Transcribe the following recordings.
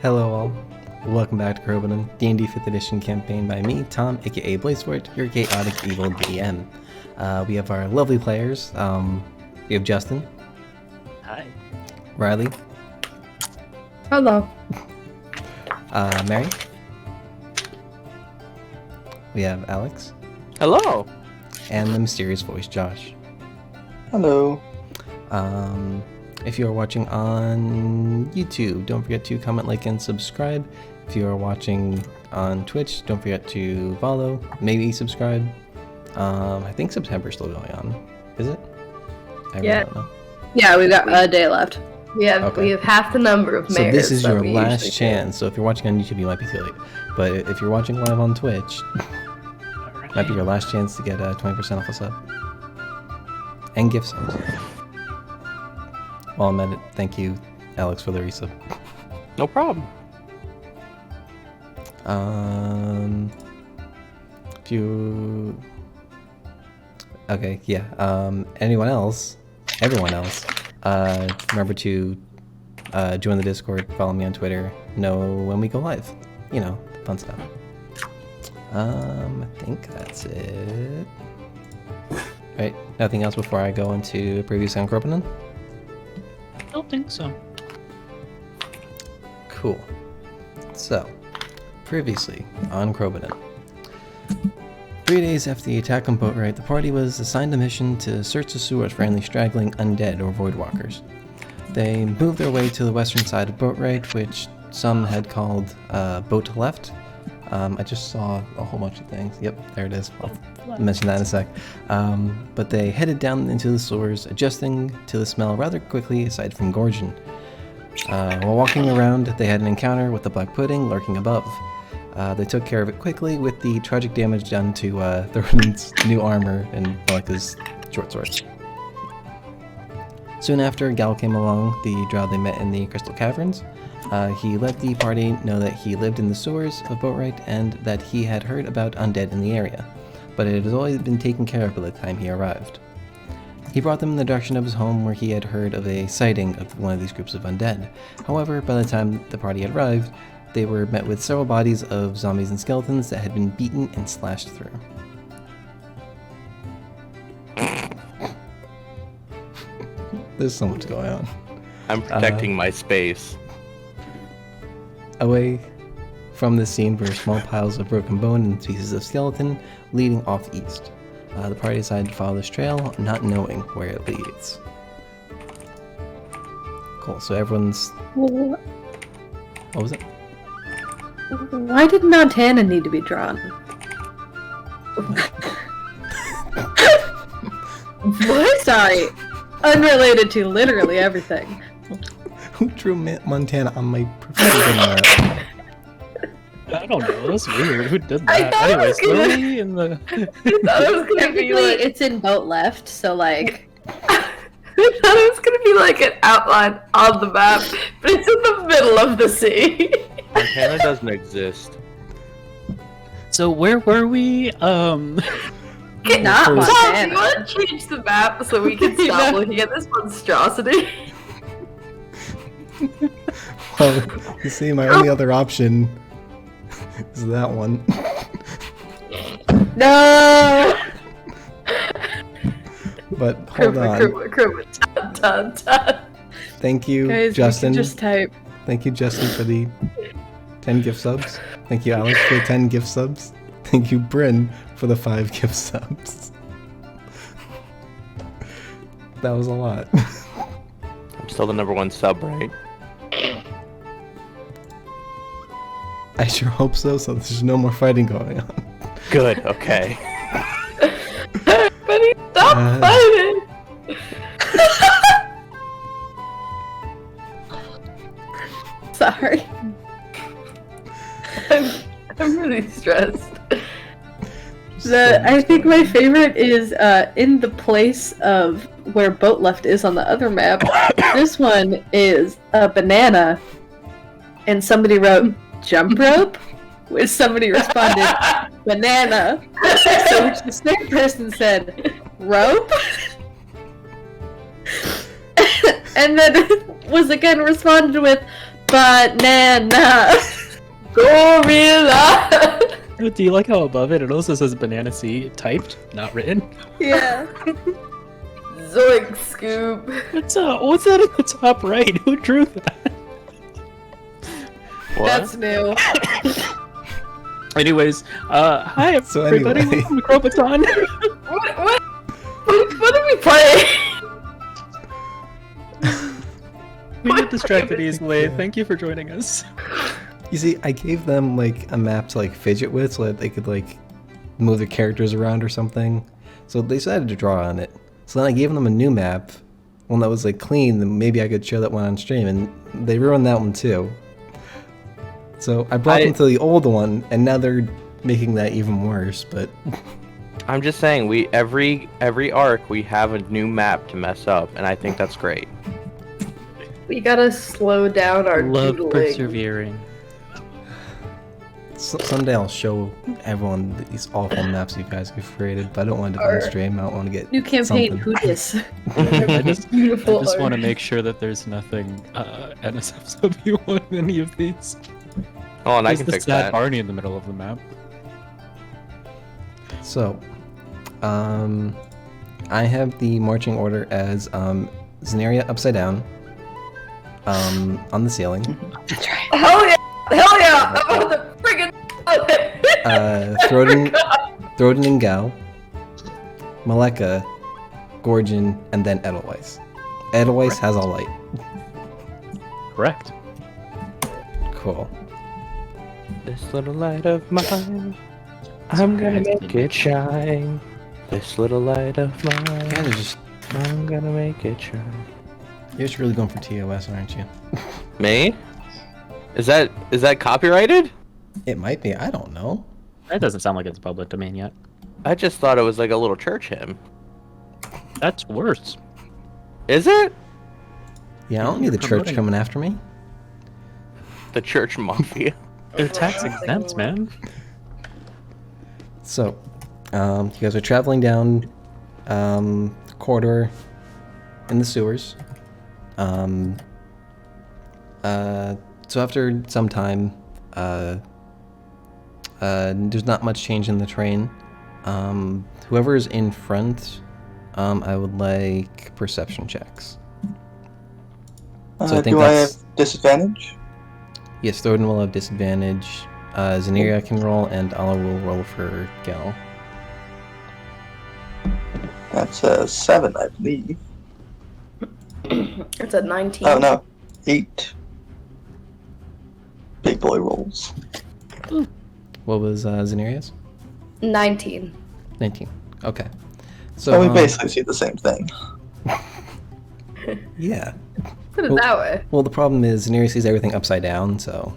Hello all, welcome back to Crobaton, D&D 5th edition campaign by me, Tom, aka BlazeFort, your chaotic evil DM. We have our lovely players. We have Justin. Hi. Riley. Hello. Mary. We have Alex. Hello. And the mysterious voice, Josh. Hello. If you are watching on YouTube, don't forget to comment, like, and subscribe. If you are watching on Twitch, don't forget to follow, maybe subscribe. I think September's still going on. Is it? I really don't know. Yeah, we got a day left. We have half the number of So mares. this is that your we last usually chance. So if you're watching on YouTube, you might be too late. But if you're watching live on Twitch, might be your last chance to get 20% off a sub. And gift subs. While I'm at it, thank you, Alex, for the resub. No problem. If you... Okay, yeah. Everyone else, remember to join the Discord, follow me on Twitter, know when we go live. You know, fun stuff. I think that's it. Right, nothing else before I go into previews on Crobaton? I don't think so. Cool. So, previously on Crobaton. 3 days after the attack on Boatwright, the party was assigned a mission to search the sewers for any straggling undead or voidwalkers. They moved their way to the western side of Boatwright, which some had called Boat Left. I just saw a whole bunch of things. Yep, there it is. I'll mention that in a sec. But they headed down into the sewers, adjusting to the smell rather quickly aside from Gorgon. While walking around, they had an encounter with the Black Pudding lurking above. They took care of it quickly with the tragic damage done to the Rodent's new armor and Malika's short sword. Soon after, Gal came along, the drow they met in the Crystal Caverns. He let the party know that he lived in the sewers of Boatwright and that he had heard about undead in the area, but it had always been taken care of by the time he arrived. He brought them in the direction of his home where he had heard of a sighting of one of these groups of undead. However, by the time the party had arrived, they were met with several bodies of zombies and skeletons that had been beaten and slashed through. There's so much going on. I'm protecting my space. Away from the scene were small piles of broken bone and pieces of skeleton leading off east. The party decided to follow this trail, not knowing where it leads. Cool, so everyone's... What was it? Why did Montana need to be drawn? What? Sorry. Unrelated to literally everything. Who drew Montana on my professional map? I don't know. That's weird. Who did that? Anyway, slowly in the. Technically, it's in Boat Left, so like. I thought it was gonna be like an outline on the map, but it's in the middle of the sea. Montana doesn't exist. So where were we? Not Tom, Montana. you want to change the map so we can stop looking at this monstrosity? Well, you see, my only other option is that one. No! But hold on. Thank you, Guys, Justin. you can just type. Thank you, Justin, for the 10 gift subs. Thank you, Alex, for the 10 gift subs. Thank you, Bryn, for the 5 gift subs. That was a lot. I'm still the #1 sub, right? I sure hope so there's no more fighting going on. Good. Okay. Everybody, stop fighting! Sorry. I'm really stressed. I think my favorite is in the place of where Boat Left is on the other map. This one is a banana, and somebody wrote jump rope, which somebody responded banana. So which the same person said rope, and then was again responded with Banana. Gorilla. Do you like how above it also says Banana C typed, not written? Yeah. Zoink scoop. What's that in the top right? Who drew that? What? That's new. Anyways, hi So everybody, anyway. welcome to Crobaton. What are we playing? We get distracted easily. Thank you for joining us. You see, I gave them like a map to like fidget with so that they could like move their characters around or something. So they decided to draw on it. So then I gave them a new map, one that was like clean, then maybe I could show that one on stream, and they ruined that one too. So I brought them to the old one, and now they're making that even worse, but... I'm just saying, every arc we have a new map to mess up, and I think that's great. We gotta slow down our Love doodling. persevering. Someday I'll show everyone these awful maps you guys have created, but I don't want to do it on stream. I don't want to get New campaign, something. who dis? I just Beautiful want to art. make sure that there's nothing NSFW on any of these. Oh, and I There's can the fix sad that. Barney in the middle of the map. So, I have the marching order as Zenaria upside down, on the ceiling, Hell yeah! Hell yeah! I'm on the friggin' Throden and Gal, Maleka, Gorgon, and then Edelweiss. Edelweiss has all light. Correct. Cool. This little light of mine, I'm gonna make it shine. This little light of You mine, guys are just, I'm gonna make it shine. you're just really going for TOS, aren't you? Me? Is that copyrighted? It might be, I don't know. That doesn't sound like it's public domain yet. I just thought it was like a little church hymn. That's worse. Is it? Yeah, I don't need You're the church promoting- coming after me. The church mafia. They're tax exempt, man. So, you guys are traveling down the corridor in the sewers. So after some time, there's not much change in the train. Whoever is in front, I would like perception checks. So I think Do I have that's... disadvantage? Yes, Thorin will have disadvantage. Zenaria can roll, and Allah will roll for Gal. That's a 7, I believe. It's a 19. Oh no, 8. Big boy rolls. What was Zenaria's? 19. 19. Okay. So So we basically see the same thing. yeah. Put it Well- that way. Well, the problem is Zenaria sees everything upside down, so.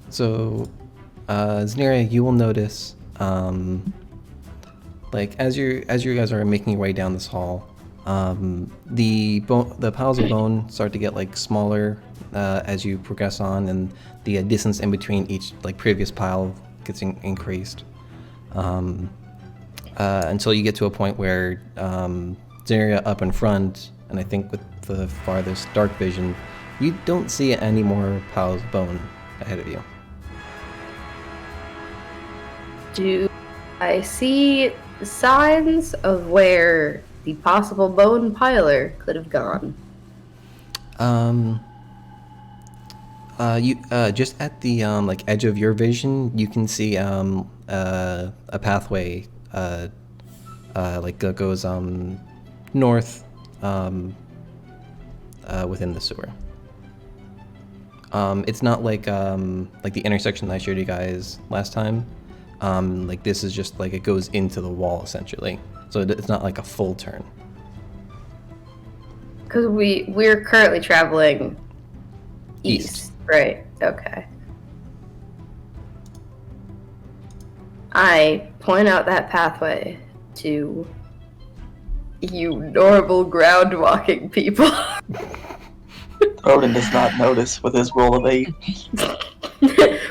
Zenaria, you will notice, like as you guys are making your way down this hall, the piles of bone start to get like smaller as you progress on, and the distance in between each like previous pile gets increased. Until you get to a point where Zenaria up in front, and I think with the farthest dark vision, you don't see any more piles of bone ahead of you. Do I see signs of where the possible bone piler could have gone? You just at the like edge of your vision, you can see a pathway like goes north within the sewer. It's not like the intersection that I showed you guys last time. Like this is just like it goes into the wall essentially, so it's not like a full turn. Because we're currently traveling east, right? Okay. I point out that pathway to you normal ground walking people. Odin does not notice with his roll of 8.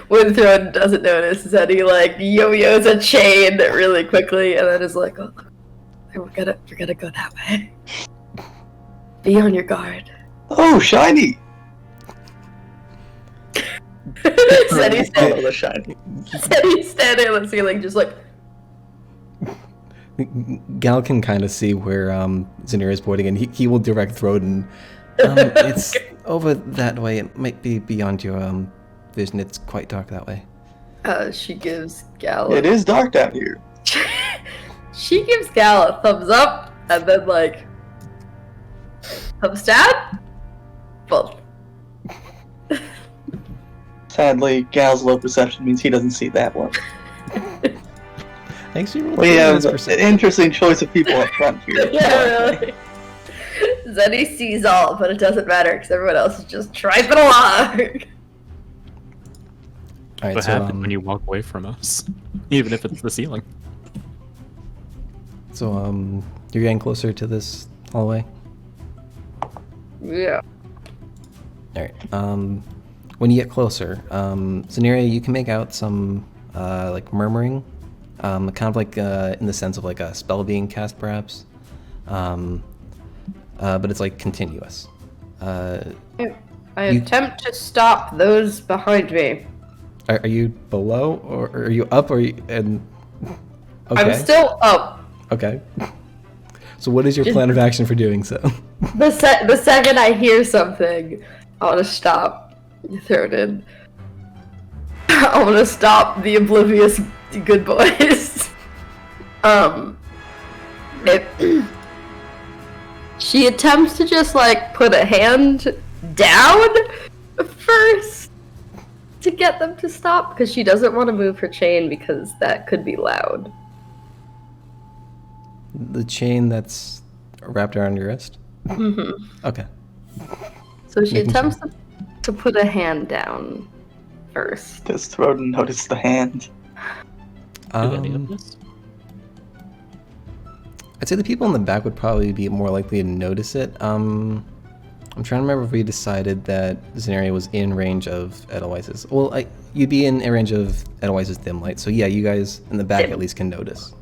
When Throne doesn't notice is that he like yo-yos a chain really quickly and then is like, oh, we're gonna go that way. Be on your guard. Oh, shiny! Zeddy's Oh, the shiny. standing on the ceiling, just like. Gal can kind of see where Zanir is pointing, and he will direct Throden. It's over that way. It might be beyond your vision. It's quite dark that way. She gives Gal. It is dark down here. She gives Gal a thumbs up, and then like thumbs down. Both. Sadly, Gal's low perception means he doesn't see that one. Actually, roll We have this an perception. interesting choice of people up front here. Yeah, really. Zeddy sees all, but it doesn't matter because everyone else is just triping along. All right, What so happens when you walk away from us? Even if it's the ceiling. you're getting closer to this hallway. Yeah. All right. When you get closer, Zanira, you can make out some like murmuring, kind of like in the sense of like a spell being cast, perhaps. But it's like continuous. I attempt to stop those behind me. Are you below or are you up? Or and okay. I'm still up. Okay. So what is your plan of action for doing so? The second I hear something, I want to stop. You throw it in. I want to stop the oblivious good boys. She attempts to just like put a hand down first to get them to stop because she doesn't want to move her chain because that could be loud. The chain that's wrapped around your wrist? Mm-hmm. Okay. So she Making attempts to put a hand down first. Does Throden notice the hand? Do any of this? I'd say the people in the back would probably be more likely to notice it. I'm trying to remember if we decided that Zenaria was in range of Edelweiss's. Well, you'd be in range of Edelweiss's dim light, so yeah, you guys in the back at least can notice.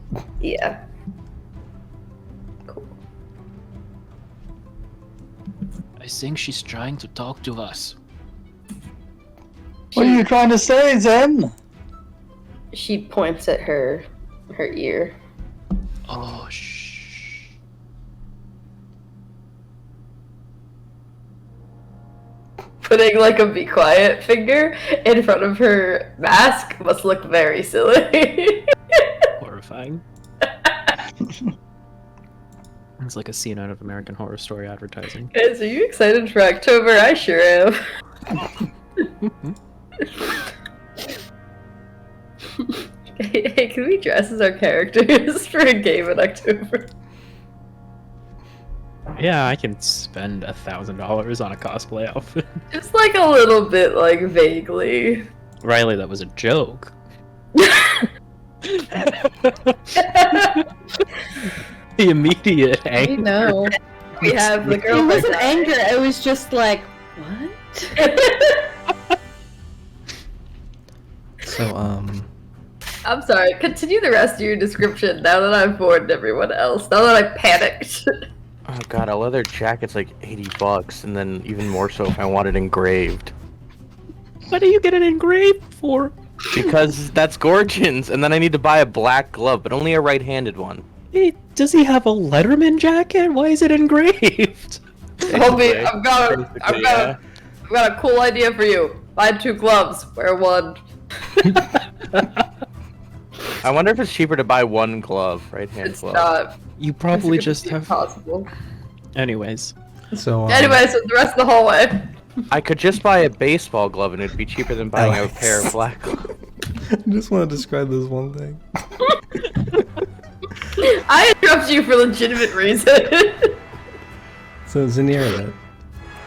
Yeah. Cool. I think she's trying to talk to us. What are you trying to say, Zen? She points at her ear. Oh, shh. Putting like a be quiet finger in front of her mask must look very silly. Horrifying. It's like a scene out of American Horror Story advertising. Guys, are you excited for October? I sure am. Hey, can we dress as our characters for a game in October? Yeah, I can spend $1,000 on a cosplay outfit. Just like a little bit, like vaguely. Riley, that was a joke. The immediate I anger. know. We have the girl. It wasn't anger, it was just like, what? So, I'm sorry. Continue the rest of your description now that I've warned everyone else. Now that I panicked. Oh god, a leather jacket's like $80, and then even more so if I want it engraved. What do you get it engraved for? Because that's Gorgon's, and then I need to buy a black glove, but only a right-handed one. Hey, does he have a Letterman jacket? Why is it engraved? Homie, I've got a cool idea for you. Buy 2 gloves. Wear 1. I wonder if it's cheaper to buy one glove, right-hand It's glove. not. You probably It's just have... possible. Anyways. so Anyway, so the rest of the hallway. I could just buy a baseball glove, and it'd be cheaper than buying a Alex. pair of black gloves. I just want to describe this one thing. I interrupt you for legitimate reason. So Zanira,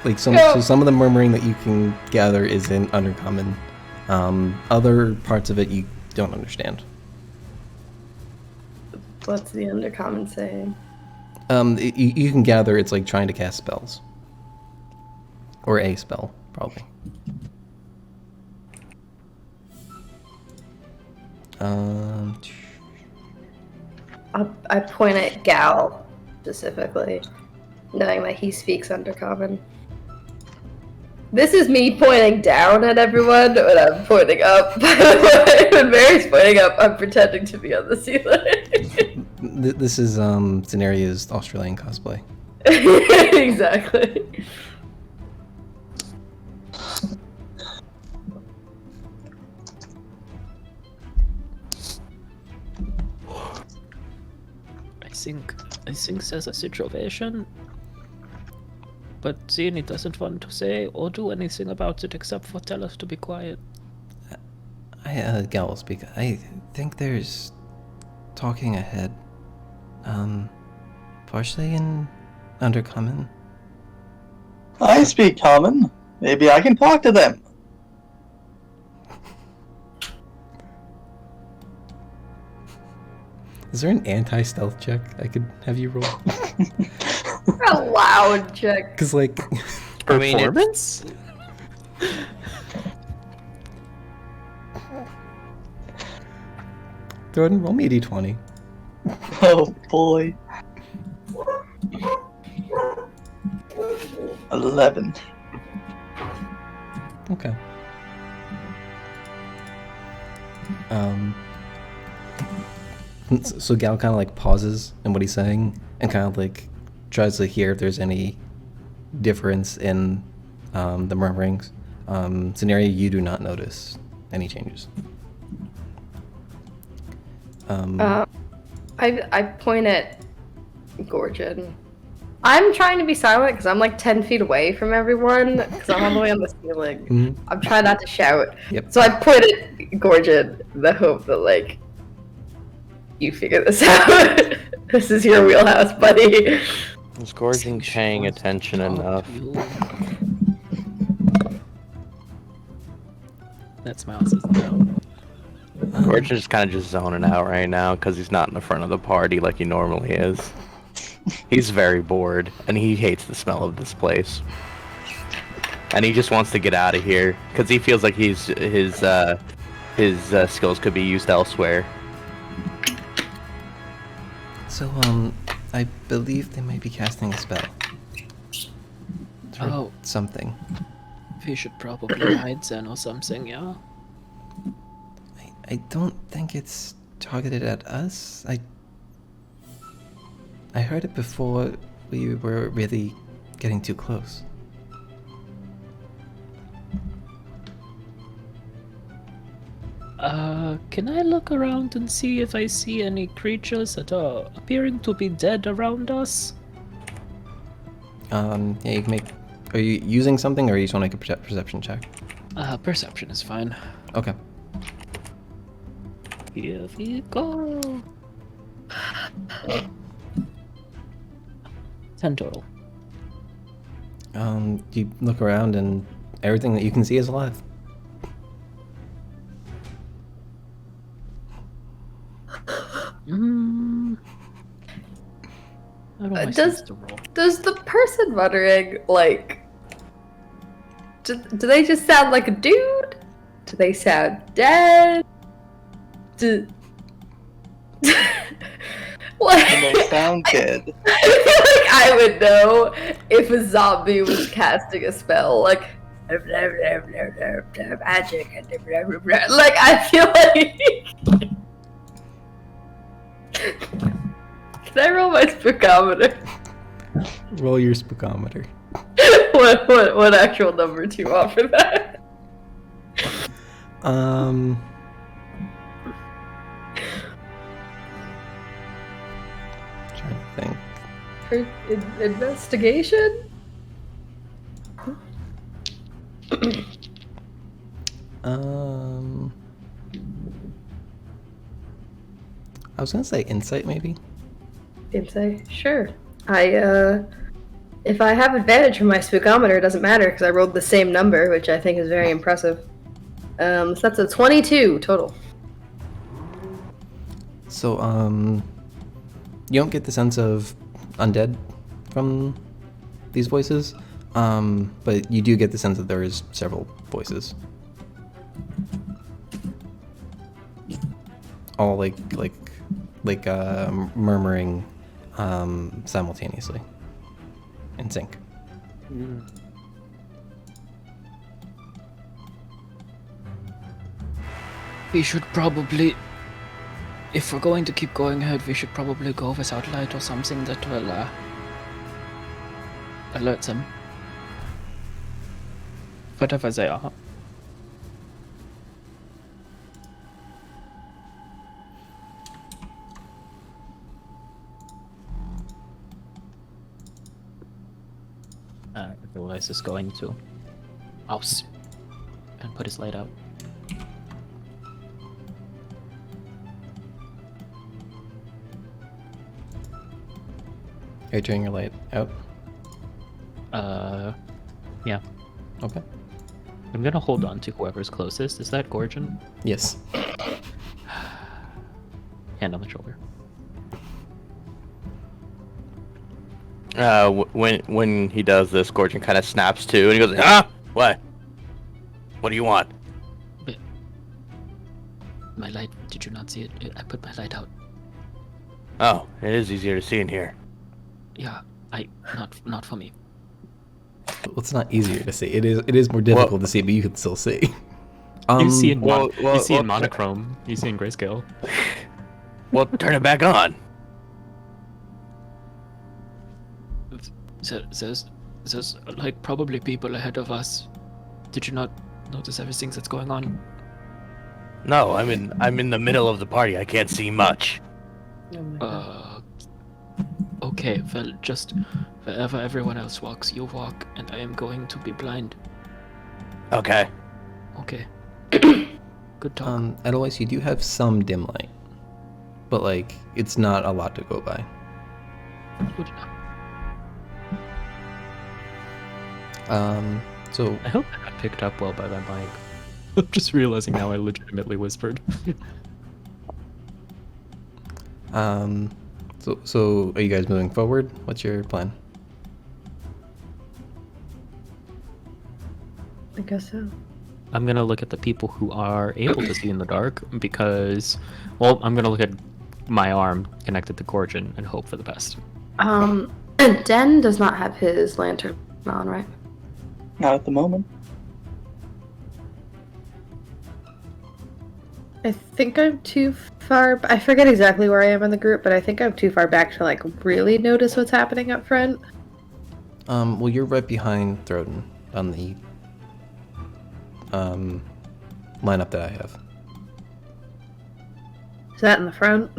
like so Go. some of the murmuring that you can gather is in Undercommon. Other parts of it you don't understand. What's the undercommon saying? You can gather it's like trying to cast spells. Or a spell, probably. I point at Gal specifically. knowing that he speaks Undercommon. This is me pointing down at everyone when I'm pointing up. By the way, when Mary's pointing up, I'm pretending to be on the ceiling. This is Zenaria's Australian cosplay. Exactly. I think there's a situation, but Zini doesn't want to say or do anything about it except for tell us to be quiet. Gal will speak. I think there's talking ahead. Partially in Undercommon. I speak common. Maybe I can talk to them. Is there an anti-stealth check I could have you roll? A loud check. Because, like... Performance? Jordan, roll me a d20. Oh boy. 11. Okay. So Gal kind of like pauses in what he's saying and kind of like tries to hear if there's any difference in the murmurings. Scenario, you do not notice any changes. I point at Gorgon. I'm trying to be silent because I'm like 10 feet away from everyone because I'm all the way on the ceiling. Mhm. I'm trying not to shout. Yep. So I point at Gorgon in the hope that like you figure this out. This is your wheelhouse, buddy. Is Gorgon paying attention enough? That's Mouse's no. Gorgon's just kind of just zoning out right now because he's not in the front of the party like he normally is. He's very bored, and he hates the smell of this place. And he just wants to get out of here because he feels like his skills could be used elsewhere. So, I believe they might be casting a spell. Oh. Something. We should probably hide then or something, yeah? I don't think it's targeted at us. I heard it before we were really getting too close. Can I look around and see if I see any creatures that are appearing to be dead around us? Yeah, you can make... Are you using something, or you just want to make a perception check? Perception is fine. Okay. Here we go. 10 total. You look around and everything that you can see is alive. How do I sense to roll? Does the person muttering like do they just sound like a dude? Do they sound dead? What? And they sound dead. I feel like I would know if a zombie was casting a spell, like magic and like I feel like. Can I roll my spookometer? Roll your spookometer. What actual number do you want for that? Trying to think. For investigation? I was gonna say insight, maybe. Insight? Sure. If I have advantage from my spookometer, it doesn't matter because I rolled the same number, which I think is very impressive. So that's a 22 total. So, you don't get the sense of undead from these voices, but you do get the sense that there is several voices. All like murmuring simultaneously. in sync. We should probably, if we're going to keep going ahead, we should probably go without light or something that will alert them. Whatever they are. Otherwise, is going to house and put his light out. Are you turning your light out? Yeah. Okay. I'm gonna hold on to whoever's closest. Is that Gorgon? Yes. Hand on the shoulder. When he does this, Gorgon kind of snaps too, and he goes, "Ah, what? What do you want?" My light. Did you not see it? I put my light out. Oh, it is easier to see in here. Yeah. Not for me. Well, it's not easier to see. It is more difficult to see, but you can still see. You see in well, you see in well, monochrome. You see in grayscale. Well, turn it back on. There's like probably people ahead of us. Did you not notice everything that's going on? No, I'm in the middle of the party. I can't see much. Okay, well, just wherever everyone else walks, you walk, and I am going to be blind. Okay. Okay. Good talk. Otherwise, you do have some dim light, but like it's not a lot to go by. Good enough. So I hope I got picked up well by that mic. I'm just realizing now I legitimately whispered. So are you guys moving forward? What's your plan? I guess so. I'm gonna look at the people who are able to see in the dark because, well, I'm gonna look at my arm connected to Gorgon and hope for the best. Den does not have his lantern on, right? Not at the moment. I think I'm too far. I forget exactly where I am in the group, but I think I'm too far back to like really notice what's happening up front. Well, you're right behind Throden on the lineup that I have. Is that in the front?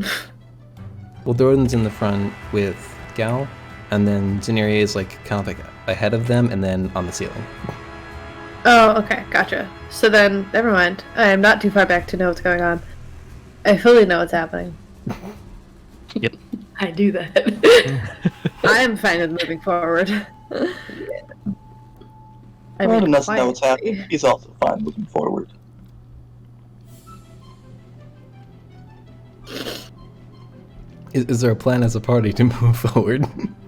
Well, Throden's in the front with Gal, and then Zeneria is like kind of like ahead of them, and then on the ceiling. Oh, okay, gotcha. So then, never mind. I am not too far back to know what's going on. I fully know what's happening. Yep. I do that. I am fine with moving forward. Roden doesn't know what's quietly. happening. He's also fine moving forward. Is there a plan as a party to move forward?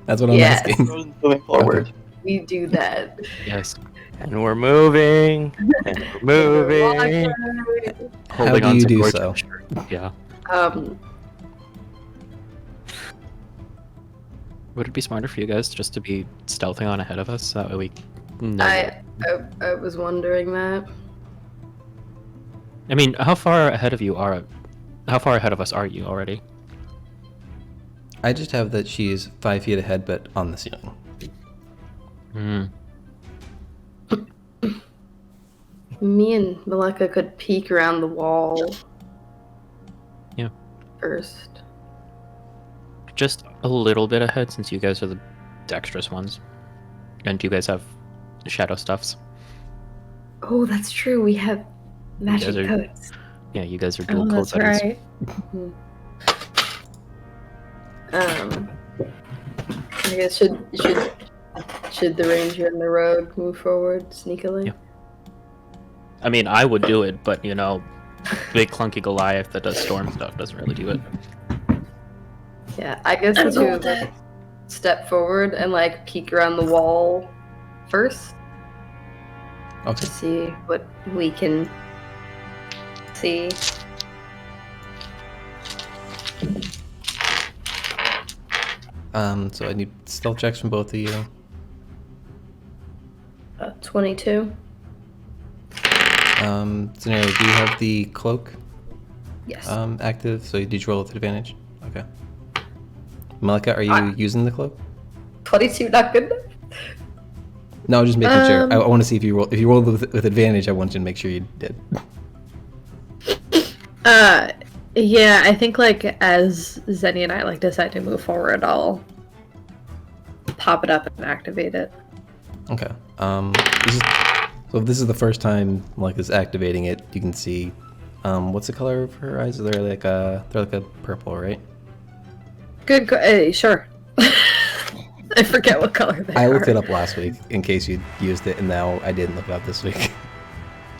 That's what I'm Yes. asking. Roden's moving forward. We do that. Yes. And we're moving. And we're moving. Holding do on you to do Gorgon's so? shirt. Yeah. Would it be smarter for you guys just to be stealthing on ahead of us? That way we know. I was wondering that. I mean, how far ahead of us are you already? I just have that she's 5 feet ahead, but on the ceiling. Hmm. Me and Maleka could peek around the wall. Yeah. First. Just a little bit ahead since you guys are the dexterous ones. And you guys have shadow stuffs. Oh, that's true. We have magic are- coats. Yeah, you guys are Oh, dual code that's settings. right. I guess should the ranger and the rogue move forward sneakily? Yeah. I mean, I would do it, but you know, big clunky Goliath that does storm stuff doesn't really do it. Yeah, I guess the two of us step forward and like peek around the wall first to Okay. see what we can see. So I need stealth checks from both of you. 22. Scenario, do you have the cloak Yes. active? So did you roll with advantage? Okay. Malika, are you using the cloak? 22, not good enough. No, just making sure. I want to see if you roll. If you rolled with advantage, I want you to make sure you did. Yeah, I think like as Zenny and I like decide to move forward, I'll pop it up and activate it. Okay. So if this is the first time Malika's activating it, you can see. What's the color of her eyes? They're like a purple, right? Good. Sure. I forget what color they are. I looked it up last week in case you used it, and now I didn't look it up this week.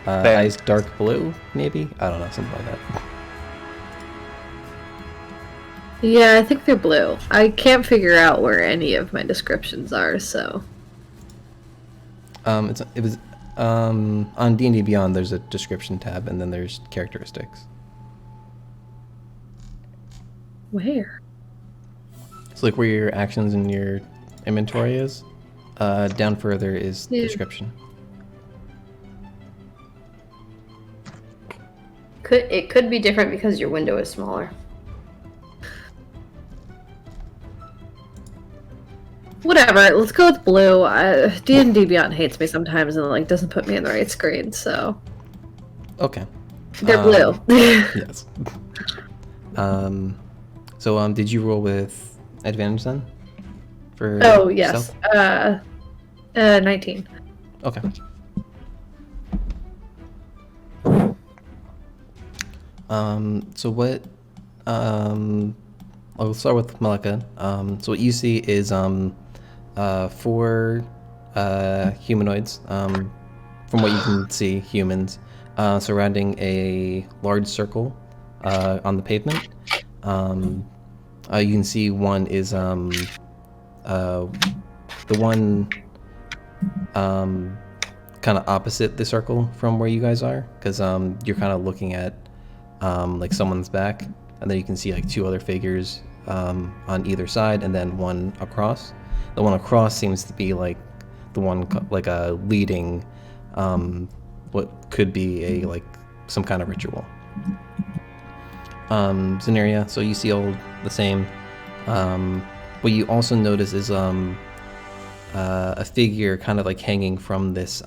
Fair. Eyes dark blue, maybe? I don't know, something like that. Yeah, I think they're blue. I can't figure out where any of my descriptions are, so. It was on D&D Beyond. There's a description tab, and then there's characteristics. Where? It's like where your actions and your inventory is. Down further is Yeah. description. It could be different because your window is smaller. Whatever. Let's go with blue. D&D Beyond hates me sometimes and like doesn't put me in the right screen, so Okay. they're blue. Yes. So did you roll with advantage then? For Oh yes. stealth? 19. Okay. So what? I'll start with Malika. So what you see is 4 humanoids. From what you can see, humans surrounding a large circle on the pavement. You can see one is the one kind of opposite the circle from where you guys are, because you're kind of looking at like someone's back, and then you can see like 2 other figures on either side, and then one across. The one across seems to be like the one like leading what could be a like some kind of ritual. Scenario. So you see all the same. What you also notice is a figure kind of like hanging from this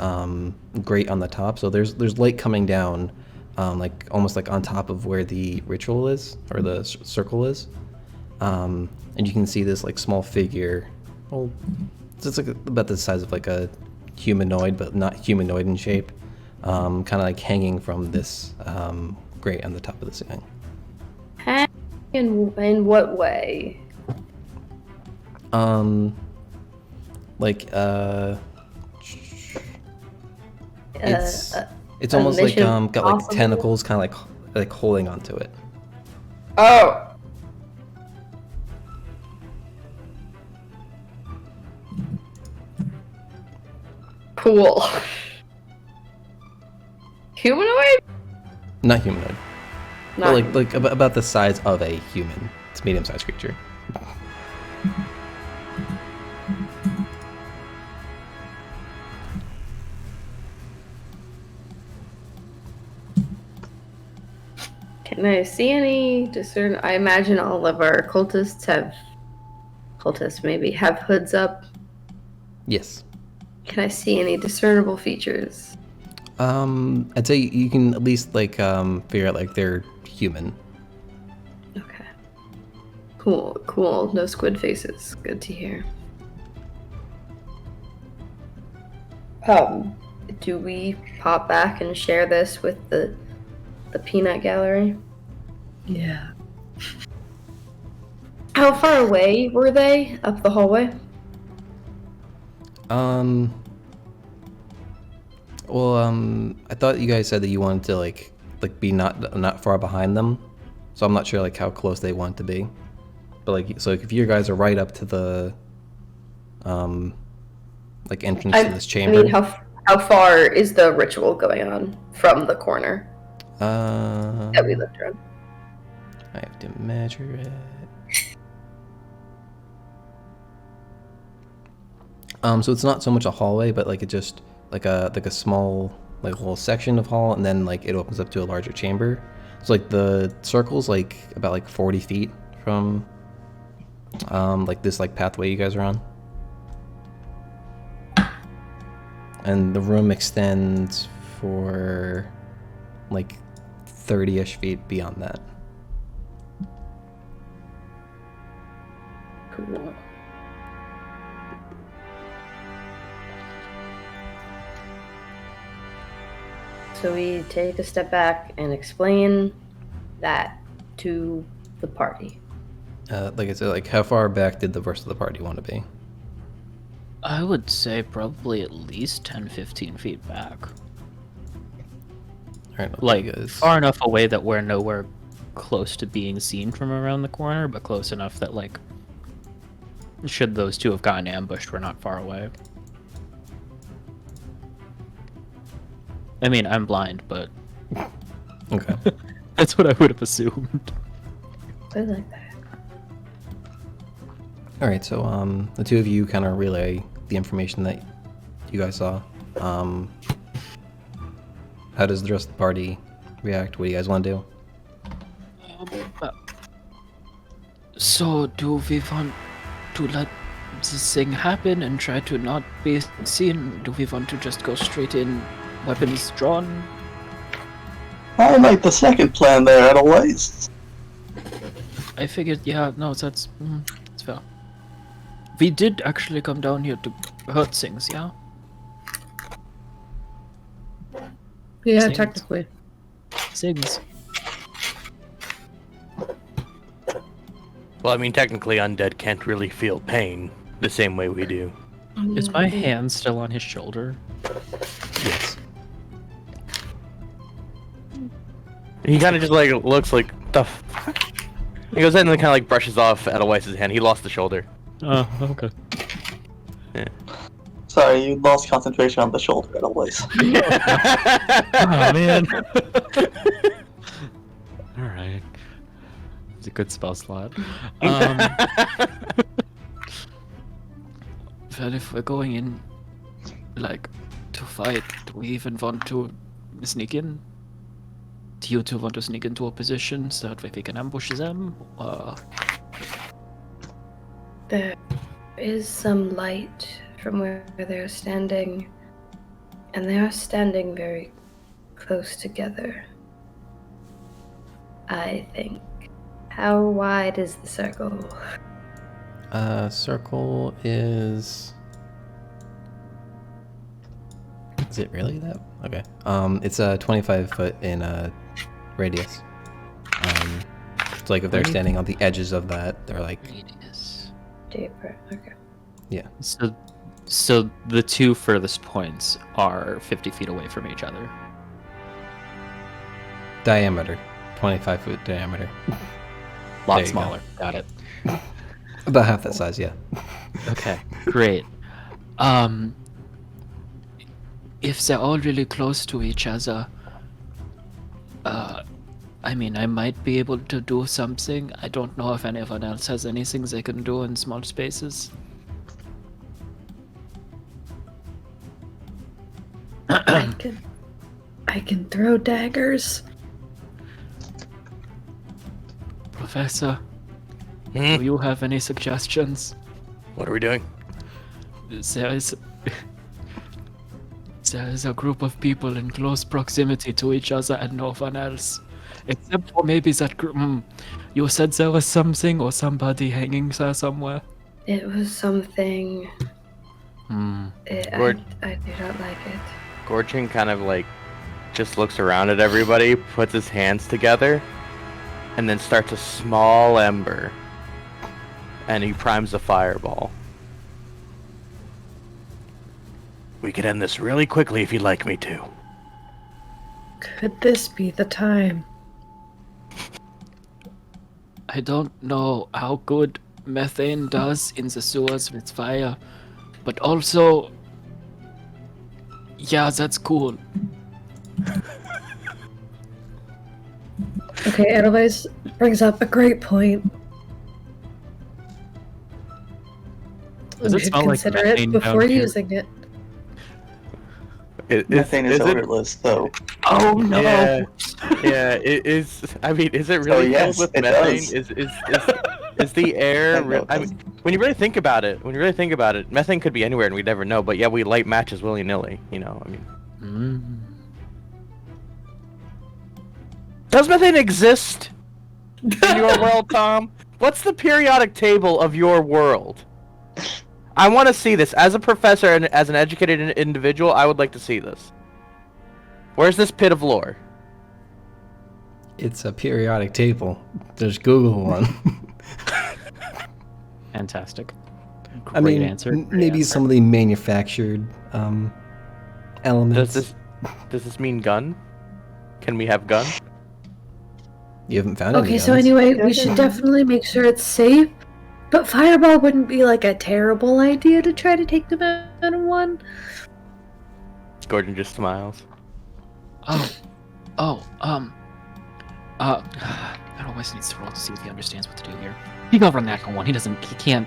grate on the top. So there's light coming down, like almost like on top of where the ritual is, or the circle is. And you can see this like small figure. Well, it's like about the size of like a humanoid, but not humanoid in shape. Kind of like hanging from this grate on the top of the ceiling. In what way? Like it's a almost like Mission got like Impossible? tentacles kind of like holding onto it. Oh. Cool. Humanoid? Not humanoid, Not but like about the size of a human. It's a medium-sized creature. Can I see any discern? I imagine all of our cultists maybe have hoods up. Yes. Can I see any discernible features? I'd say you can at least like figure out like they're human. Okay. Cool. No squid faces. Good to hear. Do we pop back and share this with the peanut gallery? Yeah. How far away were they up the hallway? Well, I thought you guys said that you wanted to like be not far behind them, so I'm not sure like how close they want to be. But like, so if you guys are right up to the like entrance to this chamber. I mean, how far is the ritual going on from the corner that we looked around? I have to measure it. So it's not so much a hallway, but like it just like a small like little section of hall, and then like it opens up to a larger chamber. So like the circle's like about like 40 feet from like this like pathway you guys are on. And the room extends for like 30-ish feet beyond that. Cool. So we take a step back and explain that to the party. Like I said, like how far back did the rest of the party want to be? I would say probably at least 10-15 feet back. Alright, Like, far enough away that we're nowhere close to being seen from around the corner, but close enough that, like, should those two have gotten ambushed, we're not far away. I mean, I'm blind, but Okay. that's what I would have assumed. I like that. Alright, so the two of you kind of relay the information that you guys saw. How does the rest of the party react? What do you guys want to do? So, do we want to let this thing happen and try to not be seen? Do we want to just go straight in, weapons drawn? I like the second plan there, Edelweiss. I figured, yeah, no, that's fair. We did actually come down here to hurt things, yeah? Yeah, Things. technically. Things. Well, I mean, technically, undead can't really feel pain the same way we do. Is my hand still on his shoulder? Yes. He kind of just like looks like the. He goes in and kind of like brushes off Edelweiss's hand. He lost the shoulder. Oh, okay. Yeah. Sorry, you lost concentration on the shoulder, Edelweiss. Oh man. All right. It's a good spell slot. Well, if we're going in, like, to fight, do we even want to sneak in? Do you two want to sneak into a position so that way we can ambush them? There is some light from where they're standing, and they are standing very close together. I think. How wide is the circle? Circle is... Is it really that? Okay. It's 25 foot in radius. It's like if they're standing on the edges of that, they're like... Radius. Deeper. Okay. Yeah. So the two furthest points are 50 feet away from each other. Diameter. 25 foot diameter. Lot There you smaller. Got it. About half that size, yeah. Okay, great. If they're all really close to each other, I mean, I might be able to do something. I don't know if anyone else has anything they can do in small spaces. I can throw daggers. Professor, do you have any suggestions? What are we doing? There is a group of people in close proximity to each other and no one else. Except for maybe that group. You said there was something or somebody hanging there somewhere? It was something. Hmm. Gord- I do not like it. Gorchin kind of like just looks around at everybody, puts his hands together, and then starts a small ember. And he primes a fireball. We could end this really quickly if you'd like me to. Could this be the time? I don't know how good methane does in the sewers with fire, but also, yeah, that's cool. Okay, Edelweiss brings up a great point. Does We it should smell like consider methane it down before here? using it. Methane is it? odorless, though. Oh no! Yeah. It is. I mean, is it really yes, filled with it methane? does. Is the air? No, it I mean, doesn't. when you really think about it, methane could be anywhere and we'd never know. But yeah, we light matches willy nilly. You know, I mean. Does methane exist in your world, Tom? What's the periodic table of your world? I want to see this. As a professor and as an educated individual, I would like to see this. Where's this pit of lore? It's a periodic table. Just Google one. Fantastic. I mean, Great answer. Great maybe answer. some of the manufactured elements. Does this mean gun? Can we have gun? You haven't found any Okay, so guns. anyway, we should definitely make sure it's safe. But fireball wouldn't be like a terrible idea to try to take them out in one. Gordon just smiles. That always needs to roll to see if he understands what to do here. He got run that one. He can't.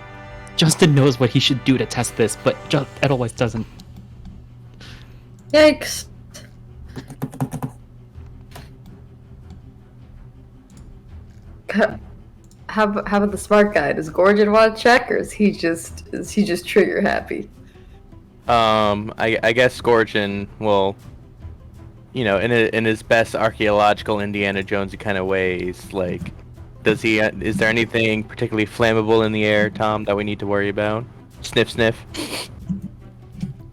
Justin knows what he should do to test this, but Edelweiss doesn't. Yikes. How about the smart guy? Does Gorgon want to check, or is he just trigger happy? I guess Scorchin will, in his best archaeological Indiana Jonesy kind of ways, like, is there anything particularly flammable in the air, Tom, that we need to worry about? Sniff, sniff.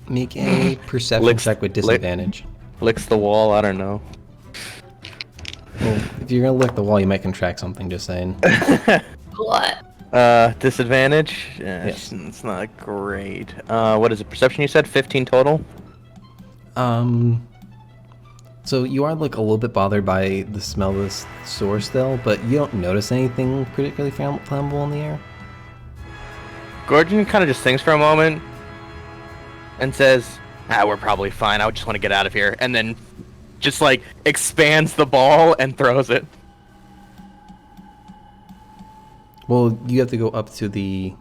Make a perception Licks- check with disadvantage. Licks the wall, I don't know. Well, if you're gonna lick the wall, you might contract something. Just saying. What? Disadvantage? Yes. It's not great. What is it, perception you said? 15 total? So you are like a little bit bothered by the smell of this source still, but you don't notice anything particularly flammable in the air. Gordon kind of just thinks for a moment and says, we're probably fine. I just want to get out of here. And then just like expands the ball and throws it. Well, you have to go up to the.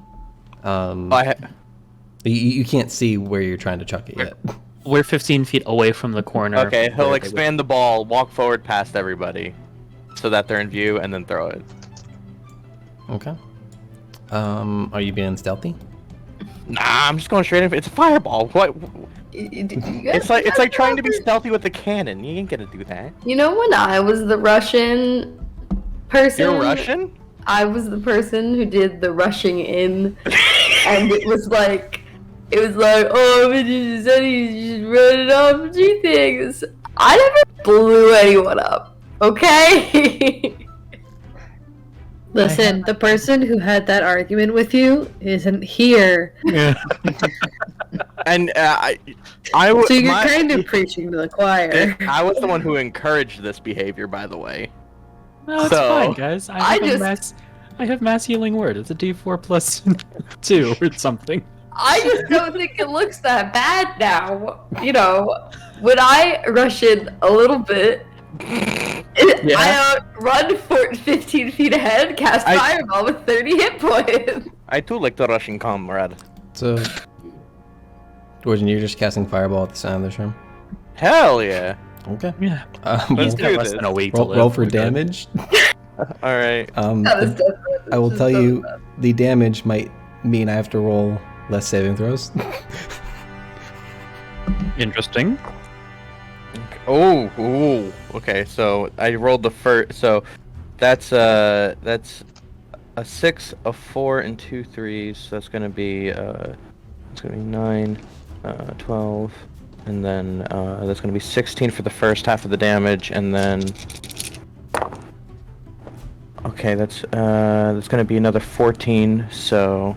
You can't see where you're trying to chuck it yet. We're 15 feet away from the corner. Okay, he'll where they expand the ball, walk forward past everybody, so that they're in view, and then throw it. Okay. Are you being stealthy? Nah, I'm just going straight in. It's a fireball. What? It's like trying to be stealthy with a cannon. You ain't gonna do that. You know when I was the Russian person? You're Russian? I was the person who did the rushing in, and it was like, oh, but you just said you just run it off G things. I never blew anyone up, okay? Listen, the person who had that argument with you isn't here. And I was. So you're kind of preaching to the choir. I was the one who encouraged this behavior, by the way. No, it's So- fine, guys. I have mass healing word. It's a D4 plus 2 or something. I just don't think it looks that bad now. You know, when I rush in a little bit, I run 15 feet ahead, cast Fireball with 30 hit points. I too like the Russian comrade. So, Gordon, you're just casting fireball at the sound of this room. Hell yeah! Okay. Yeah. Let's He's got do less this. than a week to live. Roll for We're good. damage. All right. I will tell you, the damage might mean I have to roll less saving throws. Interesting. Oh, okay. So I rolled the first. So that's a 6, a 4, and 2 3s. So that's gonna be 9, 12, and then that's gonna be 16 for the first half of the damage, and then okay, that's gonna be another 14. So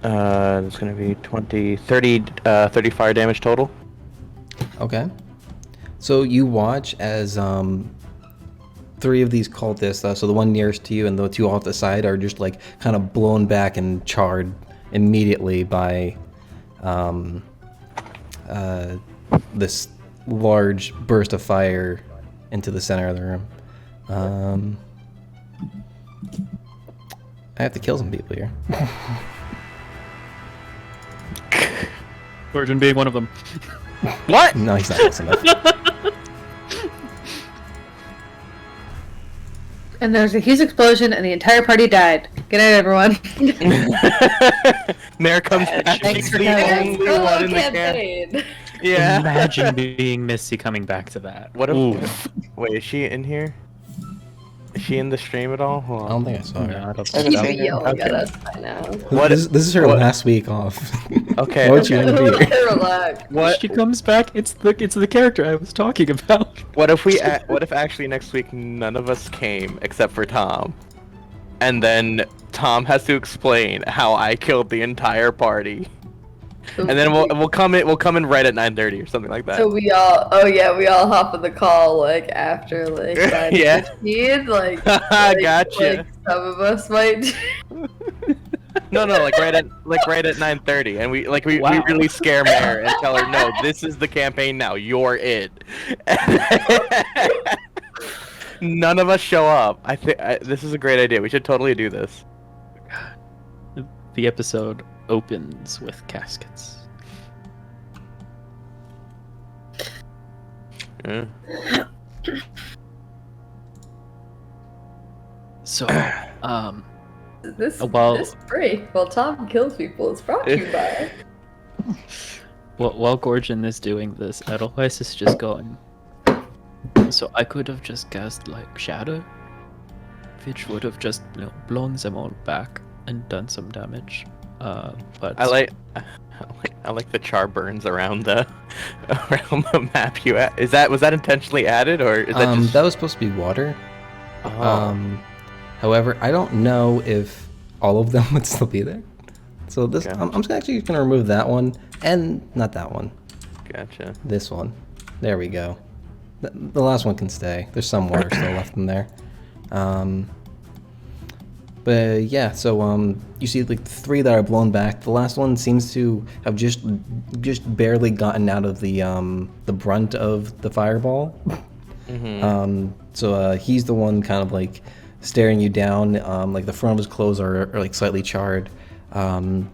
that's gonna be 20, 30 fire damage total. Okay. So you watch as 3 of these cultists, so the one nearest to you and the 2 off the side, are just like kind of blown back and charred immediately by this large burst of fire into the center of the room. I have to kill some people here. Virgin being one of them. What? No, he's not close enough. And there's a huge explosion, and the entire party died. Good night, everyone. Mayor comes back. Thanks She's for the coming. only Solo one in the camp. campaign. Yeah. Imagine being Misty coming back to that. What if? Oof. Wait, is she in here? Is she in the stream at all? Hold I on. don't think I saw her. No, I don't She'd think so. be yelling at Okay. us by now. What this, is- this is her what- last week off. Okay. Why would you want to be here? Relax. What? She comes back. It's the character I was talking about. What if what if actually next week none of us came except for Tom, and then Tom has to explain how I killed the entire party, and then we'll come in right at 9:30 or something like that. So we all hop on the call like after like Yeah. 9:15, like Gotcha. like some of us might. No, like right at 9:30, and we Wow. really scare Mare and tell her, no, this is the campaign now. You're it. None of us show up. I think this is a great idea. We should totally do this. The episode opens with caskets. Yeah. So, This Well- this break while Tom kills people is brought to you by. while Gorgon is doing this, Edelweiss is just going. So I could have just cast like Shadow, which would have just blown them all back and done some damage. But I like the char burns around the map. Was that intentionally added, or is that just? That was supposed to be water. Oh. However, I don't know if all of them would still be there. So this, Gotcha. I'm actually going to remove that one, and not that one. Gotcha. This one. There we go. The last one can stay. There's some water still left in there. But yeah, so you see like 3 that are blown back. The last one seems to have just barely gotten out of the brunt of the fireball. So he's the one kind of like staring you down. Like the front of his clothes are like slightly charred. And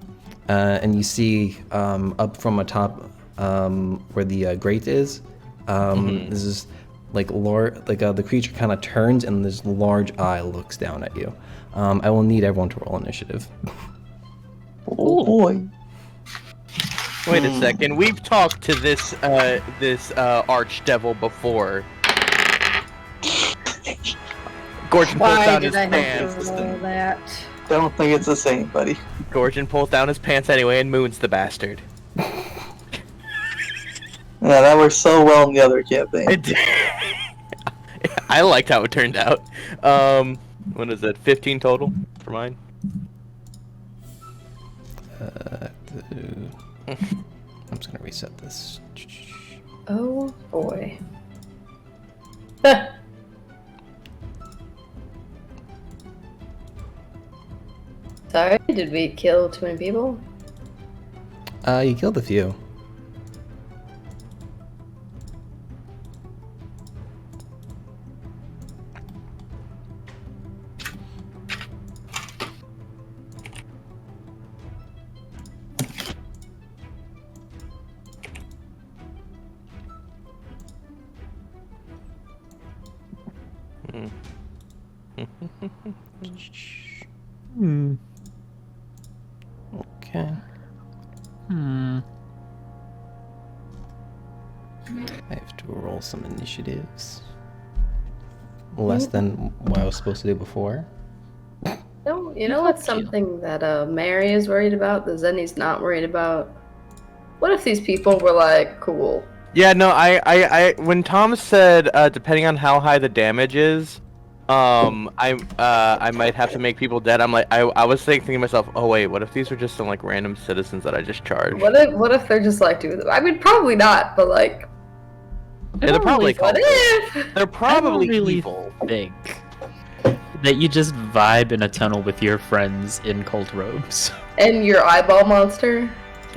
you see up from atop where the grate is. This is like the creature kind of turns and this large eye looks down at you. I will need everyone to roll initiative. Oh boy. Wait a second. We've talked to this archdevil before. Gorgon pulls Why down did his I have pants. to roll that? Don't think it's the same, buddy. Gorgon pulls down his pants anyway and moons the bastard. Yeah, that worked so well in the other campaign. It I liked how it turned out. What is it? 15 total for mine. I'm just gonna reset this. Oh boy. Sorry, did we kill too many people? You killed a few. Okay. I have to roll some initiatives. Less than what I was supposed to do before. No, you know what's something that Mary is worried about that Zenny's not worried about? What if these people were like, cool? Yeah, no, I when Tom said depending on how high the damage is, I might have to make people dead. I'm like, I was thinking to myself, oh wait, what if these are just some like random citizens that I just charged? What if they're just like, dude? I mean, probably not, but like, Yeah, they're probably what cultists. if? They're probably I don't really evil. think that you just vibe in a tunnel with your friends in cult robes. And your eyeball monster?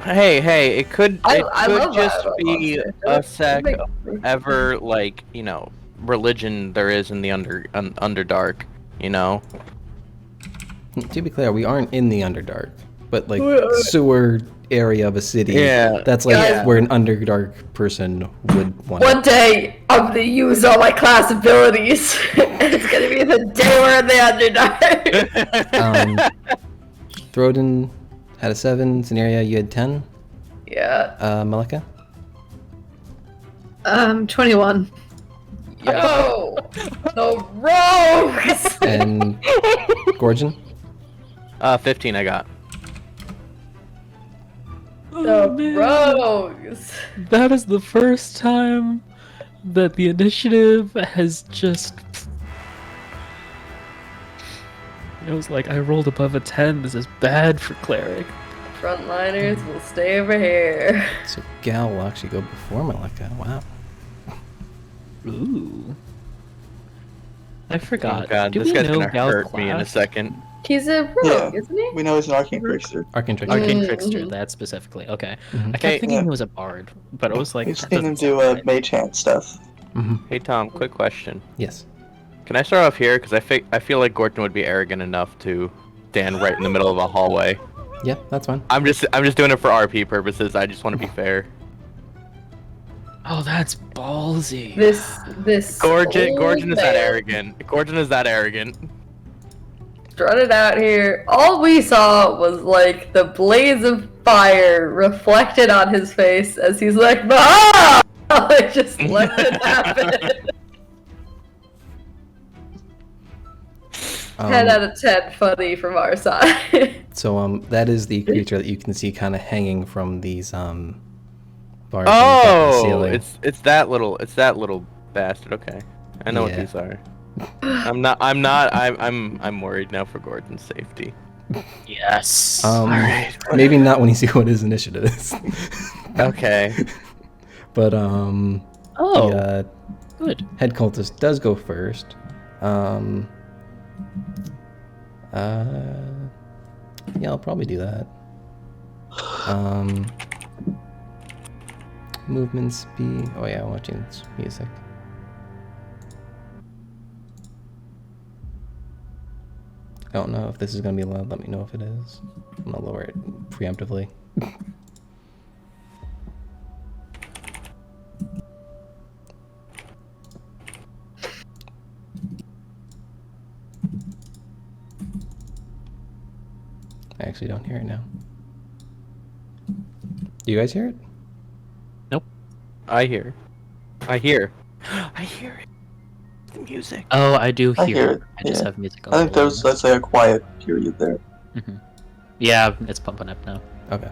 Hey, it could I could love just eyeball be monster. a sec Make- of whatever like religion there is in the Underdark, To be clear, we aren't in the Underdark, but like We are. sewer area of a city. Yeah. That's like Yeah. where an Underdark person would want. One day, I'm gonna use all my class abilities, and it's gonna be the day we're in the Underdark. Throden had a 7. Scenario, you had 10. Yeah. Malika? 21. Yo! The rogues! And Gorgon? 15 I got. The Oh, man. rogues! That is the first time that the initiative has just. It was like I rolled above a 10. This is bad for cleric. Frontliners will stay over here. So Gal will actually go before Malika. Wow. Ooh. I forgot. Oh god, Do this we guy's know gonna Gal's hurt me in a class? second. He's a rogue, Yeah. isn't he? We know he's an arcane trickster. Arcane Trickster. Arcane Mm. Trickster, that specifically. Okay. Mhm. I kept Okay, thinking yeah. he was a bard, but I was like, We've that seen him doesn't do sound right. mage hand stuff. Hey Tom, quick question. Yes. Can I start off here? Because I feel like Gordon would be arrogant enough to stand right in the middle of a hallway. Yeah, that's fine. I'm just doing it for RP purposes. I just want to be fair. Oh, that's ballsy. This Gorgon old is that man arrogant. Gorgon is that arrogant. strutted out here. All we saw was like the blaze of fire reflected on his face as he's like, "Ah!" I just let it happen. 10 out of 10 funny from our side. So that is the creature that you can see kind of hanging from these bars on the Oh, ceiling. it's that little bastard. Okay, I know what Yeah. these are. I'm worried now for Gordon's safety. Yes. Alright. Maybe not when you see what his initiative is. Okay. But Oh, the good. head cultist does go first. Yeah, I'll probably do that. Movement speed. Oh yeah, I'm watching music. I don't know if this is gonna be loud. Let me know if it is. I'm gonna lower it preemptively. I actually don't hear it now. Do you guys hear it? I hear it. The music. Oh, I do I hear. hear it. it, I just yeah. have music on. I think there's, let's say, a quiet period there. Yeah, it's pumping up now. Okay.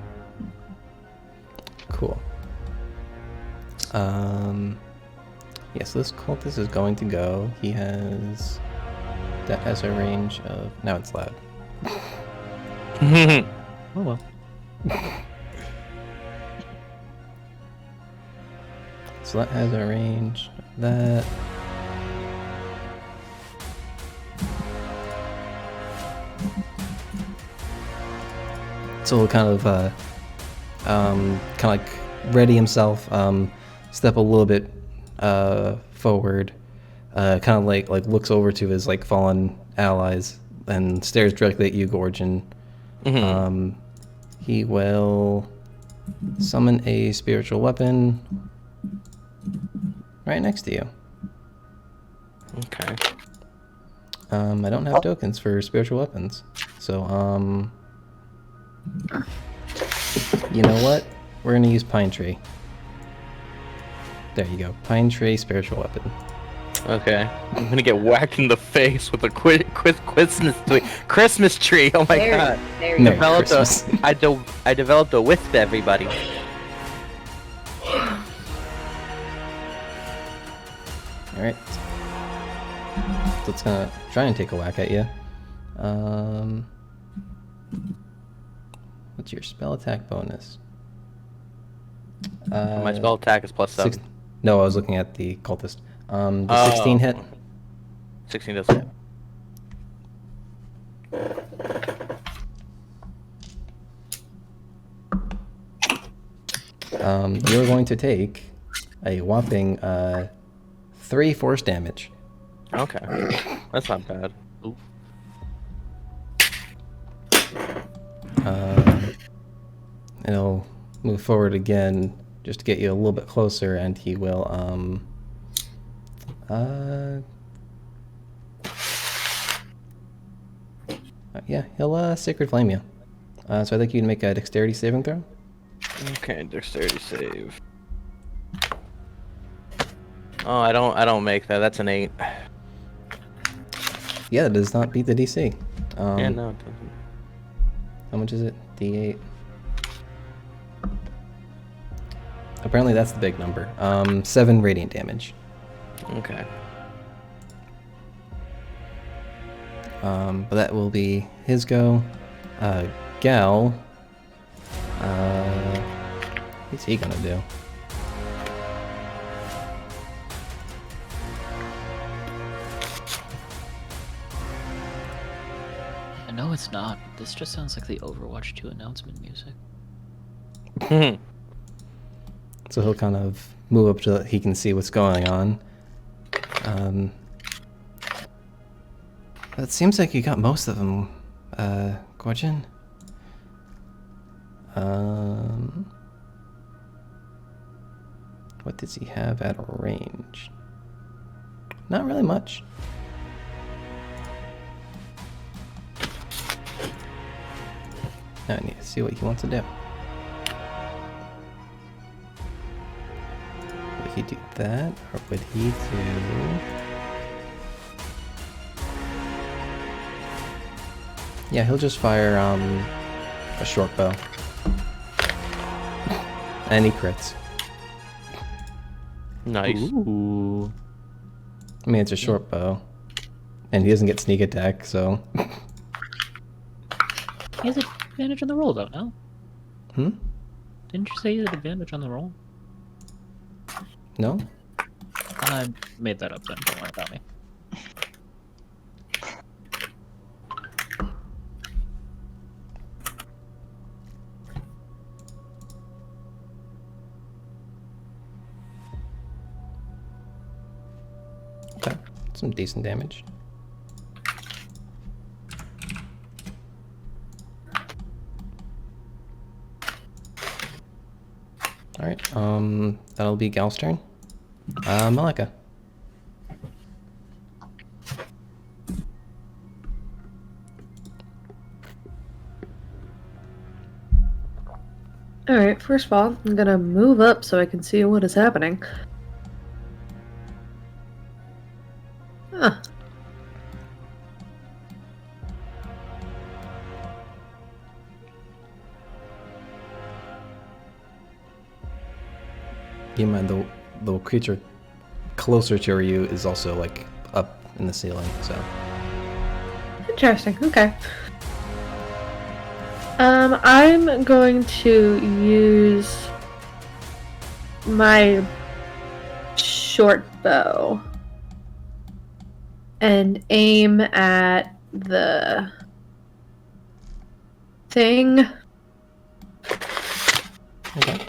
Cool. Yeah, so this cultist is going to go. He has... That has a range of... Now it's loud. Oh well. So that has a range of that. So he'll kind of like ready himself, step a little bit forward, kind of like looks over to his like fallen allies and stares directly at you, Gorgon. He will summon a spiritual weapon right next to you. Okay. I don't have tokens for spiritual weapons, so you know what? We're gonna use Pine Tree. There you go, Pine Tree spiritual weapon. Okay. I'm gonna get whacked in the face with a Christmas tree. Oh my god. There No. you go. Developed Christmas. I developed a wisp, everybody. All right. So it's gonna try and take a whack at you. What's your spell attack bonus? My spell attack is plus 7. No, I was looking at the cultist. Does Oh. 16 hit? 16 does hit. You're going to take a whopping 3 force damage. Okay. That's not bad. and he'll move forward again just to get you a little bit closer, and he will yeah, he'll Sacred Flame you. So I'd like you to make a dexterity saving throw. Okay, dexterity save. Oh, I don't make that. That's an 8. Yeah, it does not beat the DC. Yeah, no, it doesn't. How much is it? D8. Apparently that's the big number. 7 radiant damage. Okay. But that will be his go. Gal. What's he gonna do? No, it's not. This just sounds like the Overwatch 2 announcement music. So he'll kind of move up so that he can see what's going on. It seems like you got most of them, Gorgon. What does he have at range? Not really much. Now I need to see what he wants to do. Would he do that, or would he do... Yeah, he'll just fire a short bow. And he crits. Nice. Ooh. I mean, it's a short bow. And he doesn't get sneak attack, so... He has advantage on the roll, though, no? Hmm? Didn't you say he had advantage on the roll? No? I made that up then, don't worry about me. Okay, some decent damage. Alright, that'll be Gal's turn. Malika. Alright, first of all, I'm gonna move up so I can see what is happening. Huh. Keep in mind, the creature closer to you is also, like, up in the ceiling, so... Interesting, okay. I'm going to use my short bow and aim at the thing. Okay.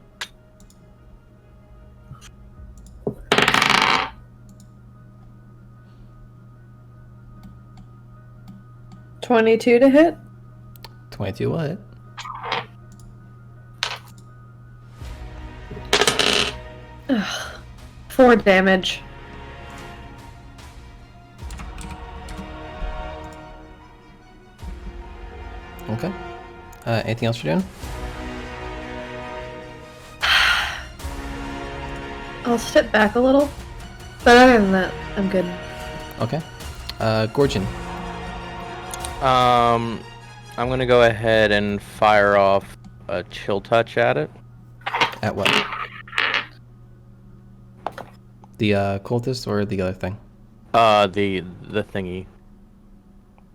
$22 to hit. 22 what? Ugh. 4 damage. Okay. Anything else you're doing? I'll step back a little, but other than that, I'm good. Okay. Gorgon. I'm gonna go ahead and fire off a chill touch at it. At what? The cultist or the other thing? The thingy.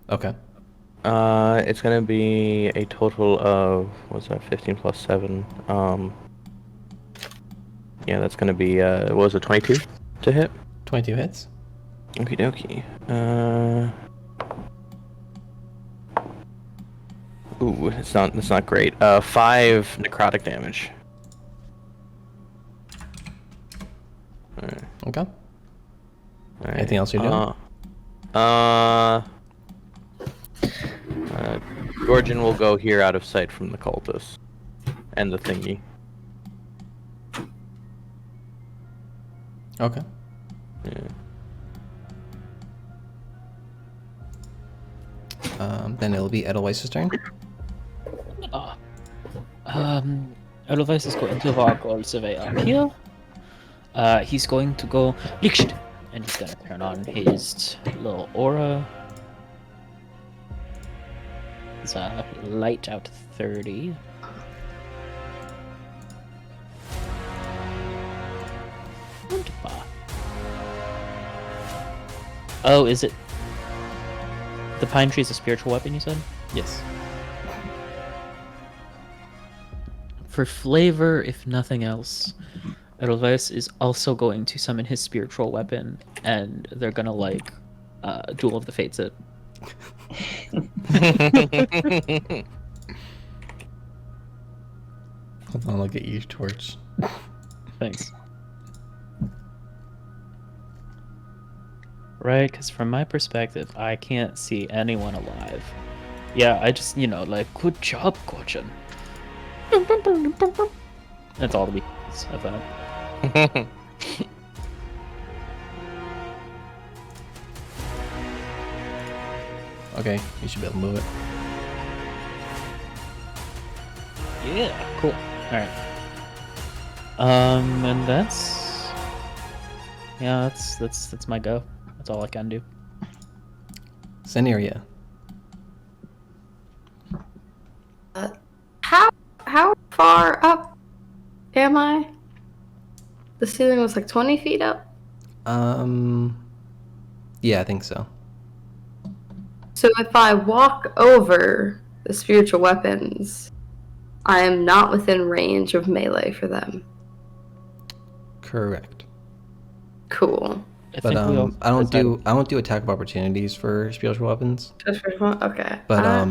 Okay. It's gonna be a total of, what's that, 15 plus 7. Yeah, that's gonna be, what was it, 22 to hit? 22 hits. Okie dokie. Ooh, it's not great. 5 necrotic damage. Alright. Okay. Alright. Anything else you're doing? Gorgon will go here out of sight from the cultists. and the thingy. Okay. Yeah. Then it'll be Edelweiss's turn. Edelweiss is going to walk all the way up here. He's going to go Licht, and he's gonna turn on his little aura. It's a light out 30. Wunderbar. Oh, is it? The pine tree is a spiritual weapon, you said? Yes. For flavor, if nothing else, Edelweiss is also going to summon his spiritual weapon, and they're gonna like Duel of the Fates it. Hold on, I'll get you torch. Thanks. Right, because from my perspective, I can't see anyone alive. Yeah, I just, like, good job, Gorgon. That's all the beats, I thought. Okay, you should be able to move it. Yeah, cool. Alright. And that's... Yeah, that's my go. That's all I can do. Scenario. How far up am I? The ceiling was like 20 feet up. Yeah, I think so. So if I walk over the spiritual weapons, I am not within range of melee for them. Correct. Cool. But I don't do attack of opportunities for spiritual weapons. Just for fun? Okay. But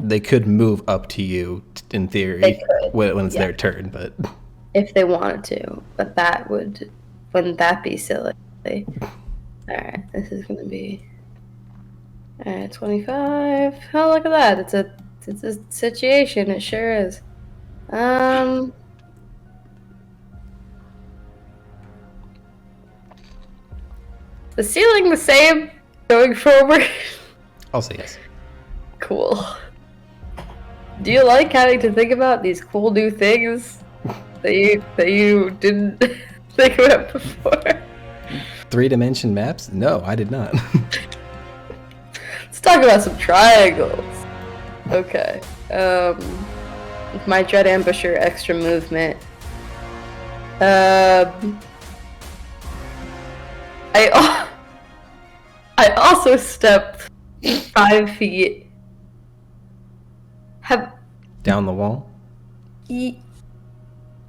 they could move up to you in theory They could, when it's their turn. But if they wanted to, but wouldn't that be silly? All right, this is gonna be 25. Oh, look at that! It's a situation. It sure is. The ceiling the same going forward? I'll say yes. Cool. Do you like having to think about these cool new things that you didn't think about before? 3-dimension maps? No, I did not. Let's talk about some triangles. Okay. With my Dread Ambusher extra movement. I also stepped 5 feet. Down the wall?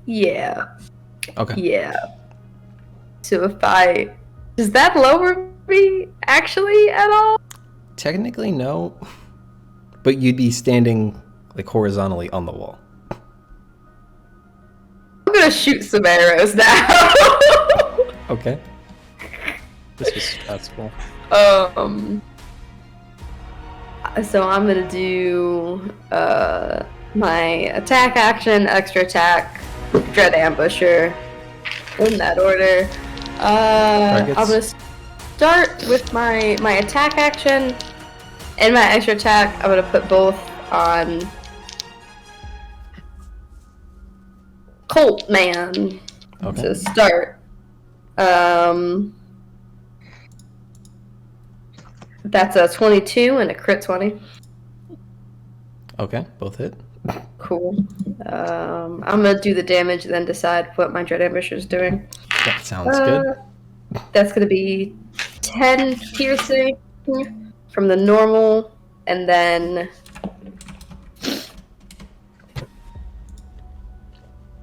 Yeah. Okay. Yeah. So does that lower me actually at all? Technically, no. But you'd be standing like horizontally on the wall. I'm gonna shoot some arrows now. Okay. This was stressful. So I'm gonna do my attack action, extra attack, Dread Ambusher, in that order. I'm gonna start with my attack action and my extra attack. I'm gonna put both on Colt Man to start. That's a 22 and a crit 20. Okay, both hit. Cool. I'm gonna do the damage and then decide what my Dread Ambusher is doing. That sounds good. That's gonna be 10 piercing from the normal, and then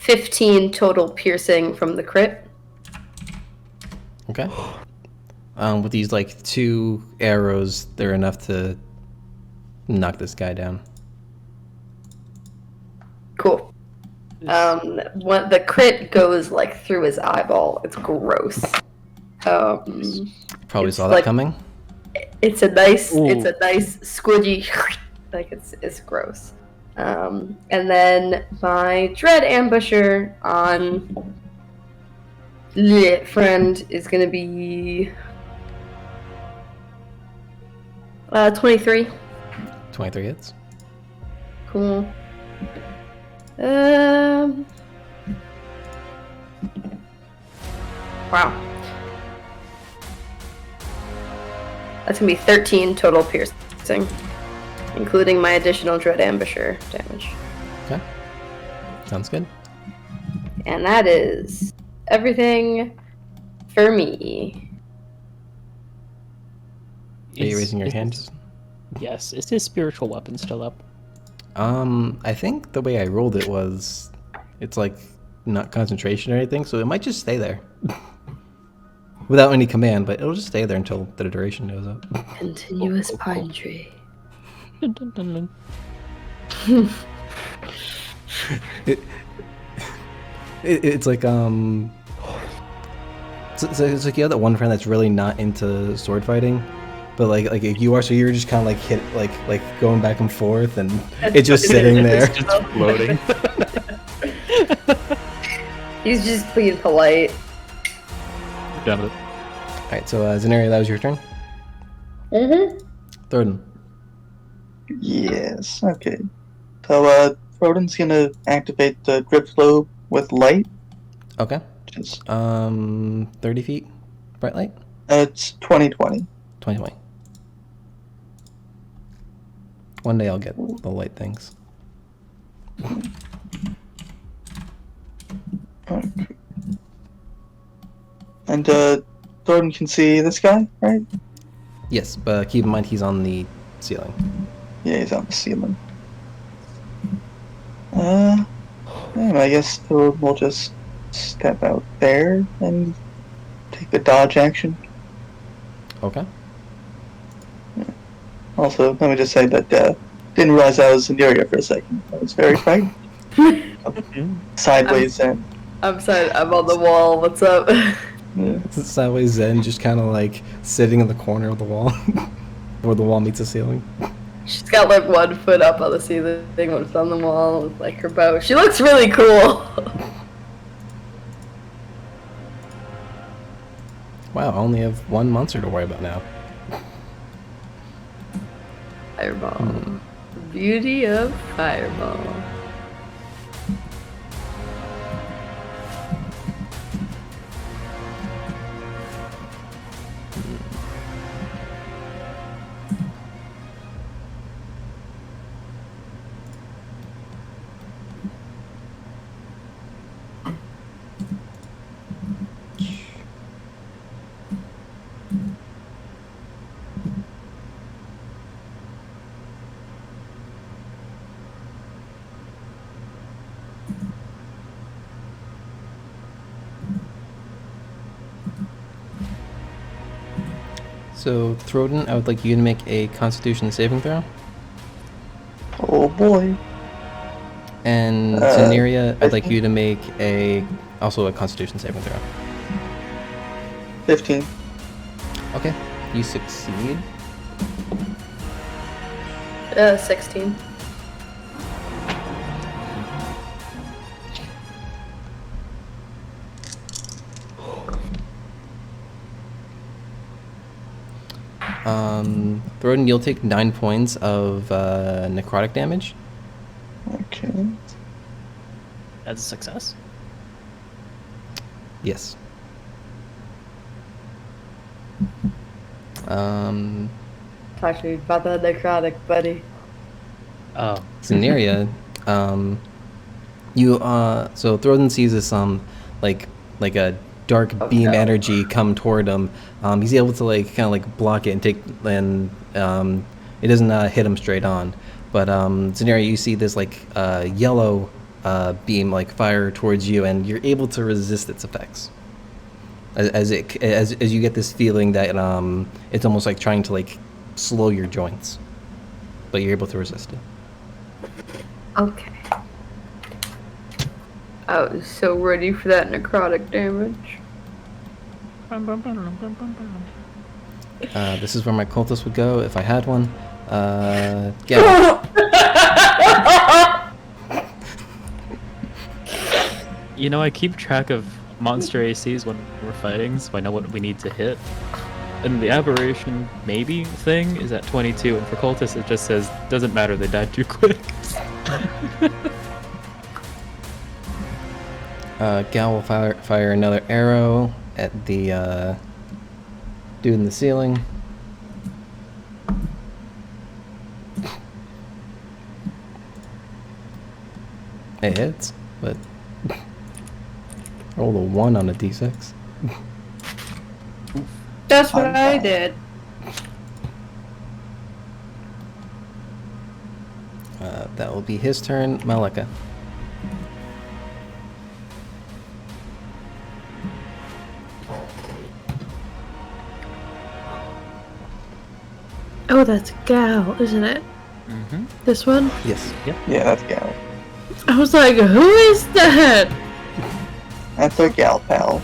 15 total piercing from the crit. Okay. With these like 2 arrows, they're enough to knock this guy down. Cool. The crit goes like through his eyeball. It's gross. Probably it's saw that coming. It's a nice squidgy. Like it's gross. And then my Dread Ambusher on friend is gonna be 23. 23 hits. Cool. Wow. That's gonna be 13 total piercing, including my additional Dread Ambusher damage. Okay. Sounds good. And that is everything for me. Are you raising your hand? Yes. Is his spiritual weapon still up? I think the way I rolled it was, it's like not concentration or anything, so it might just stay there. Without any command, but it'll just stay there until the duration goes up. Continuous pine tree. Dun, dun, dun, dun. It's like it's like you have that one friend that's really not into sword fighting, but like you are, so you're just kind of like hit like going back and forth, and it's just sitting there. Just floating. He's just being polite. Done with it. All right, so Zenaria, that was your turn. Mm-hmm. Thornton. Yes, okay. So, Rodin's gonna activate the grip flow with light. Okay. Just, 30 feet, bright light. it's 2020. 2020. One day I'll get the light things. Okay. And, Rodin can see this guy, right? Yes, but keep in mind he's on the ceiling. Yeah, he's on the ceiling. Yeah, I guess we'll just step out there and take the dodge action. Okay. Also, let me just say that didn't realize I was in the area for a second. I was very frightened. Sideways and I'm sorry, I'm on the wall. What's up? yeah. Sideways Zen just kind of like sitting in the corner of the wall, where the wall meets the ceiling. She's got like 1 foot up on the ceiling, one's on the wall with like her bow. She looks really cool. Wow, I only have one monster to worry about now. Fireball. Beauty of Fireball. So, Throden, I would like you to make a Constitution saving throw. Oh boy. And Zenaria, I'd like you to make also a Constitution saving throw. 15. Okay, you succeed. 16. Throden, you'll take 9 points of necrotic damage. Okay. That's a success. Yes. Talk to me about the necrotic, buddy. Oh. Zenaria, so Throden sees this like a dark beam no. energy come toward him. He's able to like kind of like block it and it doesn't hit him straight on. But Zenaria, you see this like yellow beam like fire towards you, and you're able to resist its effects. As you get this feeling that it's almost like trying to like slow your joints, but you're able to resist it. Okay. I was so ready for that necrotic damage. This is where my cultist would go if I had one. Gavin. You know, I keep track of monster ACs when we're fighting, so I know what we need to hit. And the aberration maybe thing is at 22, and for cultists it just says, doesn't matter, they died too quick. Gal will fire another arrow at the dude in the ceiling. It hits, but roll a 1 on a d6. That's what I did. That will be his turn. Malika. Oh, that's Gal, isn't it? Mm-hmm. This one? Yes. Yeah, that's Gal. I was like, who is that? That's a Gal pal.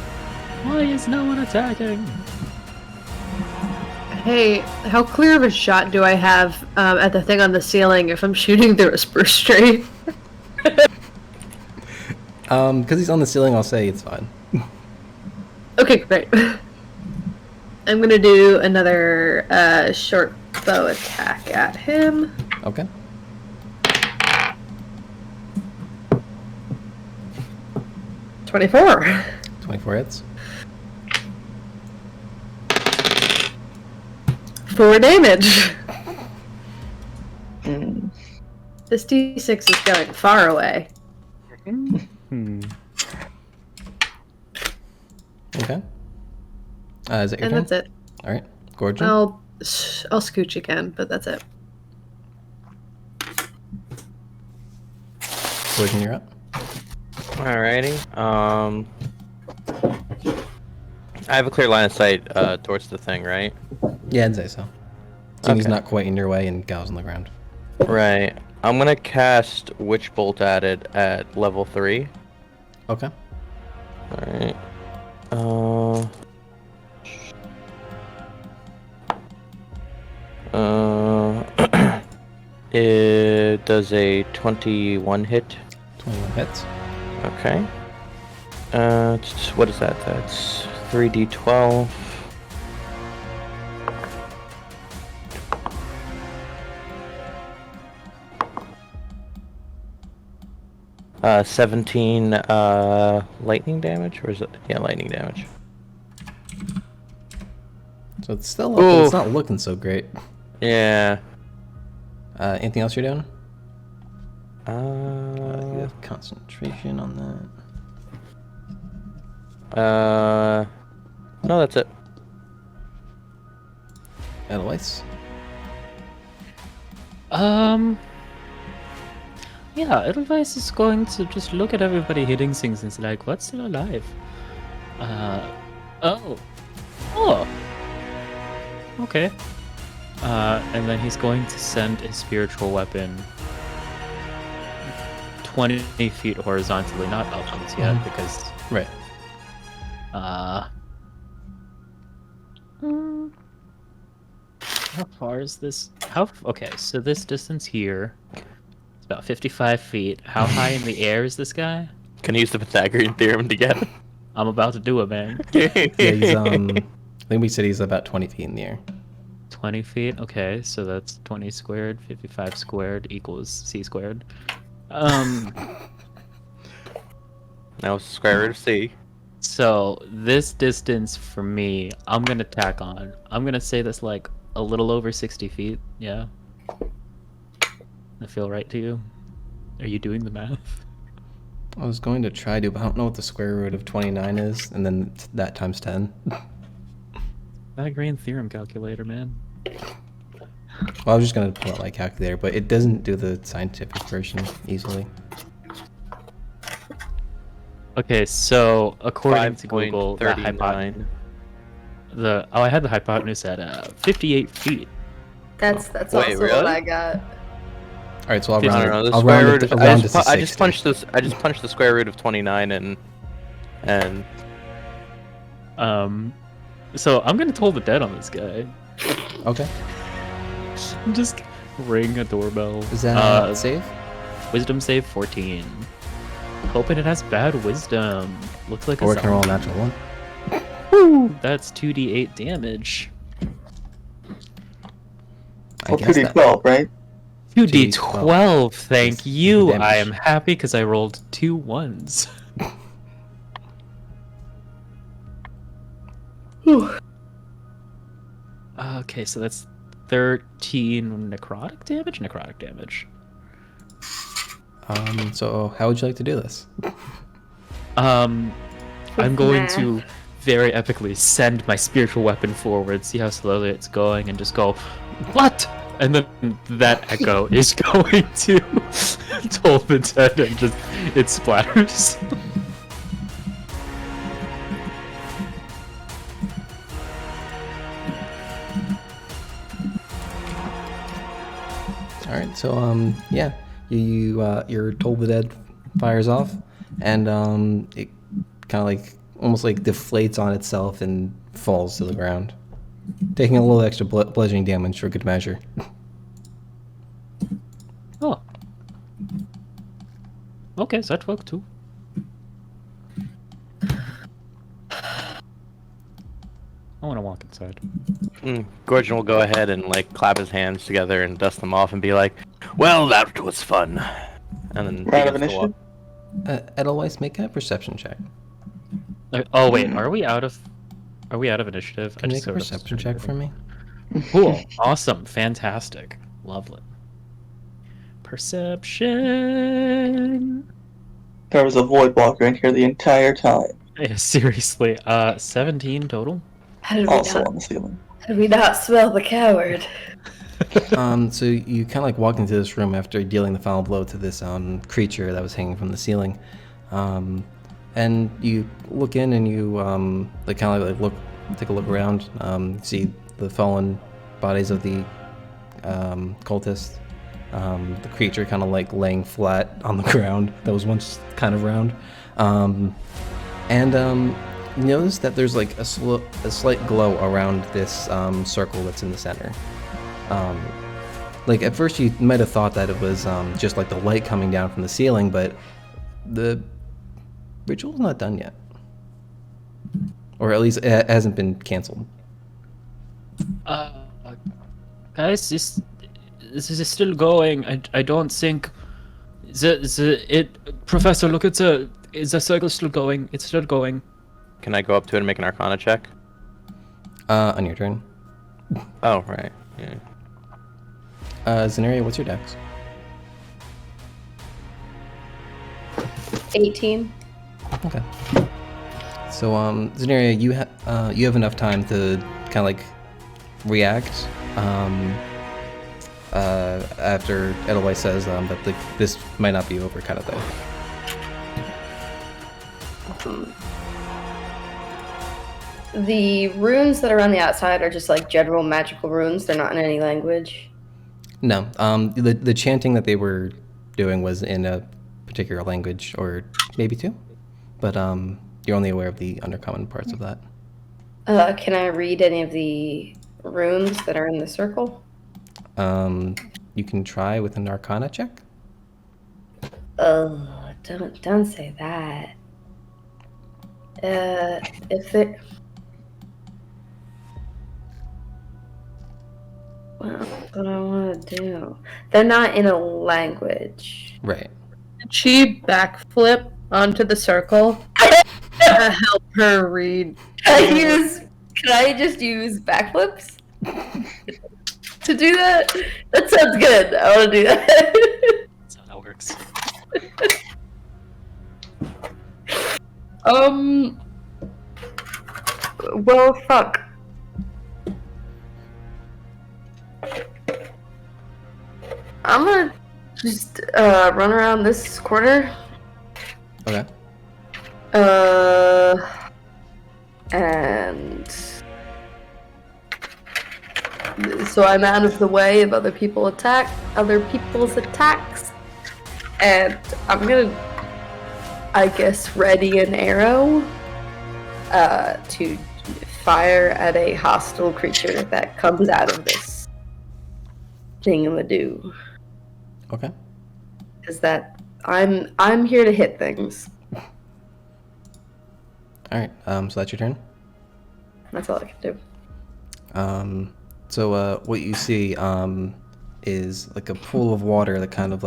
Why is no one attacking? Hey, how clear of a shot do I have at the thing on the ceiling if I'm shooting through a spruce tree? Because he's on the ceiling, I'll say it's fine. Okay, great. I'm gonna do another short bow attack at him. Okay. $24. 24 hits. 4 damage. Mm. This D6 is going far away. Okay. Is that your And turn? that's it. Alright. Gorgon. I'll scooch again, but that's it. Gorgon, you're up. Alrighty. I have a clear line of sight towards the thing, right? Yeah, I'd say so. Seeing he's Okay. not quite in your way and Gal's on the ground. Right. I'm gonna cast Witch Bolt at it at level 3. Okay. Alright. It does a 21 hit. 21 hits. Okay. What is that? That's 3d12. Uh, 17 lightning damage, or is it? Yeah, lightning damage. So it's still up, but it's not looking so great. Yeah. Anything else you're doing? Uh, You have concentration on that. no, that's it. Edelweiss. Yeah, Edelweiss is going to just look at everybody hitting things and it's like, what's still alive? Oh. Okay. And then he's going to send a spiritual weapon 20 feet horizontally, not upwards yet, because Right. How far is this? Okay, so this distance here is about 55 feet. How high in the air is this guy? Can use the Pythagorean theorem to get. I'm about to do it, man. Yeah, he's I think we said he's about 20 feet in the air. 20 feet? Okay, so that's 20 squared, 55 squared equals c squared. Now it's square root of c. So this distance for me, I'm gonna tack on. I'm gonna say that's like a little over 60 feet. Yeah. That feel right to you? Are you doing the math? I was going to try to, but I don't know what the square root of 29 is, and then that times 10. Pythagorean theorem calculator, man. Well, I was just going to pull out my calculator, but it doesn't do the scientific version easily. Okay, so according to Google, the 5.39. I had the hypotenuse at 58 feet. That's Wait, also what really? I got. All right, so I'll I round don't know. it. The I'll square round root. it. I'll round it to I just 60. punched this. I just punched the square root of 29 and. So I'm gonna toll the dead on this guy. Okay. Just ring a doorbell. Is that save? Wisdom save 14. Hoping it has bad wisdom. Looks like Or a it can roll a zombie. natural one. Woo! That's 2d8 damage. I Well, guess that. 2d12, right? 2d12, thank Is you. damage. I am happy because I rolled 2 1s. Okay, so that's 13 necrotic damage? Necrotic damage. So how would you like to do this? I'm going Nah. to very epically send my spiritual weapon forward, see how slowly it's going, and just go, what? And then that echo is going to Tolman's head and just, it splatters. All right, so yeah, your Toll the Dead fires off, and it kind of like almost like deflates on itself and falls to the ground, taking a little extra bludgeoning damage for good measure. Oh. Okay, so that worked too. I want to walk inside. Gorgon will go ahead and like clap his hands together and dust them off and be like, "Well, that was fun." And then Round of begins to walk. initiative? Edelweiss, make a perception check. Oh wait, are we out of initiative? Can you make a sort of perception started check for me? Cool. Awesome. Fantastic. Lovely. Perception. There was a void blocker in here the entire time. Yeah, seriously. 17 total. How did Also on the ceiling. we not smell the coward? So you kind of like walk into this room after dealing the final blow to this creature that was hanging from the ceiling, and you look in and you like kind of like take a look around. See the fallen bodies of the cultists. The creature kind of like laying flat on the ground that was once kind of round, and you notice that there's like a slight glow around this circle that's in the center. Like at first you might have thought that it was just like the light coming down from the ceiling, but the ritual's not done yet, or at least it hasn't been canceled. Guys, this is still going. I don't think Professor, look at the circle still going. It's still going. Can I go up to it and make an Arcana check? On your turn. Oh, right. Yeah. Zenaria, what's your dex? 18. Okay. So, Zenaria, you have enough time to kind of like react after Edelweiss says that this might not be over, kind of thing. The runes that are on the outside are just like general magical runes. They're not in any language. No, the chanting that they were doing was in a particular language, or maybe two, but you're only aware of the undercommon parts of that. Can I read any of the runes that are in the circle? You can try with an Arcana check. Oh, don't say that. If it. Well, what I want to do. They're not in a language. Right. Did she backflip onto the circle to help her read? Can I just use backflips to do that? That sounds good. I want to do that. That's how that works. Well, fuck. I'm gonna just run around this corner. Okay. And so I'm out of the way of other people's attacks, and I'm gonna, I guess, ready an arrow to fire at a hostile creature that comes out of this thingamadoo. Okay. Is that I'm here to hit things. All right. So that's your turn. That's all I can do. So what you see is like a pool of water that kind of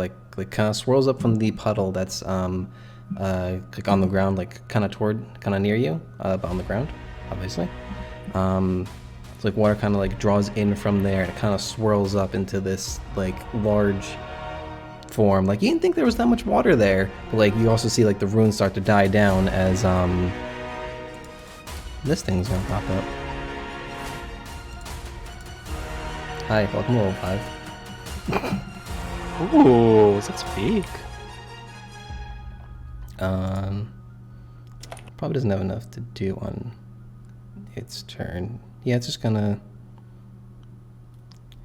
swirls up from the puddle that's like on the ground, like kind of near you, but on the ground, obviously. It's like water kind of like draws in from there, and it kind of swirls up into this like large form. Like you didn't think there was that much water there, but like you also see like the runes start to die down as this thing's gonna pop up. Hi, welcome to level 5. Ooh, that's big. Probably doesn't have enough to do on its turn. Yeah, it's just gonna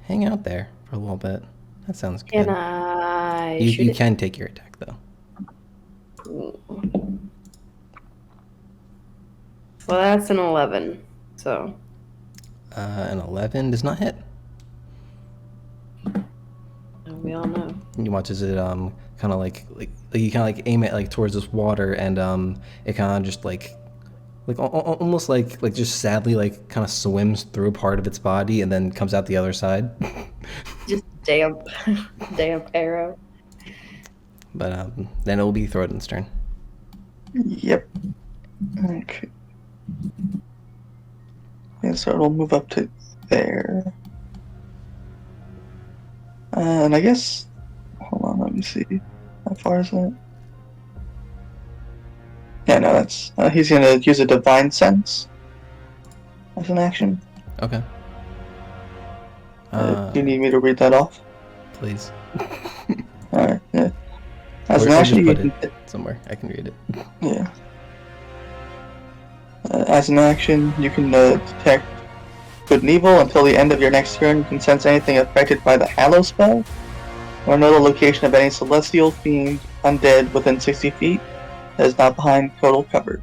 hang out there for a little bit. That sounds good. Can I You shoot it? can take your attack though. Well, that's an 11. So An 11 does not hit. we all know. You watch as it kind of like you kind of like aim it like towards this water, and it kind of just like almost like just sadly like kind of swims through part of its body and then comes out the other side. Just damp arrow. But then it will be Throden's turn. Yep. Okay. Yeah, so it'll move up to there. And I guess, hold on, let me see. How far is that? Yeah, no, that's, he's gonna use a Divine Sense as an action. Okay. Do you need me to read that off? Please. Alright, yeah. As Or an just action, you put can, it somewhere. I can read it. yeah. As an action, you can detect good and evil until the end of your next turn. You can sense anything affected by the Hallow spell, or know the location of any celestial, fiend, undead within 60 feet that is not behind total cover.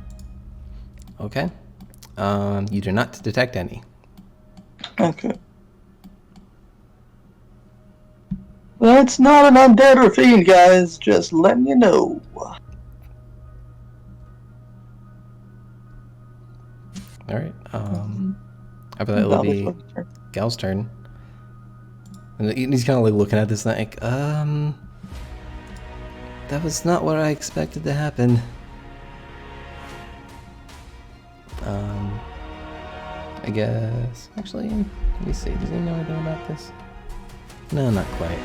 Okay. You do not detect any. Okay. That's not an undead or fiend, guys. Just letting you know. All right. After that, it'll be Valid's turn. Gal's turn. And he's kind of like looking at this like, that was not what I expected to happen. I guess. Actually, let me see. Does he know anything about this? No, not quite.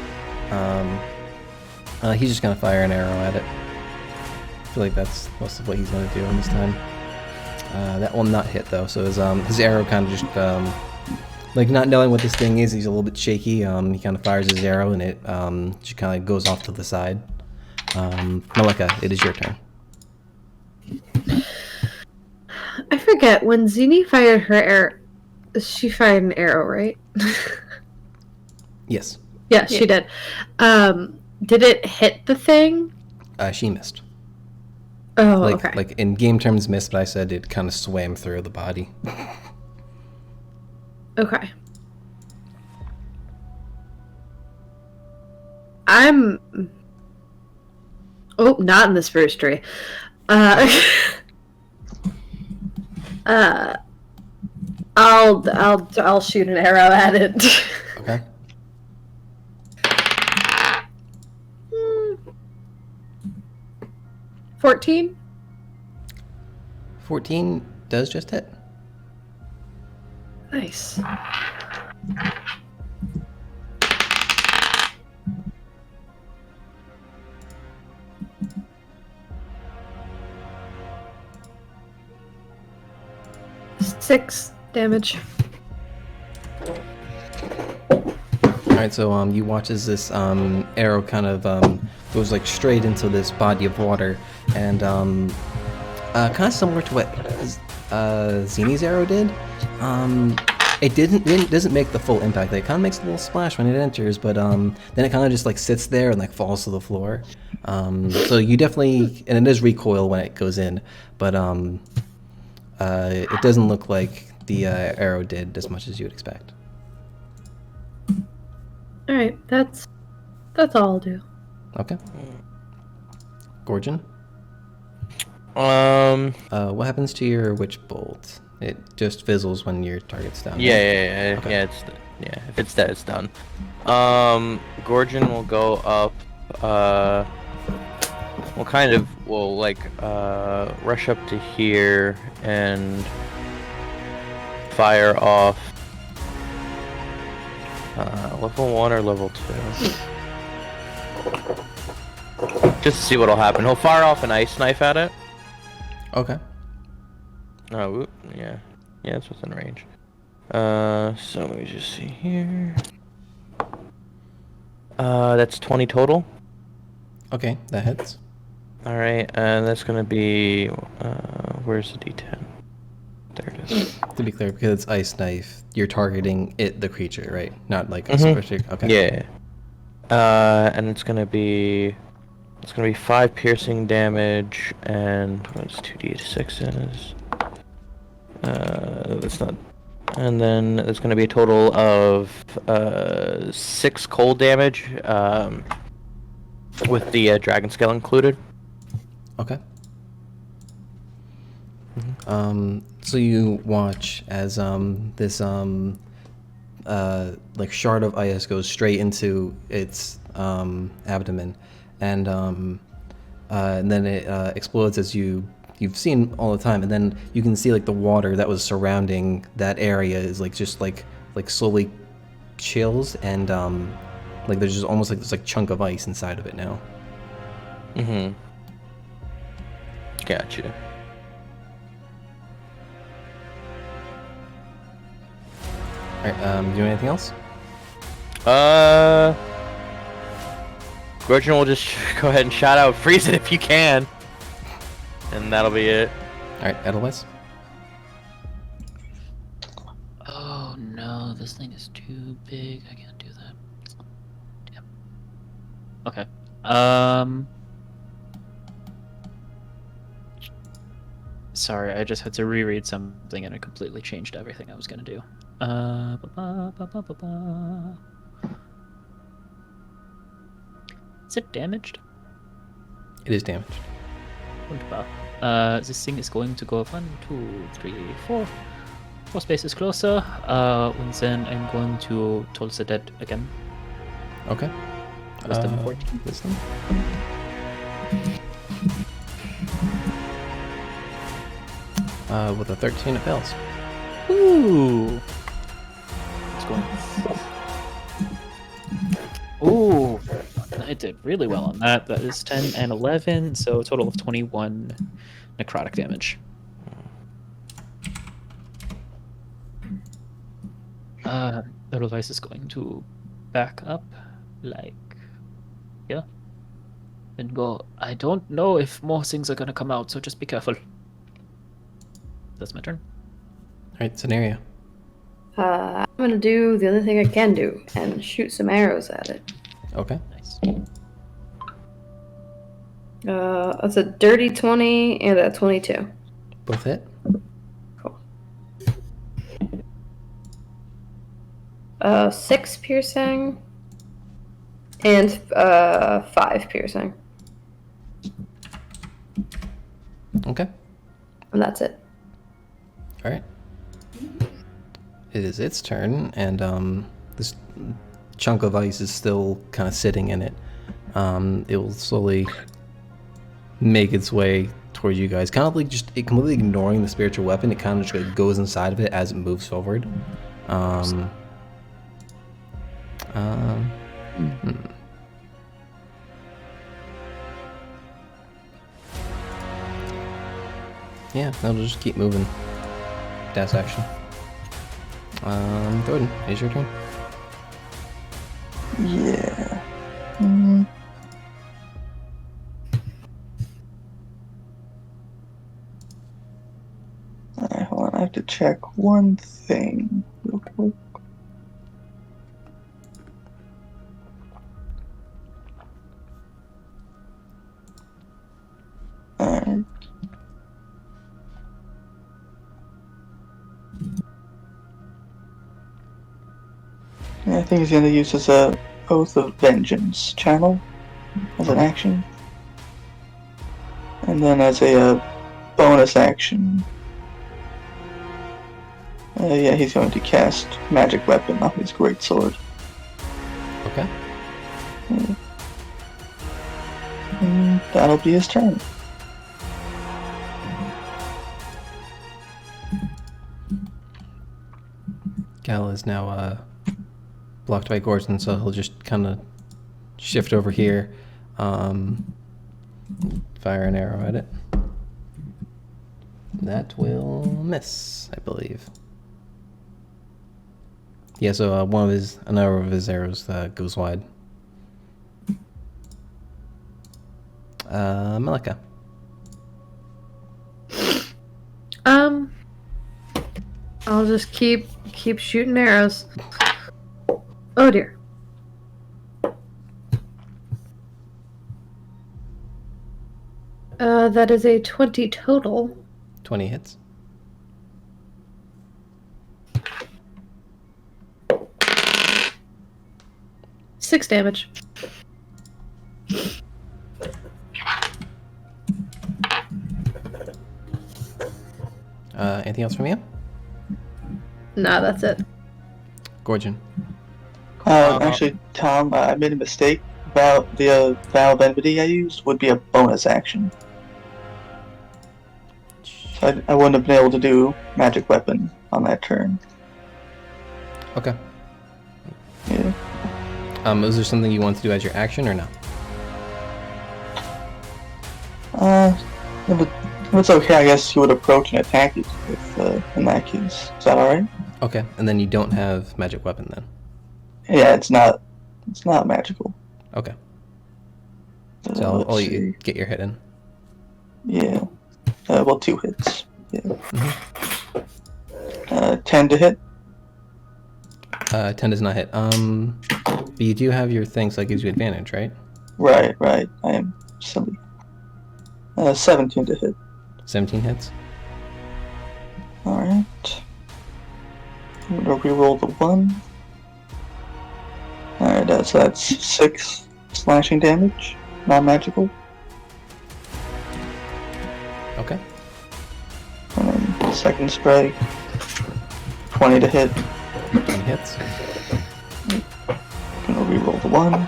He's just gonna fire an arrow at it. I feel like that's most of what he's gonna do on this time. That will not hit though. So his arrow kind of just like not knowing what this thing is, he's a little bit shaky. He kind of fires his arrow and it just kind of goes off to the side. Malika, it is your turn. I forget, when Zini fired her arrow, she fired an arrow, right? Yes. Yeah, she did. Did it hit the thing? She missed. Oh, Like okay. like in game terms missed, but I said it kind of swam through the body. Okay. Oh, not in this first tree. I'll shoot an arrow at it. Okay. 14? 14 does just hit. Nice. Six damage. Alright, so you watch as this arrow kind of goes like straight into this body of water, and kind of similar to what Zini's arrow did. It doesn't make the full impact. It kind of makes a little splash when it enters, but then it kind of just like sits there and like falls to the floor. So you definitely, and it does recoil when it goes in, but it doesn't look like the arrow did as much as you would expect. Alright, that's all I'll do. Okay. Gorgon? What happens to your witch bolt? It just fizzles when your target's down. Yeah. Okay. Yeah, if it's dead, it's done. Gorgon will go up, we'll rush up to here and fire off, level 1 or level 2? Just to see what'll happen. He'll fire off an ice knife at it. Okay. Oh, yeah, it's within range. So let me just see here. That's 20 total. Okay, that hits. All right, and that's gonna be where's the D10? There it is. To be clear, because it's ice knife, you're targeting the creature, right? Not like a specific. Okay. Yeah. And it's gonna be 5 piercing damage and what's 2d6s? That's not. And then there's gonna be a total of 6 cold damage, with the dragon scale included. Okay. So you watch as this shard of ice goes straight into its abdomen, and then it explodes as you've seen all the time, and then you can see like the water that was surrounding that area is just slowly chills, and there's just almost like this chunk of ice inside of it now. Gotcha. Alright, do anything else? Gorgon will just go ahead and shout out, freeze it if you can. And that'll be it. Alright, Edelweiss? Oh no, this thing is too big. I can't do that. Damn. Okay. Sorry, I just had to reread something and it completely changed everything I was gonna do. Is it damaged? It is damaged. Wunderbar. This thing is going to go 1, 2, 3, 4. 4 spaces closer. And then I'm going to toll the dead again. Okay. Wisdom 14. Wisdom. With a 13, it fails. Ooh. It's going. Ooh. I did really well on that. That is 10 and 11, so a total of 21 necrotic damage. The device is going to back up, yeah, and go. I don't know if more things are gonna come out, so just be careful. That's my turn. Alright, scenario. I'm gonna do the other thing I can do and shoot some arrows at it. Okay. Nice. That's a dirty 20 and a 22. Both hit. Cool. 6 piercing and 5 piercing. Okay. And that's it. Alright. It is its turn, and this chunk of ice is still kind of sitting in it. It will slowly make its way towards you guys, kind of completely ignoring the spiritual weapon. It kind of just goes inside of it as it moves forward. Yeah, it'll just keep moving. Dash action. Gordon, it's your turn. Yeah. Alright, hold on. I have to check one thing real quick. Alright. Yeah, I think he's going to use his Oath of Vengeance channel as an action. And then as a bonus action, yeah, he's going to cast Magic Weapon off his greatsword. Okay. And that'll be his turn. Gal is now blocked by Gordon, so he'll just kind of shift over here, fire an arrow at it. That will miss, I believe. Yeah, so another of his arrows goes wide. Malika. I'll just keep shooting arrows. Oh dear. That is a 20 total. 20 hits. Six damage. Anything else from you? Nah, that's it. Gorgon. Actually, Tom, I made a mistake. The Vow of Enmity I used would be a bonus action. So I wouldn't have been able to do Magic Weapon on that turn. Okay. Yeah. Is there something you want to do as your action or no? If it's okay, I guess you would approach and attack it in that case. Is that alright? Okay, and then you don't have magic weapon then. Yeah, it's not magical. Okay. So I'll let you get your hit in. Yeah. Well, 2 hits. Yeah. 10 to hit. 10 does not hit. But you do have your thing, so that gives you advantage, right? Right. I am silly. 17 to hit. 17 hits. Alright. I'm gonna reroll the 1. Alright, so that's 6 slashing damage. Non-magical. Okay. And then second spray. 20 to hit. 20 hits. I'm gonna reroll the 1.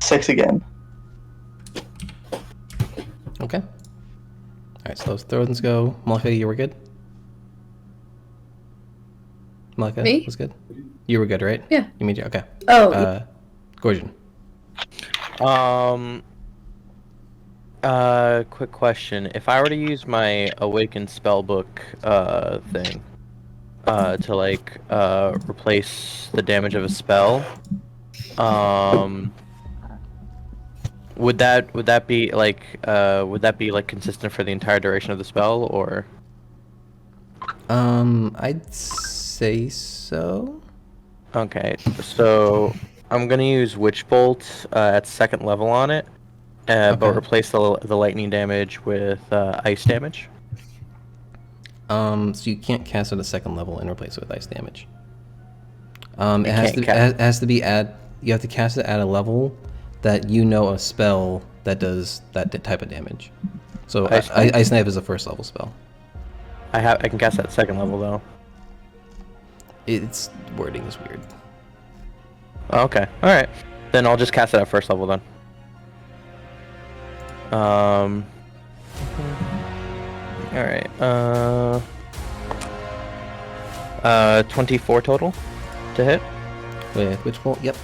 6 again. Okay. Alright, so those throws go. Malika, you were good? Malika Me? was good? You were good, right? Yeah. You made it? Okay. Oh, Gorgon. Quick question. If I were to use my Awakened Spellbook thing to like replace the damage of a spell, would that be like consistent for the entire duration of the spell, or? I'd say so. Okay, so I'm gonna use Witch Bolt at 2nd level on it, but Okay. replace the lightning damage with ice damage. So you can't cast it at 2nd level and replace it with ice damage. It can't has to be you have to cast it at a level that you know a spell that does that type of damage. So Ice Knife is a 1st level spell. I can cast that at 2nd level though. Its wording is weird. Okay, all right. Then I'll just cast it at 1st level then. 24 total to hit. With Witch Bolt? Yep.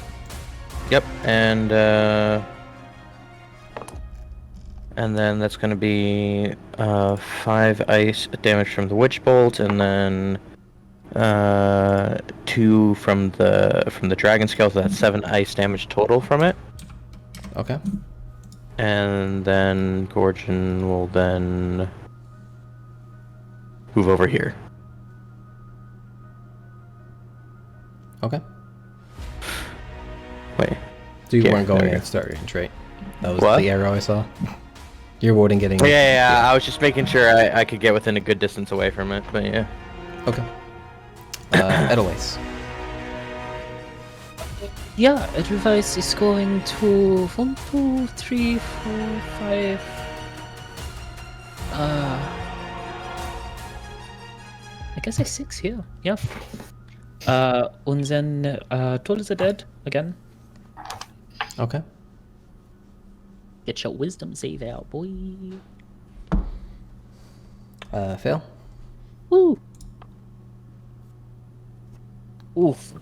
Yep, and then that's gonna be 5 ice damage from the Witch Bolt, and then 2 from the Dragon Scale, so that's 7 ice damage total from it. Okay. And then Gorgon will then move over here. Okay. Wait. So you Yeah, weren't going there we at go. start range, right? That was What? the arrow I saw. You're warding getting. Yeah, I was just making sure I could get within a good distance away from it, but yeah. Okay. Edelweiss. Yeah, advice is going to 1, 2, 3, 4, 5. I guess I 6 here. Yeah. Und then Toll the Dead again. Okay. Get your wisdom save out, boy. Fail. Woo! Oof.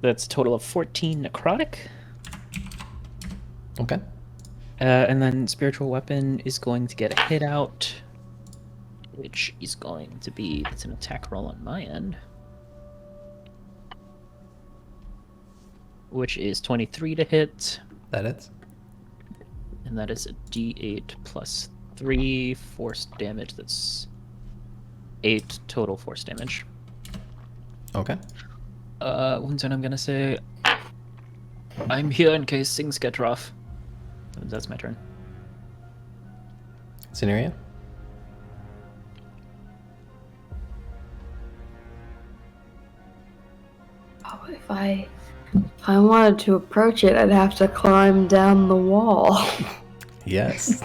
That's a total of 14 necrotic. Okay. And then Spiritual Weapon is going to get a hit out, which is going to be, it's an attack roll on my end, which is 23 to hit, That is. and that is a d8 plus 3 force damage. That's 8 total force damage. Okay. And then I'm gonna say, I'm here in case things get rough. That's my turn. Scenario. Oh, if I wanted to approach it, I'd have to climb down the wall. Yes.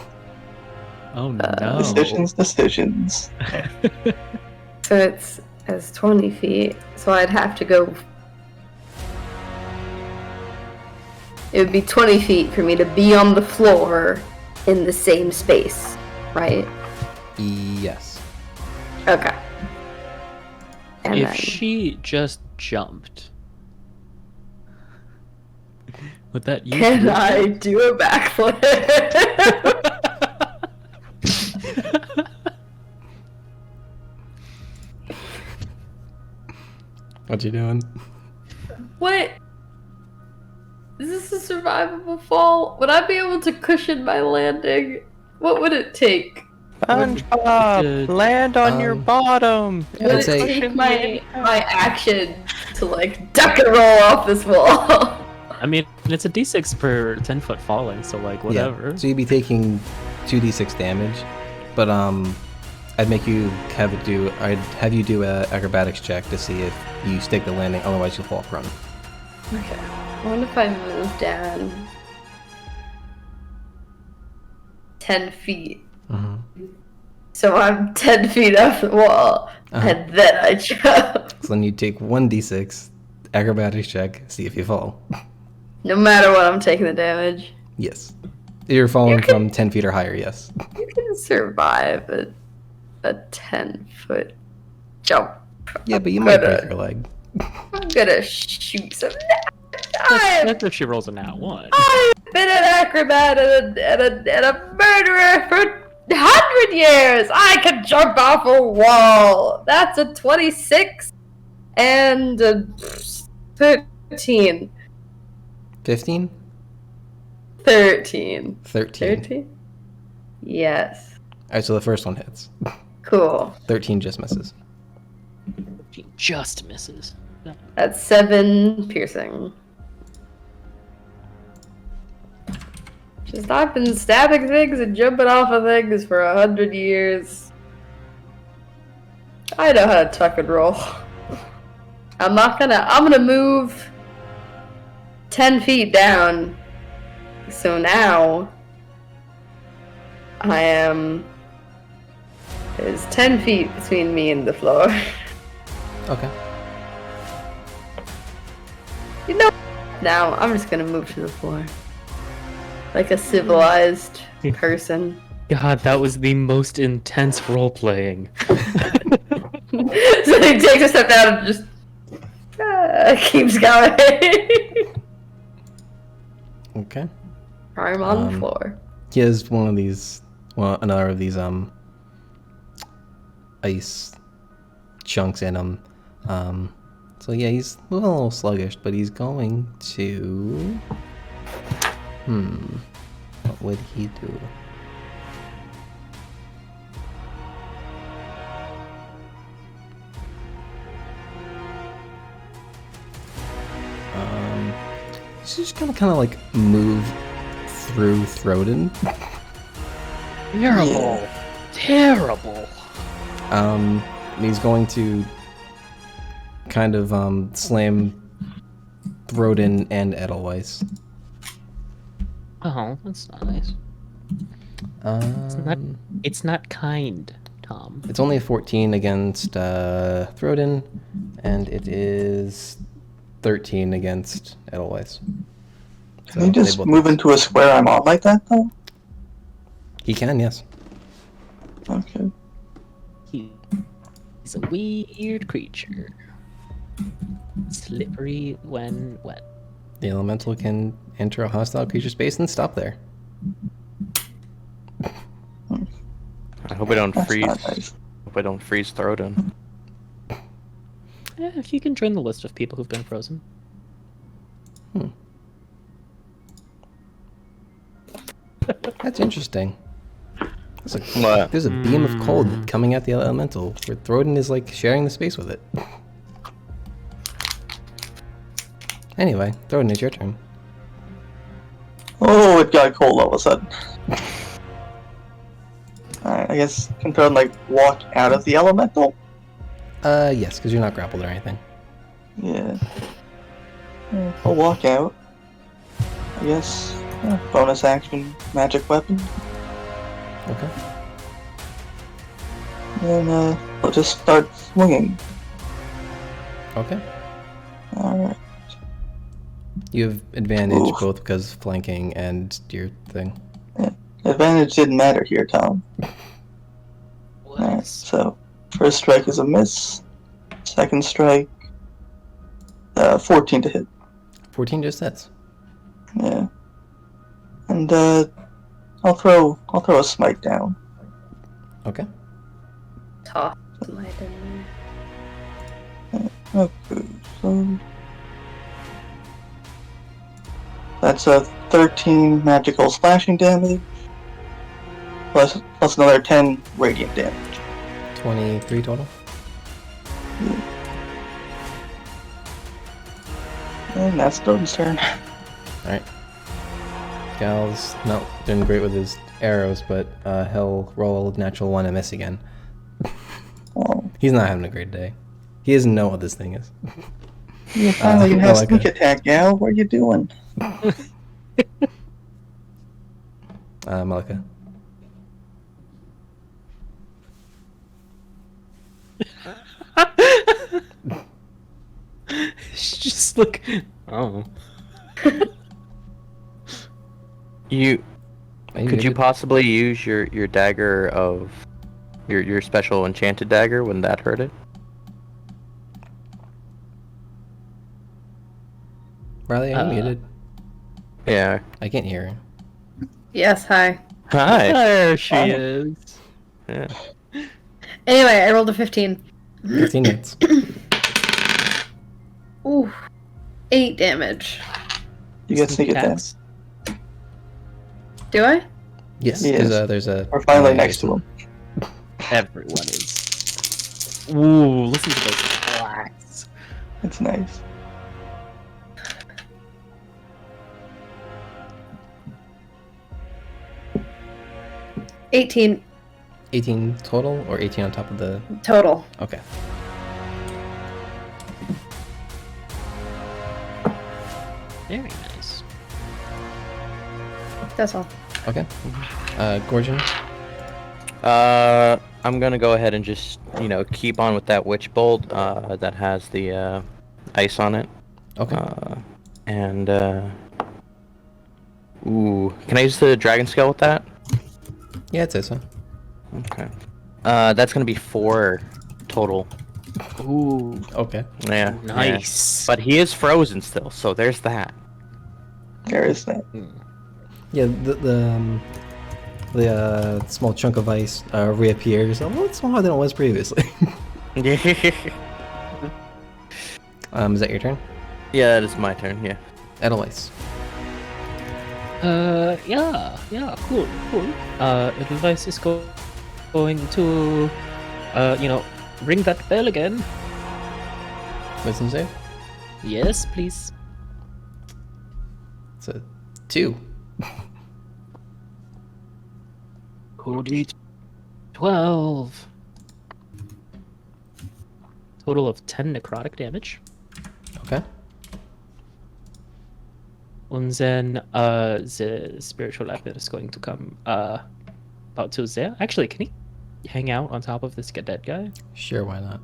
Oh no. Decisions. So it's 20 feet. So I'd have to go. It would be 20 feet for me to be on the floor in the same space, right? Yes. Okay. And If then, she just jumped, would that use can wisdom? I do a backflip? What you doing? What? Is this a survivable fall? Would I be able to cushion my landing? What would it take? SpongeBob, land on your bottom. Would I'd it say- take my action to like duck and roll off this wall? I mean, it's a d6 per 10-foot falling, so like whatever. Yeah. So you'd be taking 2d6 damage, but I'd make you have it do. I'd have you do a acrobatics check to see if you stick the landing. Otherwise, you'll fall prone. Okay. I wonder if I move down 10 feet. Mm-hmm. So I'm 10 feet off the wall, and then I jump. So then you take 1d6 acrobatics check, see if you fall. No matter what, I'm taking the damage. Yes. You're falling You can- from 10 feet or higher. Yes. You can survive a 10-foot jump. Yeah, but you might Gonna- break your leg. I'm gonna shoot some. That's if she rolls a nat 1. I've been an acrobat and a murderer for 100 years. I can jump off a wall. That's a 26 and a 13. 15? 13. 13. 13? Yes. Alright, so the first one hits. Cool. 13 just misses. She just misses. That's 7 piercing. Just I've been stabbing things and jumping off of things for 100 years. I know how to tuck and roll. I'm gonna move 10 feet down. So now there's 10 feet between me and the floor. Okay. You know, now I'm just gonna move to the floor. Like a civilized person. God, that was the most intense role playing. So he takes a step down and just keeps going. Okay. I'm on the floor. He has one of these, another of these ice chunks in him. So yeah, he's moving a little sluggish, but he's going to. What would he do? He's just gonna kind of like move through Throden. Terrible. Terrible. He's going to kind of slam Throden and Edelweiss. Oh, that's nice. It's not kind, Tom. It's only a 14 against Throden, and it is 13 against Edelweiss. Can he just move into a square I'm on like that, though? He can, yes. Okay. He's a weird creature. Slippery when wet. The elemental can enter a hostile creature space and stop there. I hope I don't That's freeze. not nice. Hope I don't freeze Throden. Yeah, if you can join the list of people who've been frozen. That's interesting. What? There's a beam of cold coming at the elemental, where Throden is like sharing the space with it. Anyway, Throden, it's your turn. Oh, it got cold all of a sudden. Alright, I guess can Throden like walk out of the elemental? Yes, because you're not grappled or anything. Yeah. I'll walk out. I guess. Bonus action, magic weapon. Okay. And we'll just start swinging. Okay. Alright. You have advantage Oof. both because of flanking and your thing. Advantage didn't matter here, Tom. Alright, so first strike is a miss. Second strike, 14 to hit. 14 just hits. Yeah. And I'll throw a smite down. Okay. Toss my down. Okay, so that's a 13 magical slashing damage, plus another 10 radiant damage. 23 total. And that's Throden's turn. Alright. Gal's not doing great with his arrows, but he'll roll a natural 1 and miss again. Oh, He's not having a great day. He doesn't know what this thing is. you finally can have Malika. sneak attack, Gal. What are you doing? Malika. Just look. Oh. You Are you could you muted? possibly use your dagger of your special enchanted dagger? Wouldn't that hurt it? Riley, are you muted? Yeah. I can't hear her. Yes, hi. Hi. There she Oh. is. Yeah. Anyway, I rolled a 15. 15 hits. Ooh. 8 damage. You get sneak attack. Do I? Yes, He is. there's a... We're finally next to him. Everyone is. Ooh, listen to those clacks. It's nice. $18 18 total, or 18 on top of the... total. Okay. Very nice. That's all. Okay. Gorgon? I'm gonna go ahead and just keep on with that witch bolt that has the ice on it. Okay. And ooh, can I use the dragon scale with that? Yeah, I'd say so. Okay. That's gonna be 4 total. Ooh, Okay. Yeah. nice. But he is frozen still, so there's that. There is that. Yeah, the small chunk of ice reappears a lot smaller than it was previously. Yeah. Is that your turn? Yeah, that is my turn. Yeah. Edelweiss. Yeah, cool. Edelweiss is going to, ring that bell again. Wisdom save? Yes, please. It's a 2. Cody 12. Total of 10 necrotic damage. Okay. And then the spiritual weapon is going to come about to there. Actually, can he hang out on top of this dead guy? Sure, why not?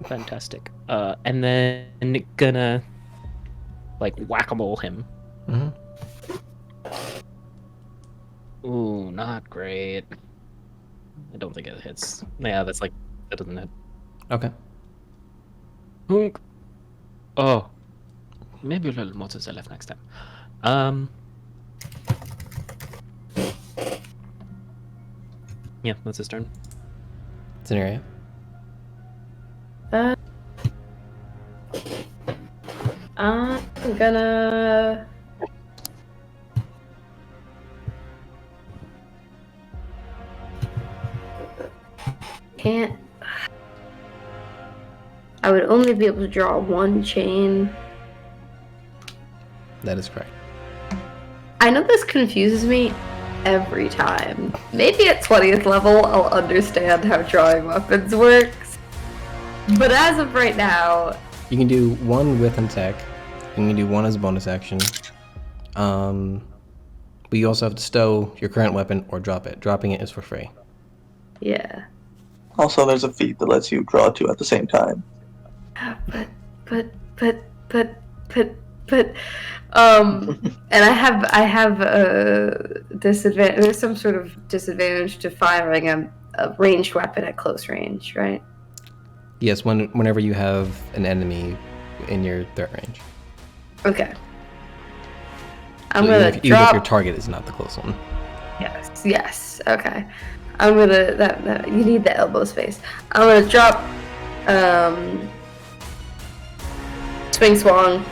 Fantastic. And then gonna like whack-a-mole him. Mm-hmm. Ooh, not great. I don't think it hits. Yeah, that doesn't hit. Okay. Hunk. Oh. Maybe a little more to the left next time. Yeah, that's his turn. Scenario. I'm gonna. Can't. I would only be able to draw one chain. That is correct. I know this confuses me every time. Maybe at 20th level I'll understand how drawing weapons works. But as of right now, You can do one with attack. You can do one as a bonus action. But you also have to stow your current weapon or drop it. Dropping it is for free. yeah. Also, there's a feat that lets you draw two at the same time. And I have a disadvantage. There's some sort of disadvantage to firing a ranged weapon at close range, right? Yes, whenever you have an enemy in your threat range. Okay. I'm So gonna even if drop. your target is not the close one. Yes. Okay. I'm gonna that you need the elbow space. I'm gonna drop swing swung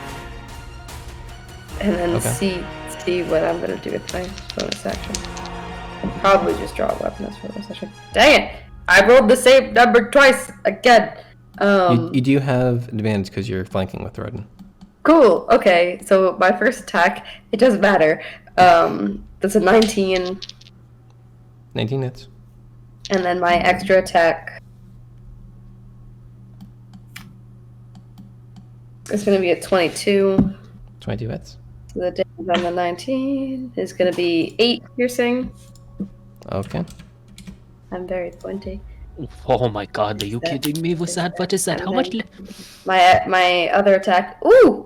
and then Okay. see what I'm gonna do with my bonus action. I'll probably just draw a weapon as bonus action. Dang it! I rolled the same number twice again. You do have advantage because you're flanking with Rodden. Cool. Okay, so my first attack, it doesn't matter. That's a 19, 19 hits. and then my extra attack is going to be a 22. 22 hits. So the damage on the 19 is going to be 8 piercing. Okay. I'm very pointy. Oh my god, are you kidding me with that? What is that? And How much? then my other attack. Ooh.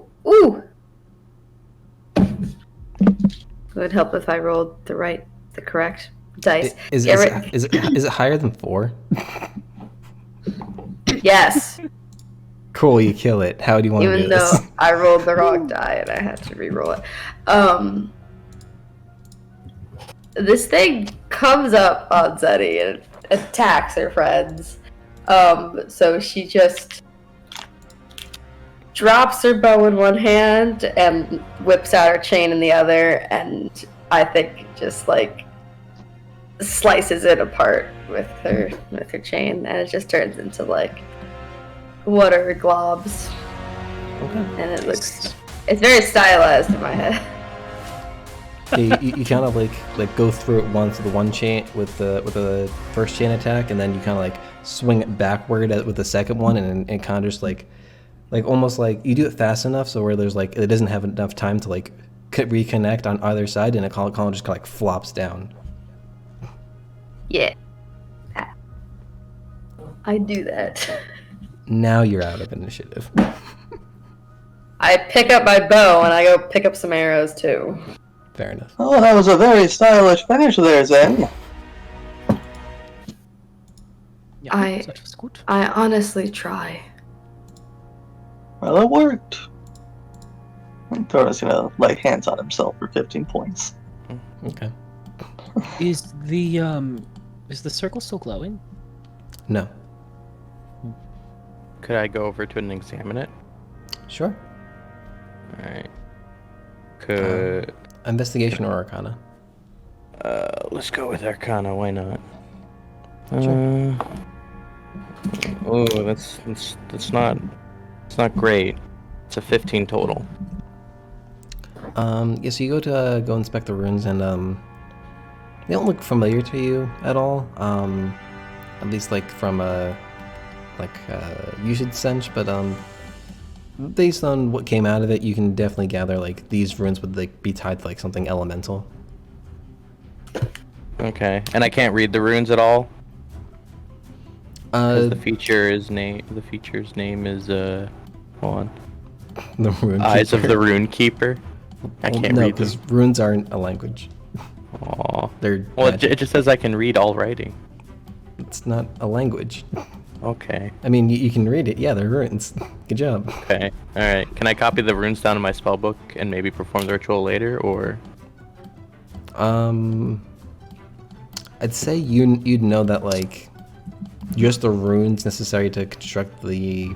It would help if I rolled the correct dice. Is it higher than 4? Yes. Cool, you kill it. How do you want to Even do though this? I rolled the wrong die and I had to re-roll it. This thing comes up on Zeddy and attacks her friends. So she just drops her bow in one hand and whips out her chain in the other, and I think just like slices it apart with her chain, and it just turns into like water globs. Okay. And it's very stylized in my head. Yeah, you kind of like go through it once with the one chain with the first chain attack, and then you kind of like swing it backward with the second one, and it kind of just like almost like you do it fast enough so where there's like it doesn't have enough time to like reconnect on either side, and it kind of just kind of like flops down. Yeah. I do that. Now you're out of initiative. I pick up my bow and I go pick up some arrows too. Fair enough. Oh, that was a very stylish finish there, Zen. Yeah, that was good. I honestly try. Well, it worked. And Thorna's gonna lay hands on himself for 15 points. Okay. Is the circle still glowing? No. Could I go over to it and examine it? Sure. Alright. Could... Investigation or Arcana. let's go with Arcana, why not? Sure. Oh, that's not great. It's a 15 total. Yeah, so you go inspect the runes, and they don't look familiar to you at all. At least like from a usage sense, but based on what came out of it, you can definitely gather like these runes would like be tied to like something elemental. Okay, and I can't read the runes at all. Because the feature's name is hold on. The rune Eyes keeper. of the Rune Keeper. I can't no, read because them. runes aren't a language. Aw. They're Well, magic. it just says I can read all writing. It's not a language. Okay. I mean, you can read it. Yeah, they're runes. Good job. Okay. All right. Can I copy the runes down in my spellbook and maybe perform the ritual later, or? I'd say you'd know that like just the runes necessary to construct the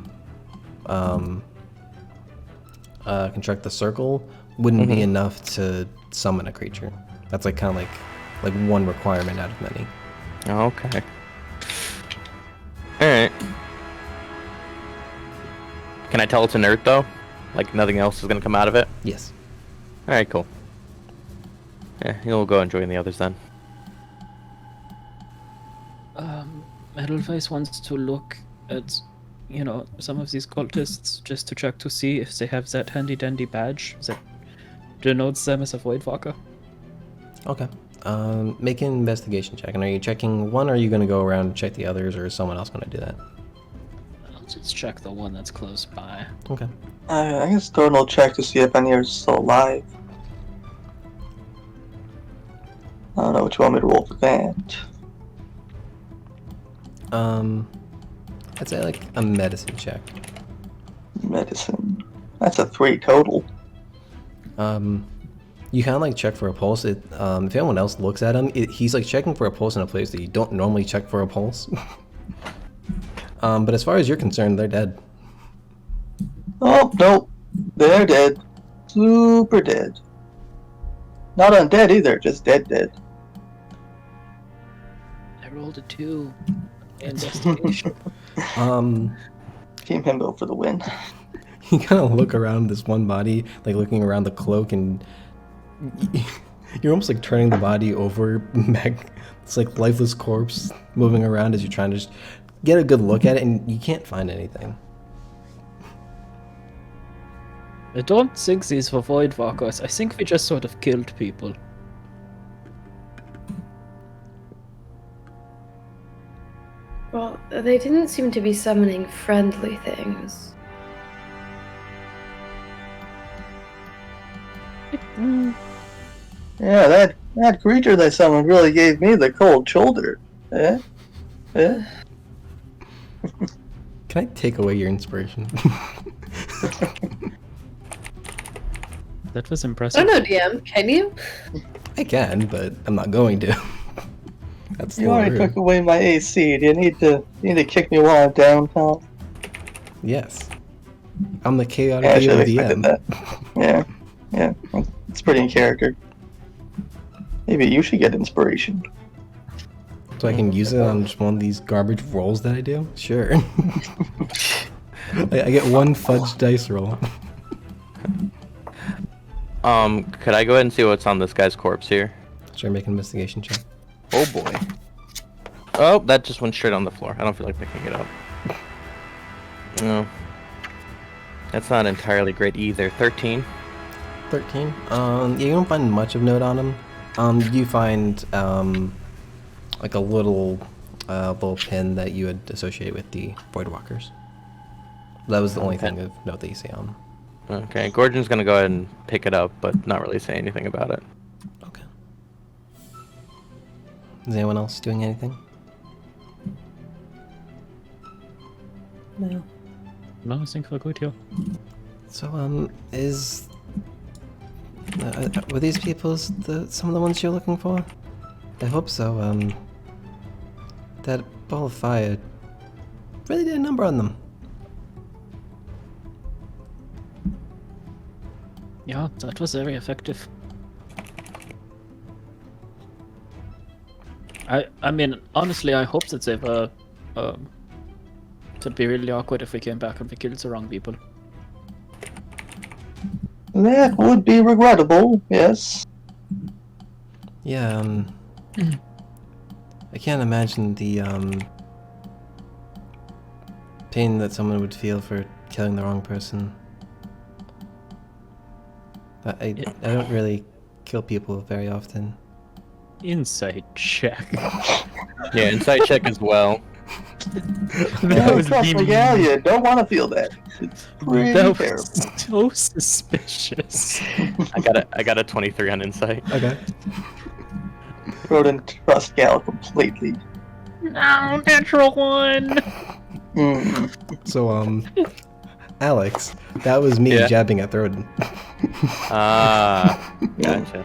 circle wouldn't be enough to summon a creature. That's like kind of like one requirement out of many. Okay. All right. Can I tell it's inert though? Like nothing else is gonna come out of it? Yes. All right. Cool. Yeah, you'll go and join the others then. Edelweiss wants to look at, some of these cultists just to check to see if they have that handy dandy badge that denotes them as a Voidwalker. Okay. Make an investigation check. And are you checking one, or are you going to go around and check the others, or is someone else going to do that? I'll just check the one that's close by. Okay. I guess throw a little check to see if any are still alive. I don't know what you want me to roll for that. I'd say like a medicine check. Medicine. That's a 3 total. You kind of like check for a pulse. If anyone else looks at him, he's like checking for a pulse in a place that you don't normally check for a pulse. But as far as you're concerned, they're dead. Oh, nope. They're dead. Super dead. Not undead either, just dead. I rolled a 2. Investigation. Team Himbo for the win. You kind of look around this one body, like looking around the cloak, and you're almost like turning the body over. It's like lifeless corpse moving around as you're trying to just get a good look at it, and you can't find anything. I don't think these were Voidwalkers. I think we just sort of killed people. Well, they didn't seem to be summoning friendly things. Yeah, that creature that summoned really gave me the cold shoulder. Yeah? Yeah? Can I take away your inspiration? That was I impressive. don't know, DM. Can you? I can, but I'm not going to. That's You still already rude. took away my AC. Do you need to kick me while I'm down, pal? Yes. I'm the chaotic Yeah, I should evil have expected DM. that. Yeah. It's pretty in character. Maybe you should get inspiration. So I can use it on just one of these garbage rolls that I do? Sure. I get one fudge dice roll. Could I go ahead and see what's on this guy's corpse here? Sure, make an investigation check. Oh boy. Oh, that just went straight on the floor. I don't feel like picking it up. No. That's not entirely great either. 13. 13. Yeah, you don't find much of note on him. You find like a little pin that you would associate with the Voidwalkers. That was the only thing of note that you see on him. Okay, Gordon's gonna go ahead and pick it up, but not really say anything about it. Okay. Is anyone else doing anything? No. No, I think we're good here. So, were these people some of the ones you're looking for? I hope so. That ball of fire really did a number on them. Yeah, that was very effective. I mean, honestly, I hope that they were. It'd be really awkward if we came back and we killed the wrong people. That would be regrettable, yes. Yeah, I can't imagine the, pain that someone would feel for killing the wrong person. I don't really kill people very often. Insight check. Yeah, insight check as well. No, trust me, Gallia. Don't want to feel that. It's pretty That terrible. was so suspicious. I got a 23 on insight. Okay. Rodent trust Gal completely. No, natural one. So, Alex, that was me Yeah. jabbing at Rodent. Ah, gotcha.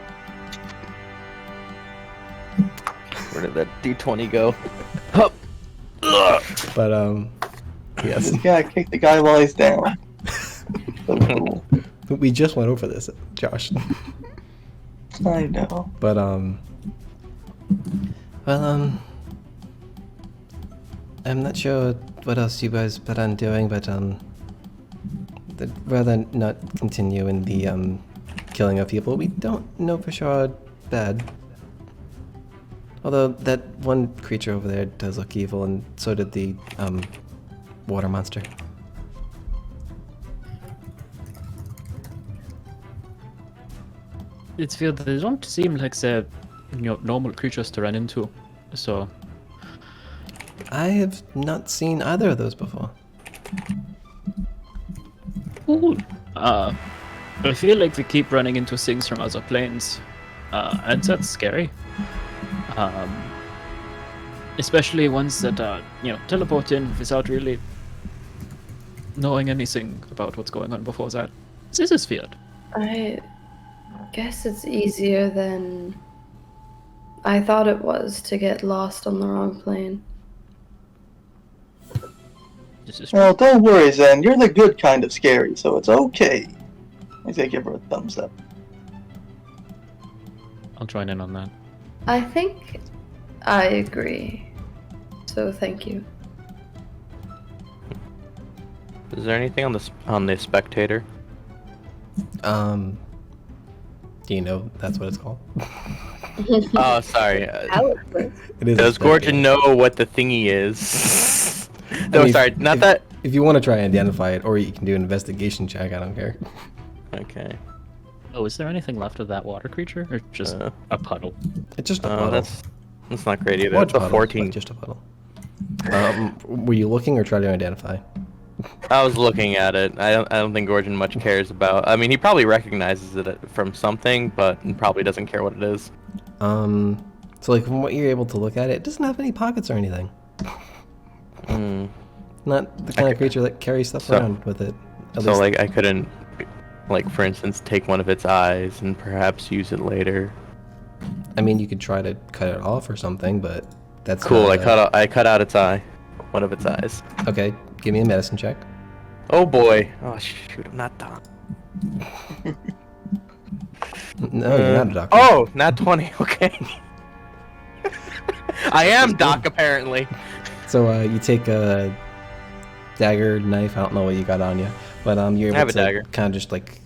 Where did that D20 go? Hup. But, yes. You gotta kick the guy while he's down. So cool. We just went over this, Josh. I know. But, well, I'm not sure what else you guys plan on doing, but, I'd rather not continue in the, killing of people. We don't know for sure are bad. Although that one creature over there does look evil, and so did the, water monster. It's weird. They don't seem like they're normal creatures to run into. So I have not seen either of those before. cool. I feel like we keep running into things from other planes, and that's scary. Especially ones that are, teleport in without really knowing anything about what's going on before that. This is weird. I guess it's easier than I thought it was to get lost on the wrong plane. This is Well, don't worry, Zen. You're the good kind of scary, so it's okay. I say give her a thumbs up. I'll join in on that. I think I agree. So thank you. Is there anything on the spectator? Do you know that's what it's called? Oh, sorry. Alex, It is. Does a Gorgon spectator. know what the thingy is? No, mean, sorry, not if, that. If you want to try and identify it, or you can do an investigation check, I don't care. Okay. Oh, is there anything left of that water creature, or just a puddle? It's just a puddle. That's not great either. Large That's a puddle, 14. but just a puddle. Were you looking or trying to identify? I was looking at it. I don't think Gorgon much cares about. I mean, he probably recognizes it from something, but probably doesn't care what it is. So like from what you're able to look at, it doesn't have any pockets or anything. Not the kind of creature that carries stuff around with it. At So least- like I couldn't, like for instance, take one of its eyes and perhaps use it later. I mean, you could try to cut it off or something, but that's Cool. not, I cut out its eye, one of its eyes. Okay, give me a medicine check. Oh boy. Oh shoot, I'm not done. No, you're not a doctor. Oh, not 20. Okay. I am Doc apparently. So you take a dagger, knife. I don't know what you got on you, but you're able have a to dagger. kind of just like.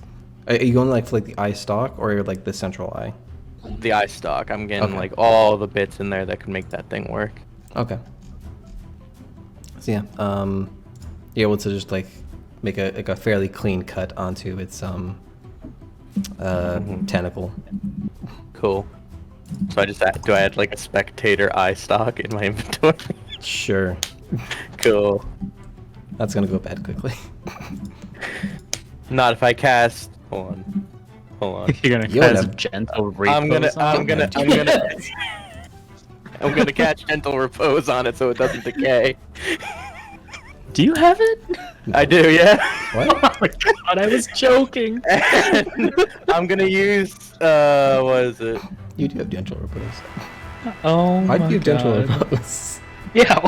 Are you going like for like the eye stalk or like the central eye? The eye stalk. I'm getting Okay. like all the bits in there that could make that thing work. Okay. So yeah, you're able to just like make a fairly clean cut onto its tentacle. Cool. So I just do I add like a spectator eye stalk in my inventory? Sure, Cool. that's gonna go bad quickly. Not if I cast. Hold on. You're gonna You don't cast have- gentle I'm repose on gonna it? I'm gonna catch gentle repose on it so it doesn't decay. Do you have it? I do, yeah. What? Oh my god, I was joking. And I'm gonna use what is it? You do have gentle repose. Oh Why do my you have gentle god. repose? Yeah.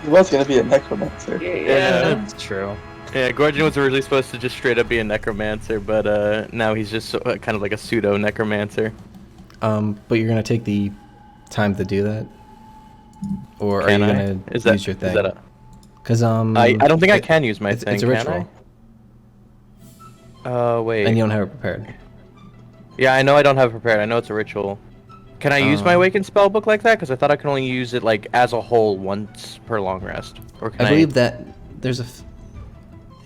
He was gonna be a necromancer. Yeah. That's true. Yeah, Gorgon was originally supposed to just straight up be a necromancer, but now he's just kind of like a pseudo necromancer. But you're gonna take the time to do that, or are Can you I? gonna Is that, use your thing? Is that a, Because I don't think I can use my thing. It's a ritual, Can I? Wait. and you don't have it prepared. Yeah, I know I don't have it prepared. I know it's a ritual. Can I use my Awakened spellbook like that? Because I thought I could only use it like as a whole once per long rest. Or can I believe that there's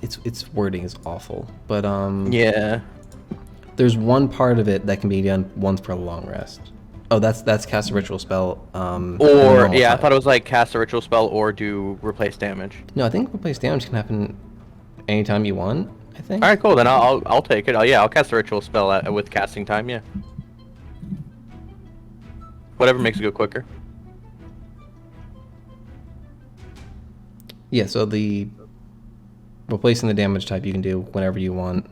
its wording is awful, but Yeah. There's one part of it that can be done once per long rest. Oh, that's cast a ritual spell. Or yeah, I thought it was like cast a ritual spell or do replace damage. No, I think replace damage can happen anytime you want. I think. All right, cool. Then I'll take it. I'll cast a ritual spell with casting time. Yeah. Whatever makes it go quicker. Yeah. So the replacing the damage type you can do whenever you want.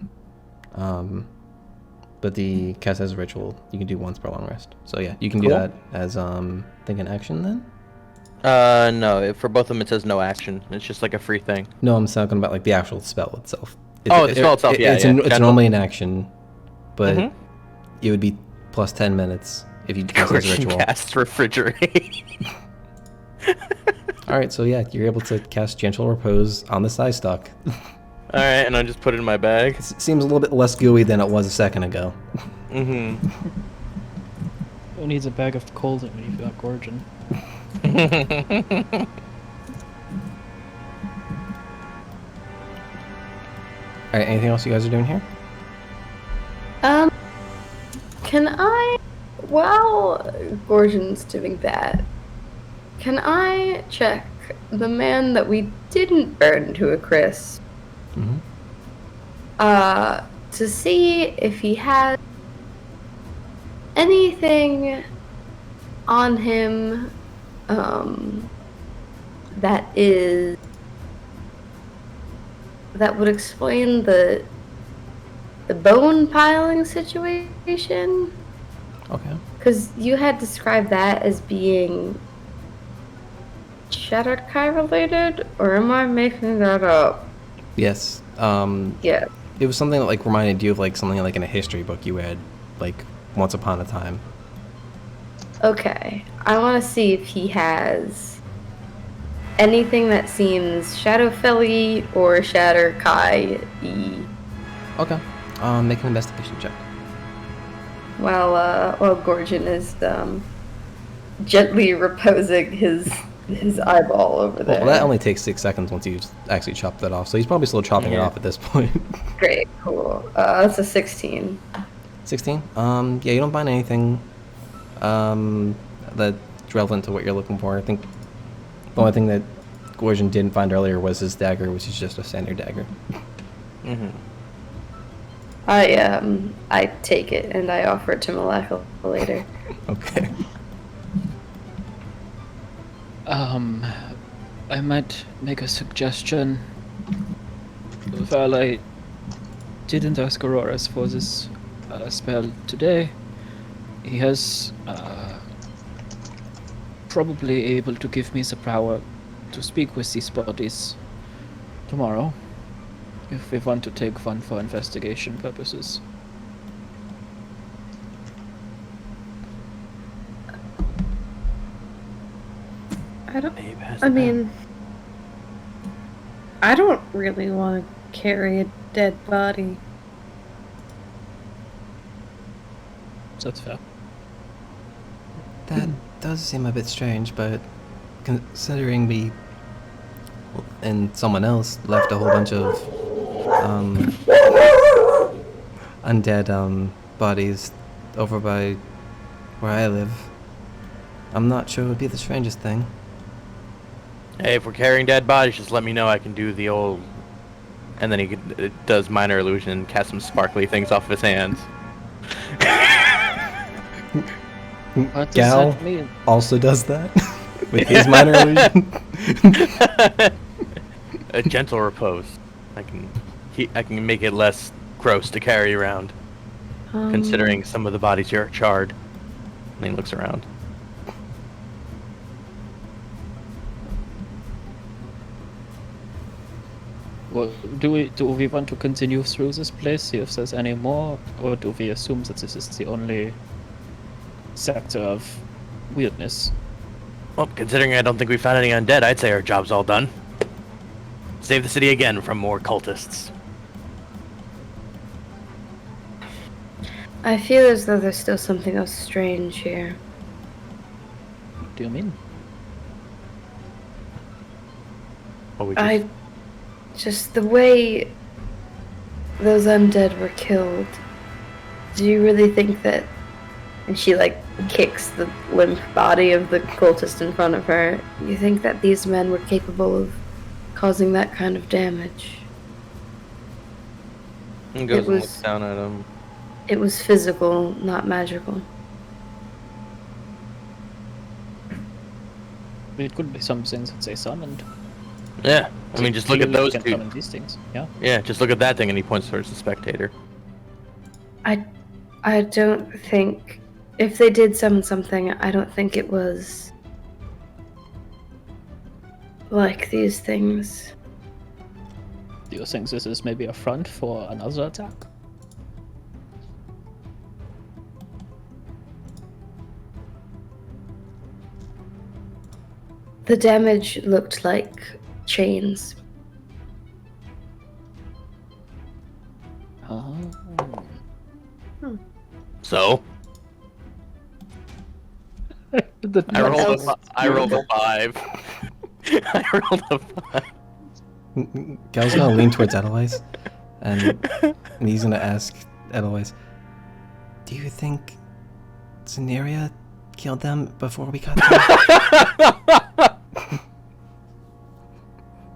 But the cast as a ritual you can do once per long rest. So yeah, you can do that as I think an action then. No. For both of them, it says no action. It's just like a free thing. No, I'm talking about like the actual spell itself. The spell itself. It's normally an action, but it would be plus 10 minutes if you cast as a ritual. Cast refrigerate. All right, so yeah, you're able to cast Gentle Repose on the Psy Stock. All right, and I just put it in my bag. It seems a little bit less gooey than it was a second ago. Who needs a bag of cold when you've got Gorgon? All right, anything else you guys are doing here? Can I, while Gorgon's doing that, can I check the man that we didn't burn to a crisp? To see if he had anything on him that would explain the bone piling situation. Okay. Because you had described that as being Shattered Kai related, or am I making that up? Yes. Yeah. It was something that like reminded you of like something like in a history book you read like once upon a time. Okay. I want to see if he has anything that seems Shadowfell-y or Shatter Kai-y. Okay. Make an investigation check. While Gorgon is gently reposing his eyeball over there. Well, that only takes 6 seconds once you actually chop that off, so he's probably still chopping it off at this point. Great, cool. That's a 16. 16? Yeah, you don't find anything that's relevant to what you're looking for. I think the only thing that Gorgon didn't find earlier was his dagger, which is just a standard dagger. I take it and I offer it to MacLeod later. Okay. I might make a suggestion. While I didn't ask Auroras for this spell today, he has probably able to give me the power to speak with these bodies tomorrow, if we want to take one for investigation purposes. I don't really want to carry a dead body. That's fair. That does seem a bit strange, but considering we and someone else left a whole bunch of undead bodies over by where I live, I'm not sure it would be the strangest thing. Hey, if we're carrying dead bodies, just let me know. I can do the old... And then it does minor illusion and cast some sparkly things off of his hands. What does Gal that mean? also does that with his minor illusion. A gentle repose. I can make it less gross to carry around, considering some of the bodies here are charred. And he looks around. Well, do we want to continue through this place, see if there's any more, or do we assume that this is the only sector of weirdness? Well, considering I don't think we found any undead, I'd say our job's all done. Save the city again from more cultists. I feel as though there's still something else strange here. What do you mean? Well, Just the way those undead were killed. Do you really think that? And she like kicks the limp body of the cultist in front of her. You think that these men were capable of causing that kind of damage? And goes and was- looks down at him. It was physical, not magical. It could be some things that they summoned. Yeah. I mean, just look at those Can two. summon these things. Yeah. Yeah, just look at that thing, and he points towards the spectator. I don't think if they did summon something, I don't think it was like these things. Do you think this is maybe a front for another attack? The damage looked like chains. Oh. So I rolled a 5. I rolled a 5. Gal's gonna lean towards Edelweiss, and he's gonna ask Edelweiss, "Do you think Zeneria killed them before we got there?"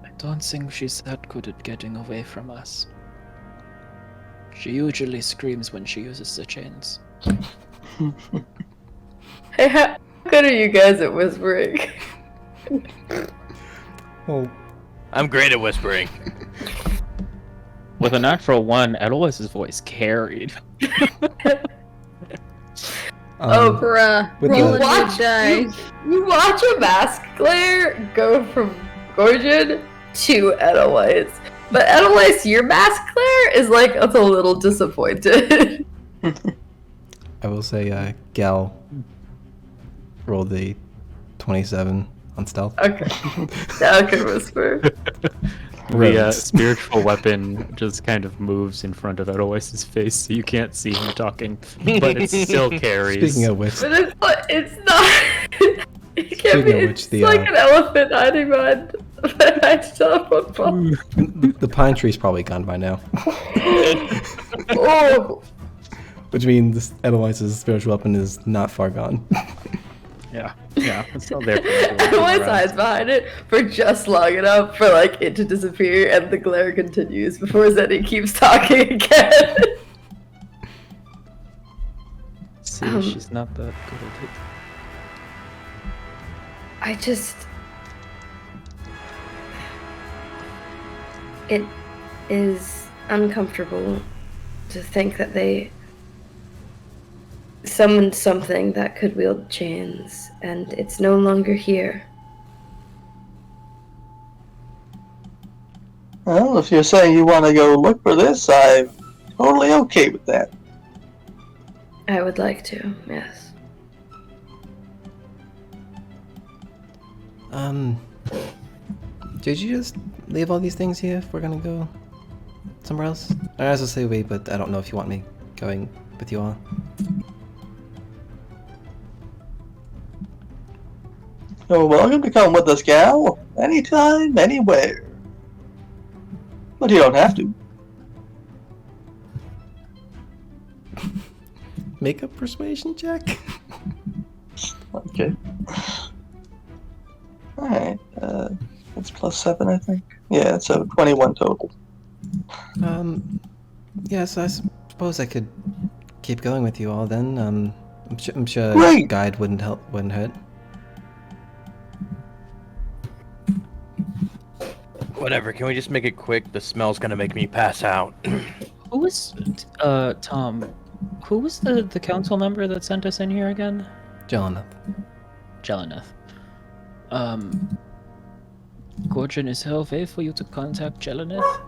I don't think she's that good at getting away from us. She usually screams when she uses the chains. Hey, how good are you guys at whispering? Well, I'm great at whispering. With a natural 1, Edelweiss's voice carried. Oh, bruh. with Roll the- a good die. You watch a mask glare go from Gorgon to Edelweiss. But Edelweiss, your mask glare is like it's a little disappointed. I will say, Gal rolled the 27 on stealth. Okay. Now I can whisper. The Rodents. spiritual weapon just kind of moves in front of Edelweiss's face, so you can't see him talking, but it still carries. Speaking of which, But it's not. It can't Speaking be. of which, It's the, like an elephant hiding behind a football. the pine tree's probably gone by now, Oh, which means Edelweiss's spiritual weapon is not far gone. Yeah, it's still there. Edelweiss hides behind it for just long enough for like it to disappear, and the glare continues before Zeddy keeps talking again. See, she's not that good at it. I just. It is uncomfortable to think that they summoned something that could wield chains, and it's no longer here. Well, if you're saying you want to go look for this, I'm totally okay with that. I would like to, yes. Did you just leave all these things here if we're gonna go somewhere else? I was gonna say wait, but I don't know if you want me going with you all. You're welcome to come with us, gal. Anytime, anywhere. But you don't have to. Make a persuasion check. Okay. Alright, that's +7, I think. Yeah, so 21 total. Yes, I suppose I could keep going with you all then. I'm sure Great. guide wouldn't hurt. Whatever, can we just make it quick? The smell's gonna make me pass out. Who was, Tom, who was the council member that sent us in here again? Jelena. Jeleneth. Gorgon, is there a way for you to contact Jeleneth?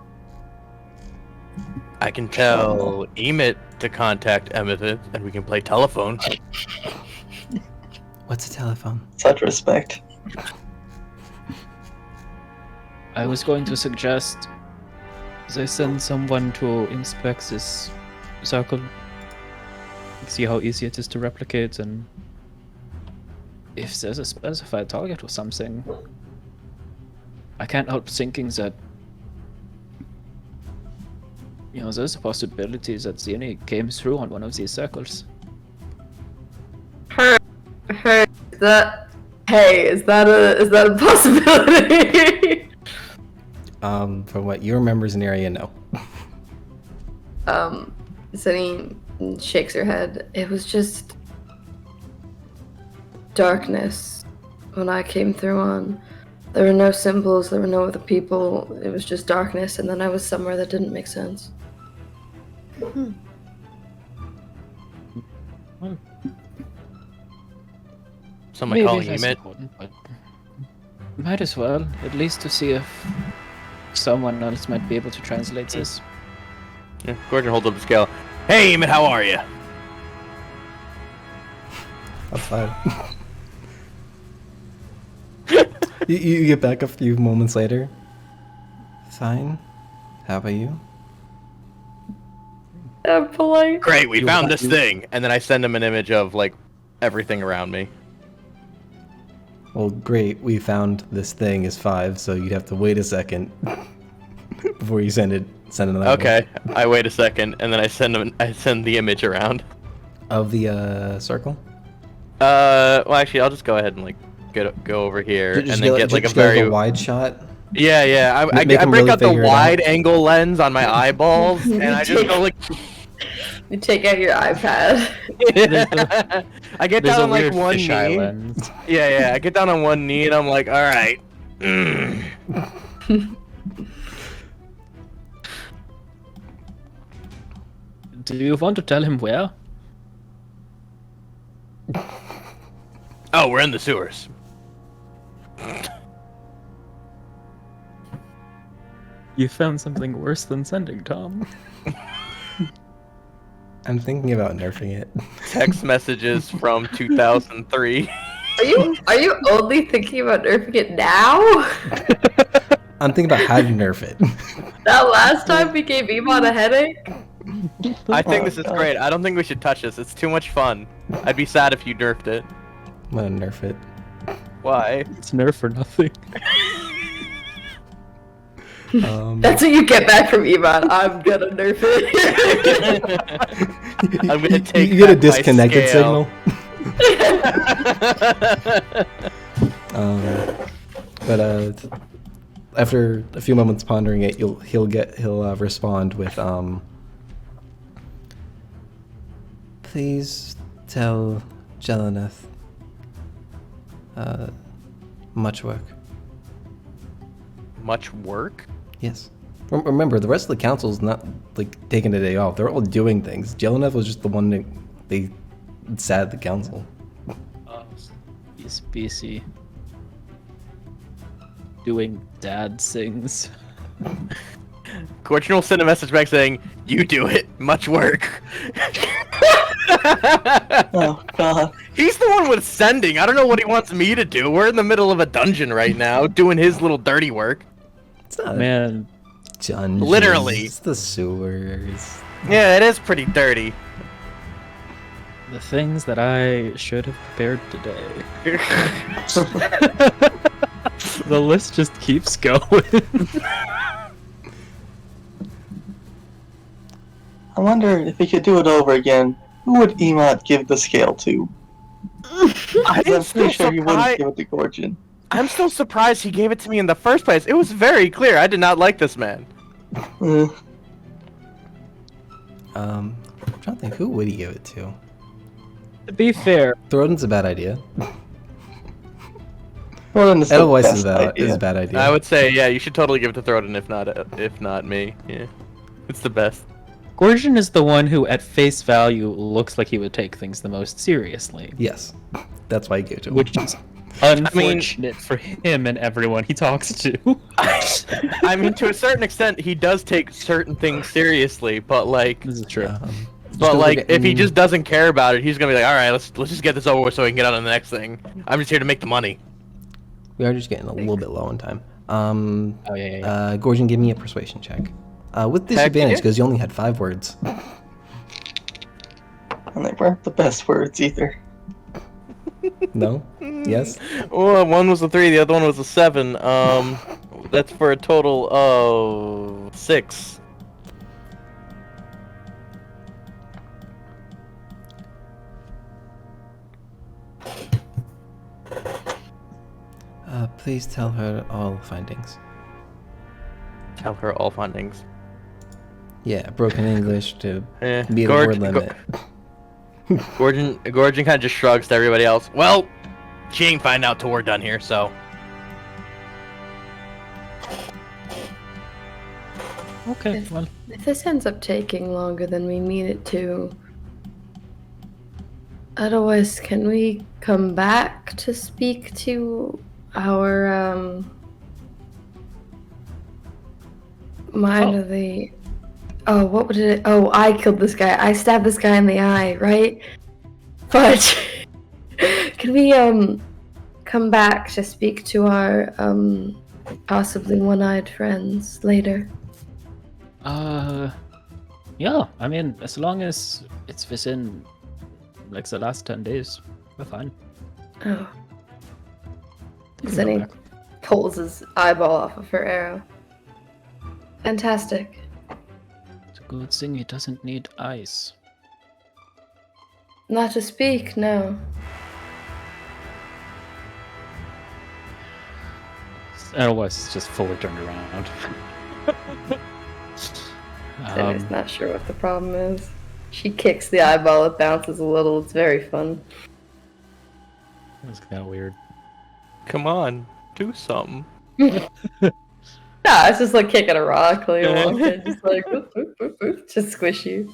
I can tell Emmet to contact Emmet, and we can play telephone. What's a telephone? Such respect. I was going to suggest they send someone to inspect this circle, see how easy it is to replicate, and if there's a specified target or something. I can't help thinking that You know, there's a possibility that Zini came through on one of these circles. Her, is that a possibility? From what you remember, Zenaria, no. Zenny shakes her head. It was just darkness when I came through on. There were no symbols, there were no other people. It was just darkness, and then I was somewhere that didn't make sense. Someone calling you, that's Mitt? important, but might as well, at least to see if someone else might be able to translate this. Yeah, Gordon holds up the scale. Hey, Emmett, how are you? That's fine. you get back a few moments later. Fine. How about you? I'm polite. Great, we You found want- this thing. And then I send him an image of, like, everything around me. Well, great. We found this thing is 5, so you'd have to wait a second before you send another one. Okay, I wait a second, and then I send the image around. Of the circle? Well, actually, I'll just go ahead and, like, go over here, and then get, like, a very... wide shot. Yeah. I Make 'em break really out the figure it out. wide angle lens on my eyeballs, and I just go, like... You take out your iPad. I get There's down a on, like, weird one fisheye knee. lens. Yeah, I get down on one knee, and I'm like, alright. Do you want to tell him where? Oh, we're in the sewers. You found something worse than sending Tom. I'm thinking about nerfing it. Text messages from 2003. Are you only thinking about nerfing it now? I'm thinking about how to nerf it. That last time we gave Iman a headache? I think this is great. I don't think we should touch this. It's too much fun. I'd be sad if you nerfed it. I'm gonna nerf it. Why? It's nerf for nothing. That's what you get back from Iman. I'm gonna nerf it. I'm gonna take You get a back my disconnected scale. signal. But after a few moments pondering it, he'll respond with please tell Jeleneth much work. Much work? Yes. Remember, the rest of the council's not like taking a day off. They're all doing things. Jeleneth was just the one that they sat at the council. He's busy doing dad things. Cortune will send a message back saying, "You do it. Much work." Oh god. He's the one with sending. I don't know what he wants me to do. We're in the middle of a dungeon right now, doing his little dirty work. It's not Man, dungeons. Literally. It's the sewers. Yeah, it is pretty dirty. the things that I should have prepared today. The list just keeps going. I wonder if he could do it over again, who would Emot give the scale to? I'm I'm still pretty sure he wouldn't surprised. give it to Gorgon. I'm still surprised he gave it to me in the first place. It was very clear. I did not like this man. I'm trying to think, who would he give it to? To be fair, Throden's a bad idea. Well, then it's the Edelweiss best is idea. a bad idea. I would say, yeah, you should totally give it to Throden, if not me. Yeah, it's the best. Gorgon is the one who, at face value, looks like he would take things the most seriously. Yes. That's why I gave it to him. Which is unfortunate for him and everyone he talks to. I mean, to a certain extent, he does take certain things seriously, but like, This is true. but like, if he just doesn't care about it, he's gonna be like, all right, let's just get this over with so we can get on to the next thing. I'm just here to make the money. We are just getting a little bit low on time. Oh, yeah. Gorgon, give me a persuasion check. With disadvantage, yeah. because you only had 5 words. And they weren't the best words either. No? Yes? Well, one was a 3, the other one was a 7. That's for a total of 6. Please tell her all findings. Tell her all findings. Yeah, broken English to Eh, be the word limit. Gordon kind of just shrugs to everybody else. Well, she ain't finding out till we're done here, so. Okay, well, If this ends up taking longer than we mean it to, otherwise, can we come back to speak to our mind of the? Oh, what would it? Oh, I killed this guy. I stabbed this guy in the eye, right? But can we come back to speak to our possibly one-eyed friends later? yeah, I mean, as long as it's within, like, the last 10 days, we're fine. Oh. We can Then go he back. pulls his eyeball off of her arrow. Fantastic. It's a good thing he doesn't need ice. Not to speak, no. Otherwise, it's just fully turned around. Jenny's not sure what the problem is. She kicks the eyeball, it bounces a little, it's very fun. That's kind of weird. Come on, do something. Nah, it's just like kicking a rock, like, just like, whoop, whoop, whoop, whoop, just squish you.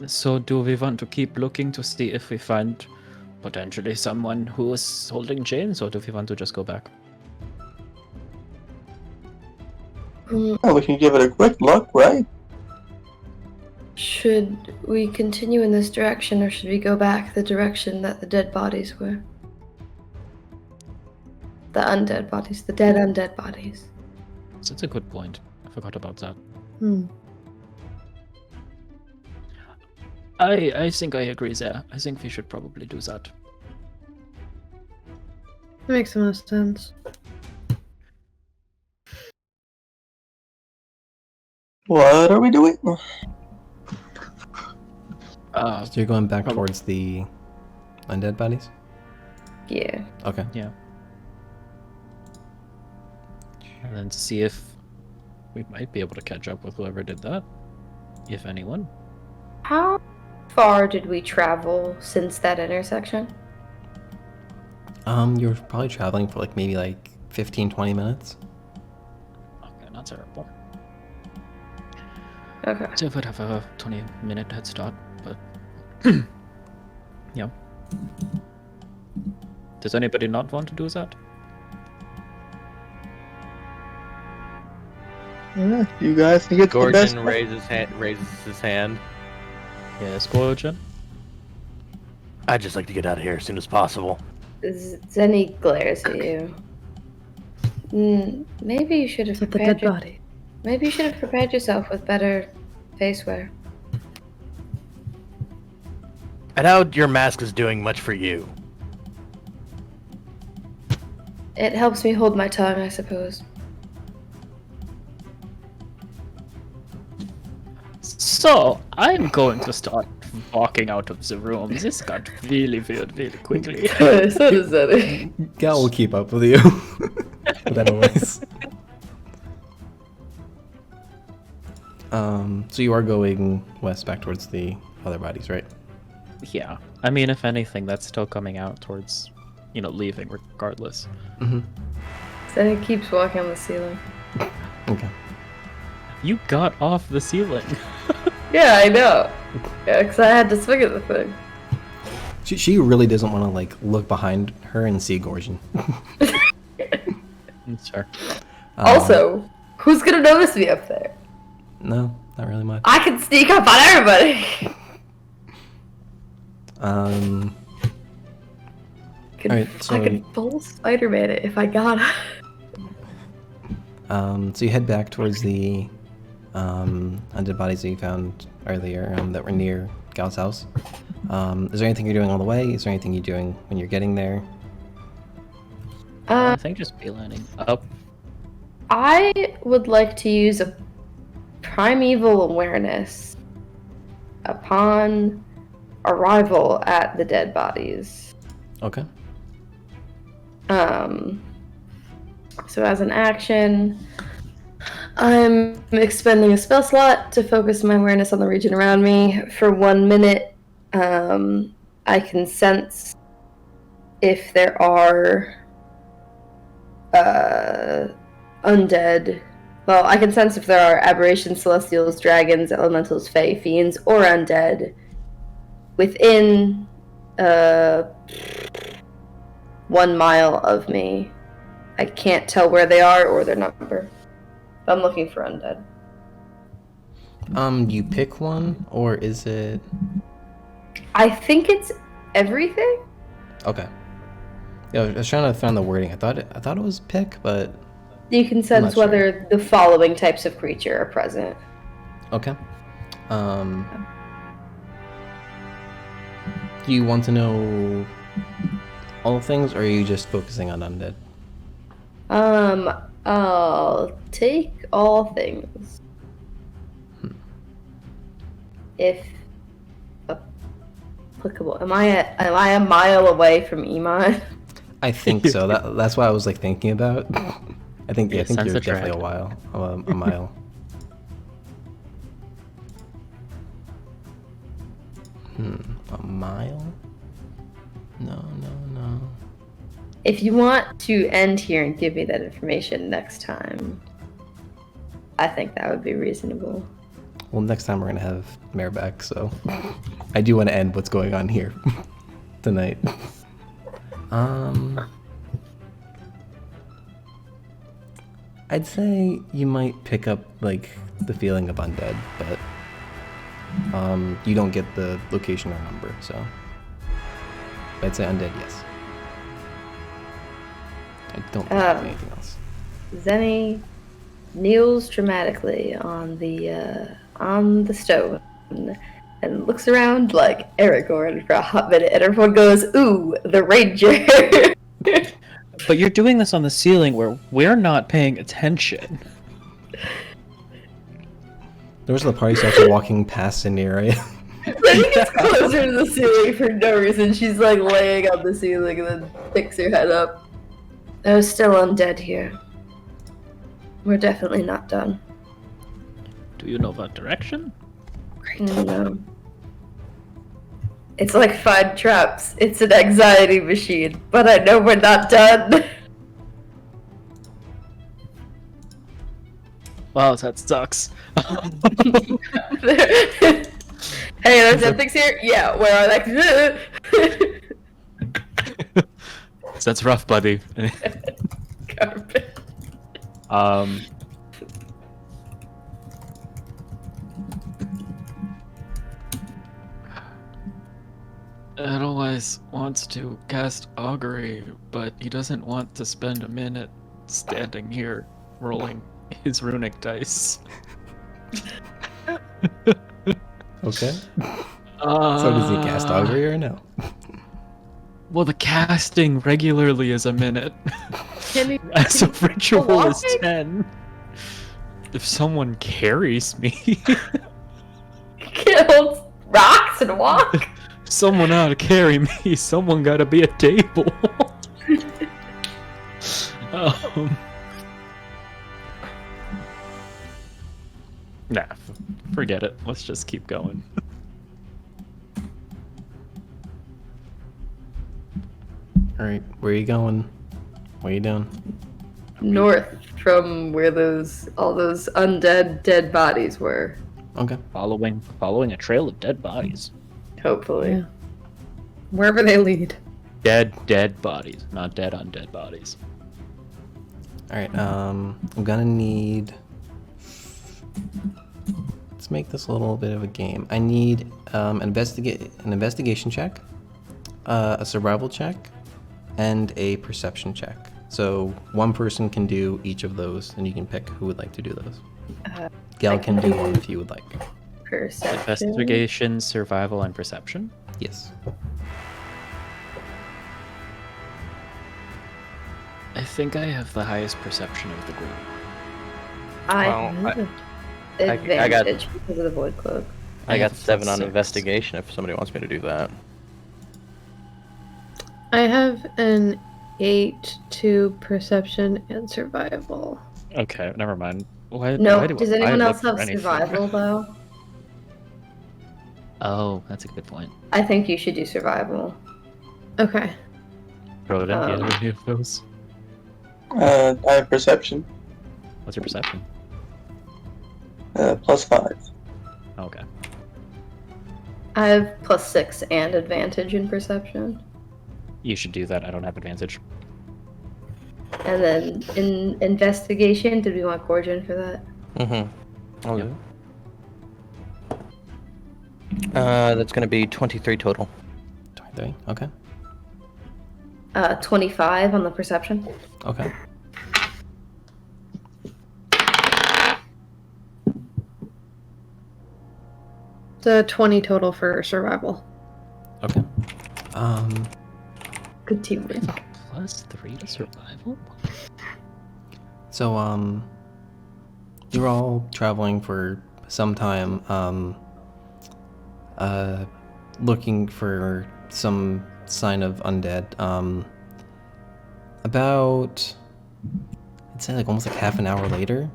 So do we want to keep looking to see if we find potentially someone who is holding chains, or do we want to just go back? Well, we can give it a quick look, right? Should we continue in this direction, or should we go back the direction that the dead bodies were? The undead bodies, the dead undead bodies. That's a good point. I forgot about that. I think I agree there. I think we should probably do that. That makes the most sense. What are we doing? So you're going back towards the undead bodies? Yeah. Okay. Yeah. And then see if we might be able to catch up with whoever did that. If anyone. How far did we travel since that intersection? You're probably traveling for like maybe like 15-20 minutes. Okay, not terrible. Okay. So if I'd have a 20-minute head start, but yeah. Does anybody not want to do that? Yeah, you guys can get to the best. Gordon raises his hand. Yes, Gorgon. I'd just like to get out of here as soon as possible. Zenny glares at you. Maybe you should have With the prepared dead body. Maybe you should have prepared yourself with better face wear. I doubt your mask is doing much for you. It helps me hold my tongue, I suppose. So, I'm going to start walking out of the room. This got really weird really quickly. So does Zenny. Gal will keep up with you. But anyways. So you are going west back towards the other bodies, right? Yeah. I mean, if anything, that's still coming out towards, leaving regardless. Mm-hmm. Zenny keeps walking on the ceiling. Okay. You got off the ceiling. Yeah, I know. Yeah, because I had to swing at the thing. She really doesn't want to like look behind her and see Gorgon. Sure. Also, who's gonna notice me up there? No, not really much. I can sneak up on everybody. Alright, so I could full Spider-Man it if I got it. so you head back towards the undead bodies that you found earlier that were near Gal's house. Is there anything you're doing on the way? Is there anything you're doing when you're getting there? I think just beelining up. I would like to use a primeval awareness upon arrival at the dead bodies. Okay. So as an action, I'm expending a spell slot to focus my awareness on the region around me for 1 minute. I can sense if there are undead. Well, I can sense if there are aberrations, celestials, dragons, elementals, fae, fiends, or undead within 1 mile of me. I can't tell where they are or their number. I'm looking for undead. You pick one, or is it? I think it's everything. Okay. Yeah, I was trying to find the wording. I thought it was pick, but You can sense not sure. whether the following types of creature are present. okay. Do you want to know all things, or are you just focusing on undead? I'll take all things. If applicable. Am I a mile away from Iman? I think so. That's why I was like thinking about. I think Yeah, sense you're the definitely dragon. a mile. A mile? No. If you want to end here and give me that information next time, I think that would be reasonable. Well, next time we're gonna have Mare back, so I do want to end what's going on here tonight. I'd say you might pick up like the feeling of undead, but you don't get the location or number, so I'd say undead, yes. I don't think anything else. Zenny kneels dramatically on the stone and looks around like Aragorn for a hot minute, and everyone goes, "Ooh, the ranger!" But you're doing this on the ceiling where we're not paying attention. The rest of the party starts walking past an area. Zenny gets closer to the ceiling for no reason. She's like laying on the ceiling and then picks her head up. There's still undead here. We're definitely not done. Do you know what direction? No. It's like find traps. It's an anxiety machine, but I know we're not done. Wow, that sucks. Hey, there's ethics here? Yeah, where are they? That's rough, buddy. Carpet. Edelweiss wants to cast augury, but he doesn't want to spend a minute standing here rolling his runic dice. Okay. So does he cast augury or no? Well, the casting regularly is a minute. As a ritual is walking? 10. If someone carries me, Killed rocks and walk. someone ought to carry me. Someone gotta be at table. Nah, forget it. Let's just keep going. All right, where are you going? What are you doing? North from where all those undead dead bodies were. Okay. Following a trail of dead bodies. Hopefully. Yeah. Wherever they lead. Dead bodies, not dead undead bodies. All right. I'm gonna need. Let's make this a little bit of a game. I need an investigation check, a survival check, and a perception check. So one person can do each of those, and you can pick who would like to do those. Gal can do one if you would like. Perception. Investigation, survival, and perception. Yes. I think I have the highest perception of the group. I Well, have I got- advantage because of the void cloak. I got have 7 on 6. investigation if somebody wants me to do that. I have an 8 to perception and survival. Okay, never mind. Why No, do does I anyone look else have for anything? survival though? Oh, that's a good point. I think you should do survival. Okay. Throw it in. Do you have any of those? I have perception. What's your perception? +5. Okay. I have +6 and advantage in perception. You should do that. I don't have advantage. And then in investigation, did we want Gorgon for that? Mm-hmm. Okay. That's gonna be 23 total. 23. Okay. 25 on the perception. Okay. The 20 total for survival. Okay. Good teamwork. +3 to survival? So, you're all traveling for some time, looking for some sign of undead. About, I'd say like almost like half an hour later,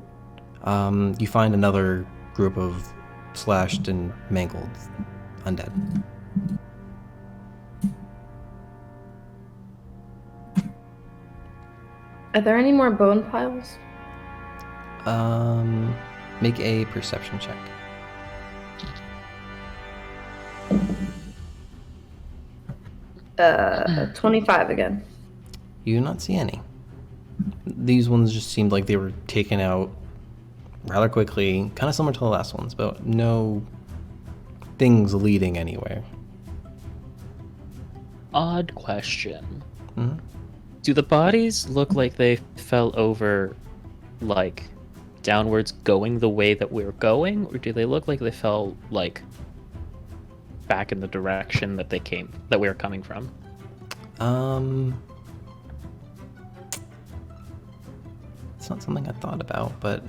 you find another group of slashed and mangled undead. Are there any more bone piles? Make a perception check. Uh, 25 again. You do not see any. These ones just seemed like they were taken out rather quickly, kind of similar to the last ones, but no things leading anywhere. Odd question. Mhm. Do the bodies look like they fell over, like, downwards going the way that we're going? Or do they look like they fell, like, back in the direction that we were coming from? It's not something I thought about, but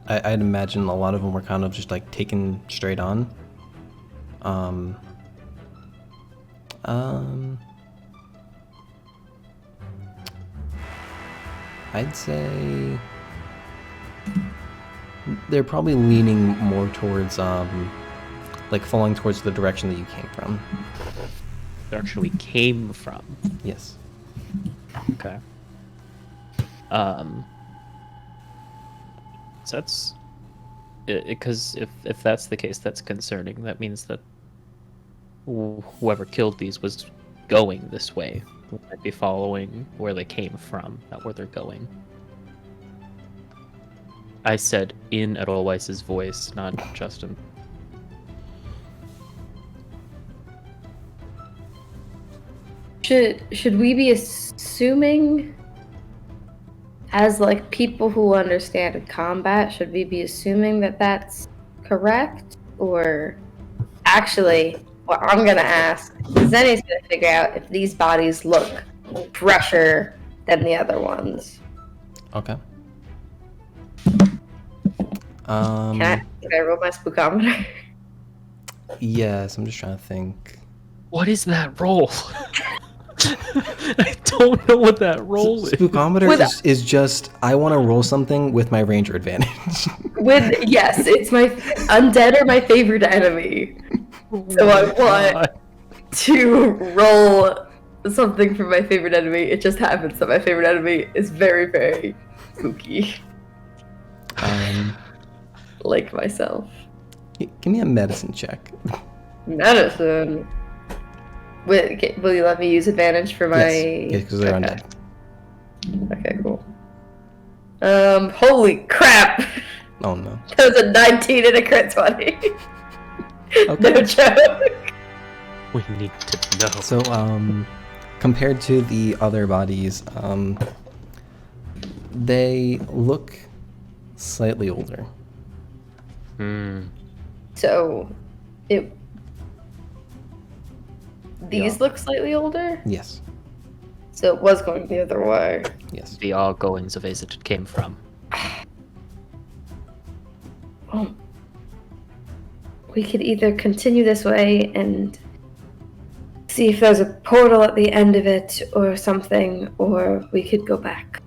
I'd imagine a lot of them were kind of just like taken straight on. I'd say they're probably leaning more towards like falling towards the direction that you came from. Direction we came from. Yes. Okay. So that's because if that's the case, that's concerning. That means that whoever killed these was going this way. We might be following where they came from, not where they're going. I said in Edelweiss's voice, not Justin. Should we be assuming, as like people who understand combat, should we be assuming that that's correct? Or actually, what I'm gonna ask is Zenny's gonna figure out if these bodies look fresher than the other ones. Okay. Can I roll my spookometer? Yes, I'm just trying to think. What is that roll? I don't know what that roll is. Spookometer is just, I want to roll something with my ranger advantage. Yes, it's my undead are my favorite enemy. So I want to roll something for my favorite enemy. It just happens that my favorite enemy is very, very spooky. Like myself. Give me a medicine check. Medicine. Will you let me use advantage for my... Yes, because they're undead. Okay, cool. Holy crap! Oh no. That was a 19 and a crit 20. Okay. No joke. We need to know. So, compared to the other bodies, they look slightly older. So, these look slightly older? Yes. So it was going the other way. Yes. The outgoings of Achaidh came from. We could either continue this way and see if there's a portal at the end of it or something, or we could go back.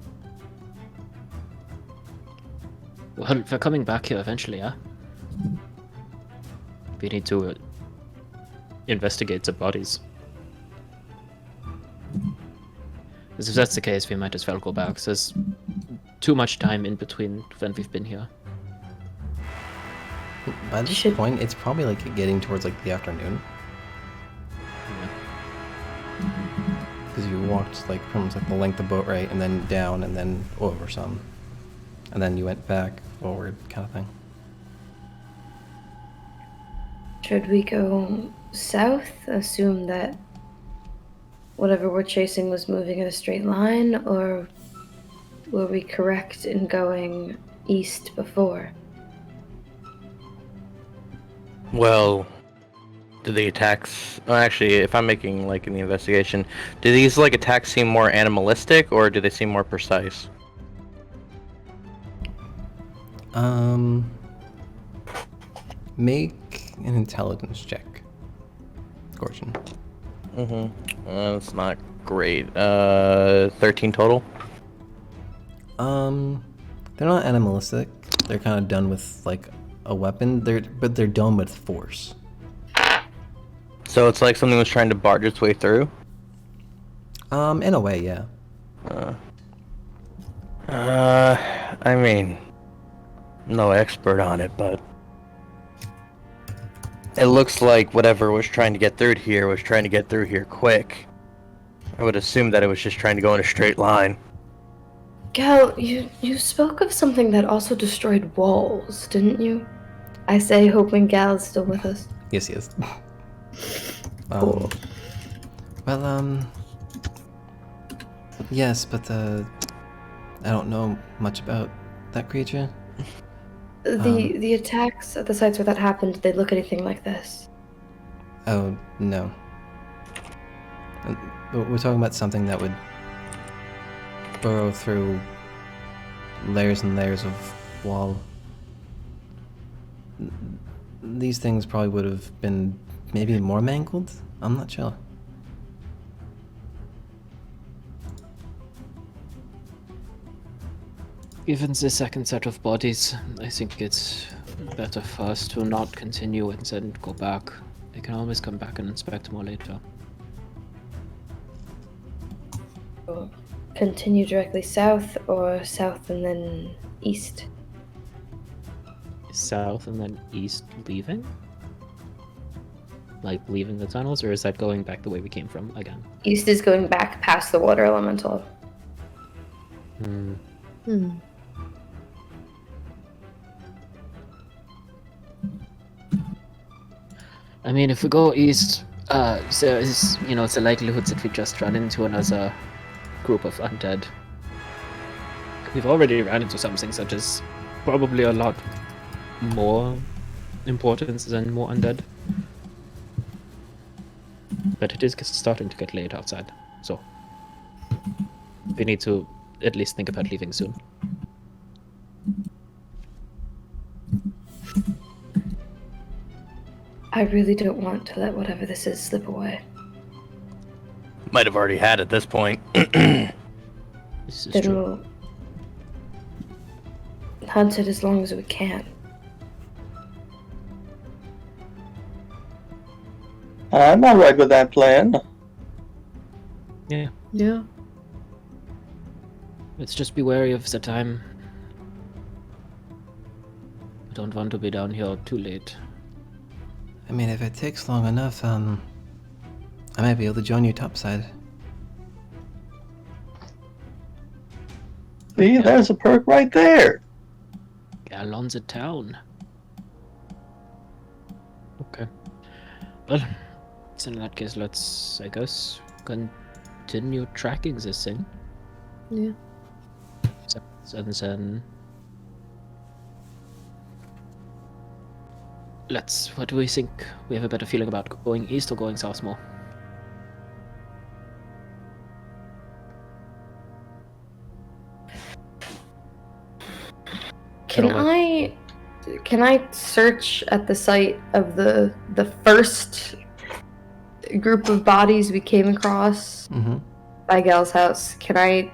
Well, we're coming back here eventually, yeah? We need to investigate the bodies. Because if that's the case, we might as well go back. There's too much time in between when we've been here. By this point, it's probably like getting towards like the afternoon. Because you walked like from like the length of boat right, and then down, and then over some, and then you went back forward, kind of thing. Should we go south? Assume that whatever we're chasing was moving in a straight line, or were we correct in going east before? Well, do the attacks... Oh, actually, if I'm making, like, in the investigation, do these, like, attacks seem more animalistic, or do they seem more precise? Make an intelligence check, Scorchin. That's not great. 13 total? They're not animalistic. They're kind of done with, like, a weapon. But they're done with force. So it's like something was trying to barge its way through? In a way, yeah. I mean, no expert on it, but it looks like whatever was trying to get through here was trying to get through here quick. I would assume that it was just trying to go in a straight line. Gal, you spoke of something that also destroyed walls, didn't you? I say, hoping Gal's still with us. Yes, he is. Cool. Well, yes, but I don't know much about that creature. The attacks at the sites where that happened, did they look anything like this? Oh, no. We're talking about something that would burrow through layers and layers of wall. These things probably would have been maybe more mangled? I'm not sure. Given the second set of bodies, I think it's better for us to not continue and then go back. We can always come back and inspect more later. Continue directly south, or south and then east? South and then east leaving? Like leaving the tunnels, or is that going back the way we came from again? East is going back past the water elemental. I mean, if we go east, there is, it's a likelihood that we just run into another group of undead. We've already run into something such as probably a lot more importance than more undead. But it is starting to get late outside, so we need to at least think about leaving soon. I really don't want to let whatever this is slip away. Might have already had at this point. This is Then true. we'll hunt it as long as we can. I'm alright with that plan. Yeah, Yeah. let's just be wary of the time. I don't want to be down here too late. I mean, if it takes long enough, I might be able to join you topside. See, there's a perk right there. Gallons of town. Okay. Well, so in that case, let's, I guess, continue tracking this thing. Yeah. And then... what do we think? We have a better feeling about going east or going south more? Can I search at the site of the first group of bodies we came across Mm-hmm. by Gal's house, can I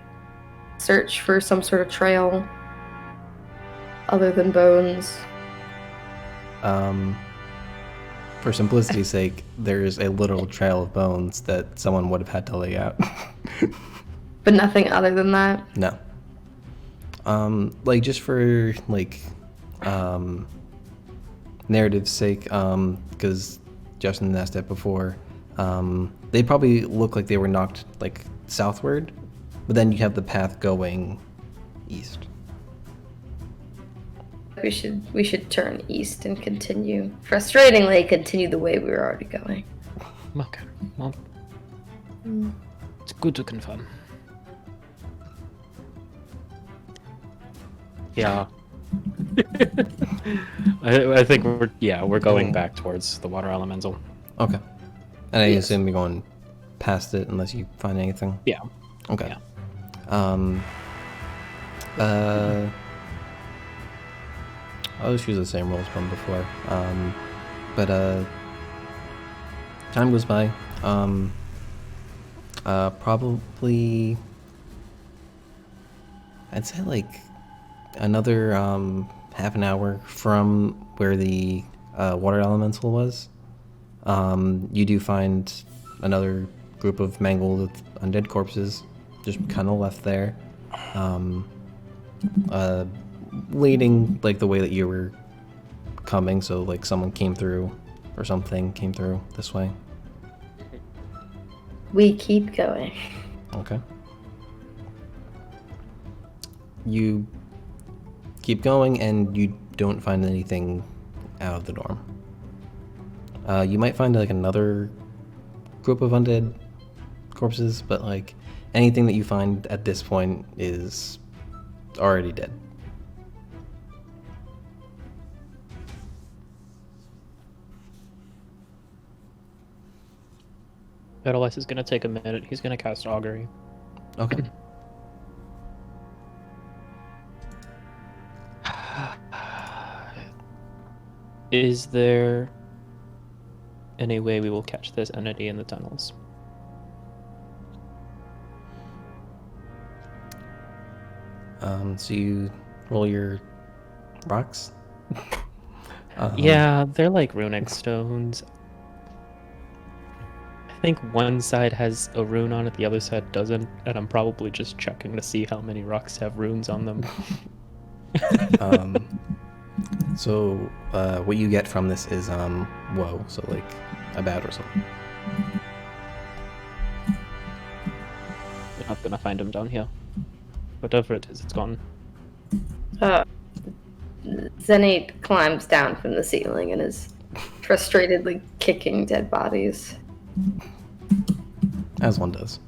search for some sort of trail other than bones? For simplicity's sake, there's a literal trail of bones that someone would have had to lay out. But nothing other than that? No. Like just for narrative's sake, because Justin asked that before, they probably look like they were knocked like southward, but then you have the path going east. We should turn east and continue. Frustratingly, continue the way we were already going. Okay. Well, it's good to confirm. Yeah. I think we're going back towards the water elemental. Okay. And I Yes. assume you're going past it unless you find anything? Yeah. Okay. Yeah. I'll just use the same rules from before. But time goes by. Probably I'd say like another half an hour from where the water elemental was. You do find another group of mangled undead corpses just kind of left there. Leading like the way that you were coming, so like someone came through or something came through this way. We keep going. Okay. You keep going and you don't find anything out of the dorm. You might find like another group of undead corpses, but like anything that you find at this point is already dead. Edelweiss is gonna take a minute. He's gonna cast Augury. Okay. Is there any way we will catch this entity in the tunnels? So you roll your rocks? Yeah, they're like runic stones. I think one side has a rune on it, the other side doesn't, and I'm probably just checking to see how many rocks have runes on them. So what you get from this is woe, so like about or something. We're not gonna find him down here. Whatever it is, it's gone. Zenate climbs down from the ceiling and is frustratedly kicking dead bodies. As one does.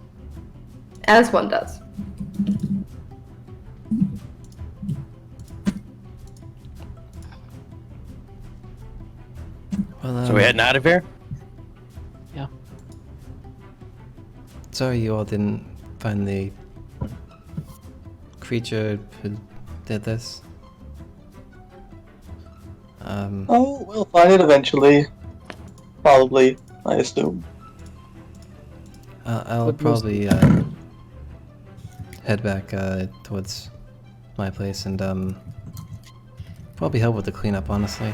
As one does. Well, So we're heading out of here? Yeah. Sorry you all didn't find the creature who did this. Oh, we'll find it eventually. Probably, I assume. I'll What was- probably head back towards my place and probably help with the cleanup, honestly.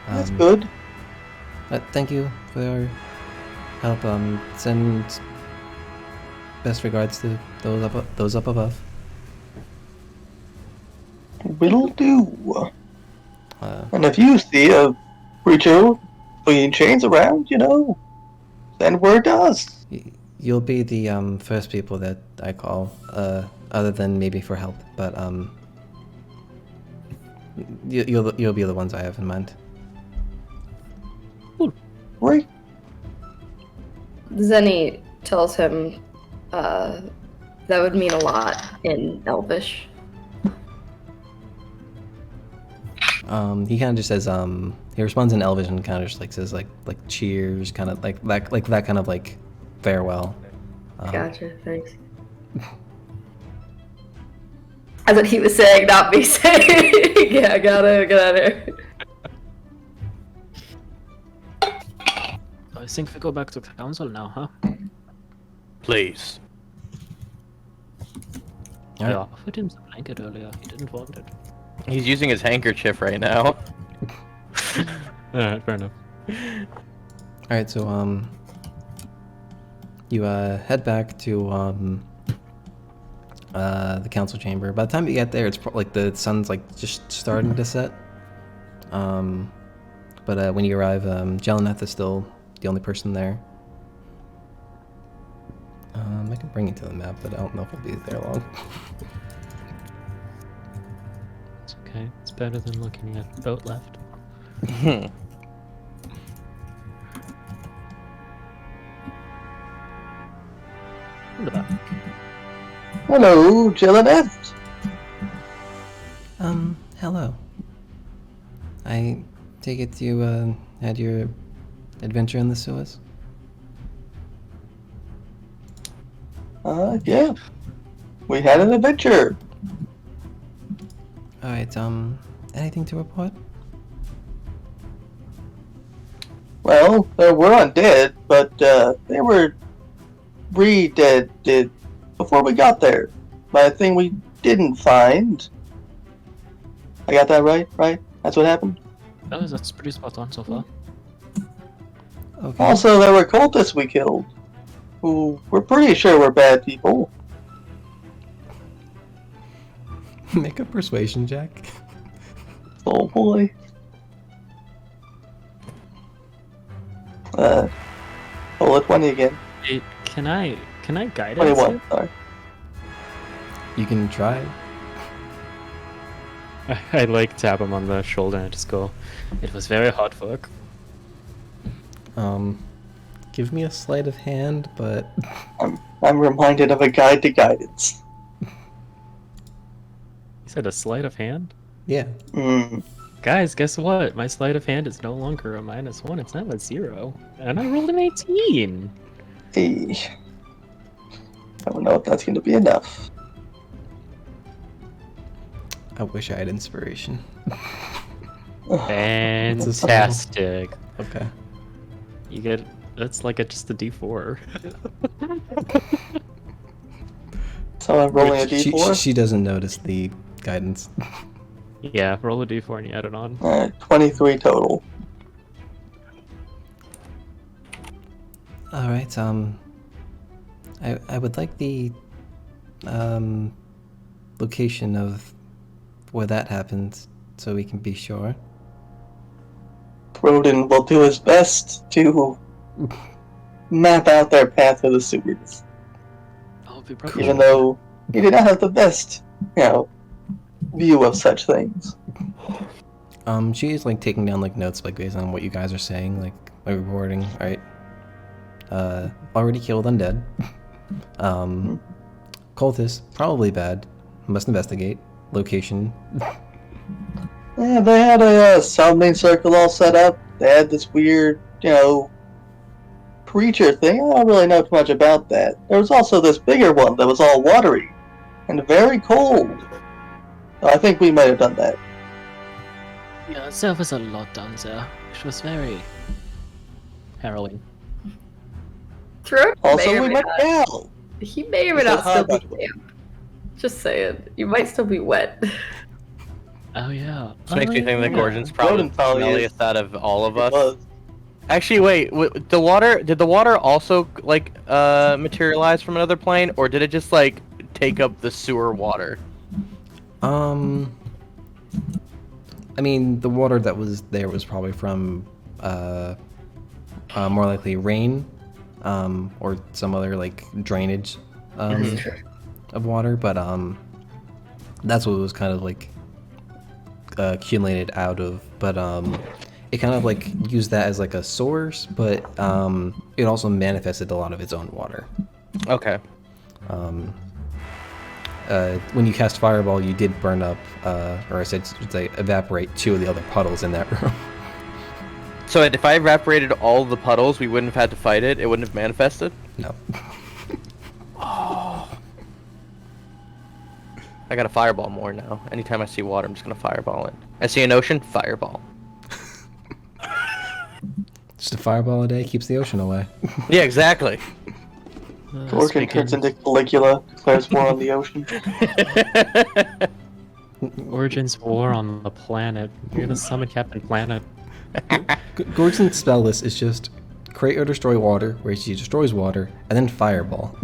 That's good. Thank you for your help. Send best regards to those up above. Will do. Uh, And if you see a creature flinging chains around, send word to us. You'll be the first people that I call, other than maybe for help, but you'll be the ones I have in mind. Right. Zenny tells him that would mean a lot in Elvish. He kind of just says, he responds in Elvish and kind of just like says like cheers, kind of like that kind of like farewell. Gotcha, thanks. That's what he was saying, not me saying. Yeah, get out of here. think we go back to the council now, huh? Please. I Alright. offered him the blanket earlier. He didn't want it. He's using his handkerchief right now. Alright, fair enough. Alright, so, you, head back to, the council chamber. By the time you get there, it's like the sun's, like, just starting to set. But when you arrive, Jeleneth is still the only person there. I can bring you to the map, but I don't know if we'll be there long. It's okay. It's better than looking at boat left. Hello, Jeleneth. Hello. I take it you, had your adventure in the sewers? Yeah. We had an adventure. Alright, anything to report? Well, there were undead, but they were re-dead before we got there. By a thing we didn't find. I got that right? Right? That's what happened? Oh, that's pretty spot on so far. Okay. Also, there were cultists we killed, who we're pretty sure were bad people. Make a persuasion check. Oh boy. Roll a 20 again. Hey, can I guide it? 21, sorry. You can try. I like tap him on the shoulder and just go, it was very hard work. Give me a sleight of hand, but I'm reminded of a guide to guidance. You said a sleight of hand? yeah. Guys, guess what? My sleight of hand is no longer a -1, it's now a 0. And I rolled an 18! Hey. I don't know if that's going to be enough. I wish I had inspiration. Fantastic. Okay. You get, that's like just a D4. So I'm rolling a She, d4. she doesn't notice the guidance. Yeah, roll a D4 and you add it on. 23 total. Alright, I would like the location of where that happens so we can be sure. Rodin will do his best to map out their path through the sewers. I'll be broken. Even though he did not have the best, view of such things. She's like taking down like notes like based on what you guys are saying, like reporting, right? Already killed undead. Cultists, probably bad. Must investigate. Location. Yeah, they had a summoning circle all set up. They had this weird, creature thing. I don't really know too much about that. There was also this bigger one that was all watery and very cold. So I think we might have done that. Yeah, there was a lot down there. It was very harrowing. Throat Also, may or we may met not- Gal. He may or may He said not hi, still by be the way. damp. Just saying. You might still be wet. Oh yeah. This makes me think that Gorgon's probably Rodin the probably smelliest out of all of It us. was. Actually, wait. Did the water also like materialize from another plane, or did it just like take up the sewer water? I mean, the water that was there was probably from more likely rain, or some other like drainage of water, but that's what it was kind of like accumulated out of. But it kind of like used that as like a source, but it also manifested a lot of its own water. Okay. When you cast Fireball, you did burn up, or I should say evaporate 2 of the other puddles in that room. So if I evaporated all the puddles, we wouldn't have had to fight it. It wouldn't have manifested. No. I got to fireball more now. Anytime I see water, I'm just gonna fireball it. I see an ocean, fireball. Just a fireball a day keeps the ocean away. Yeah, exactly. Gorgon turns into Caligula, declares war on the ocean. Origin's war on the planet. You're gonna summon Captain Planet. Gorgon's spell list is just create or destroy water, where she destroys water, and then fireball.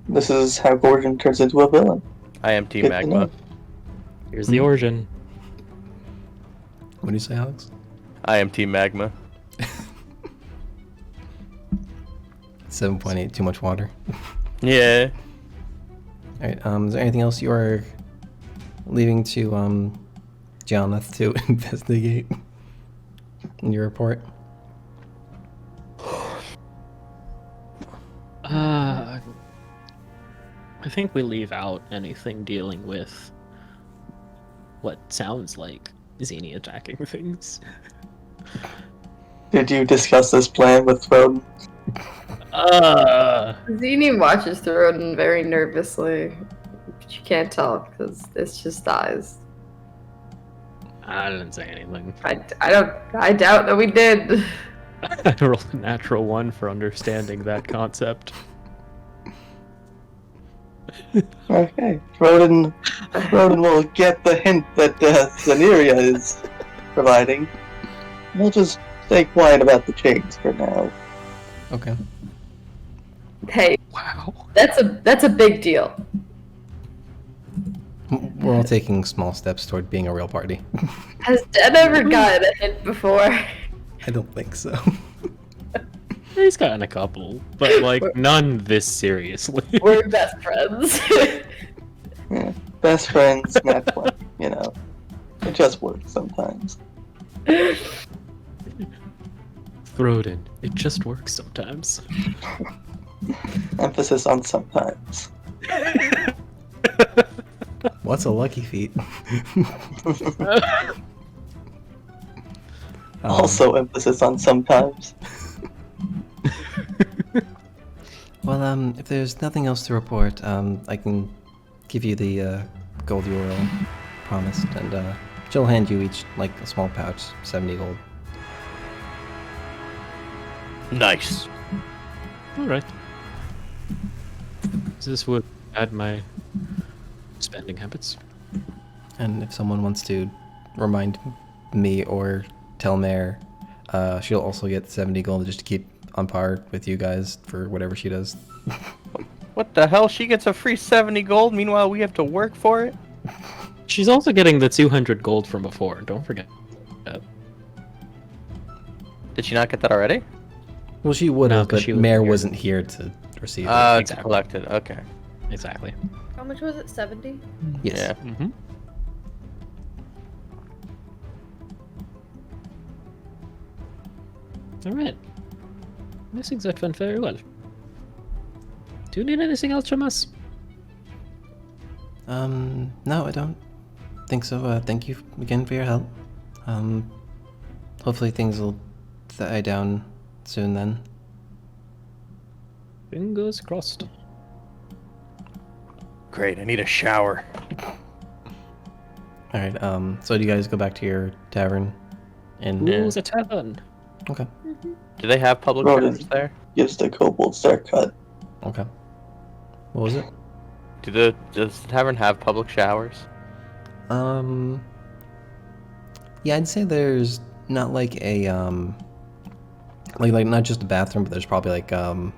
This is how Gorgon turns into a villain. I am Team Good to Magma. know. Here's the origin. What do you say, Alex? I am Team Magma. 7.8, too much water. Yeah. Alright, is there anything else you are leaving to, Jonathan to investigate in your report? I think we leave out anything dealing with what sounds like Zini attacking things. Did you discuss this plan with Throden? Zini watches Thorodin very nervously. But you can't tell because it's just eyes. I didn't say anything. I doubt that we did. I rolled a natural 1 for understanding that concept. Okay. Throden will get the hint that Zaneria is providing. We'll just stay quiet about the chains for now. Okay. Hey, Wow. that's a big deal. We're all taking small steps toward being a real party. Has Dad ever gotten a hint before? I don't think so. He's gotten a couple, but like none this seriously. We're best friends. Yeah. Best friends, not quite, you know. It just works sometimes. Throden, it just works sometimes. Emphasis on sometimes. What's a lucky feat? Also emphasis on sometimes. Well, if there's nothing else to report, I can give you the gold euro promised, and she'll hand you each like a small pouch, 70 gold. Nice. Alright. This would add my spending habits. And if someone wants to remind me or tell Mare, she'll also get 70 gold just to keep on par with you guys for whatever she does. What the hell? She gets a free 70 gold, meanwhile we have to work for it? She's also getting the 200 gold from before, don't forget that. Did she not get that already? Well, she would No, have, 'cause but she was Mare here. wasn't here to receive it. To Exactly. collect it, okay. Exactly. How much was it? 70? Yes. Yeah. Mm-hmm. Alright. These things have went very well. Do you need anything else from us? No, I don't think so. Thank you again for your help. Hopefully things will die down soon then. Fingers crossed. Great, I need a shower. Alright, so do you guys go back to your tavern? And Yeah. Who's a tavern? Okay, Do they have public Ronan. showers there? Gives the kobolds their cut. okay. What was it? Does the tavern have public showers? Yeah, I'd say there's not like a like not just a bathroom, but there's probably like a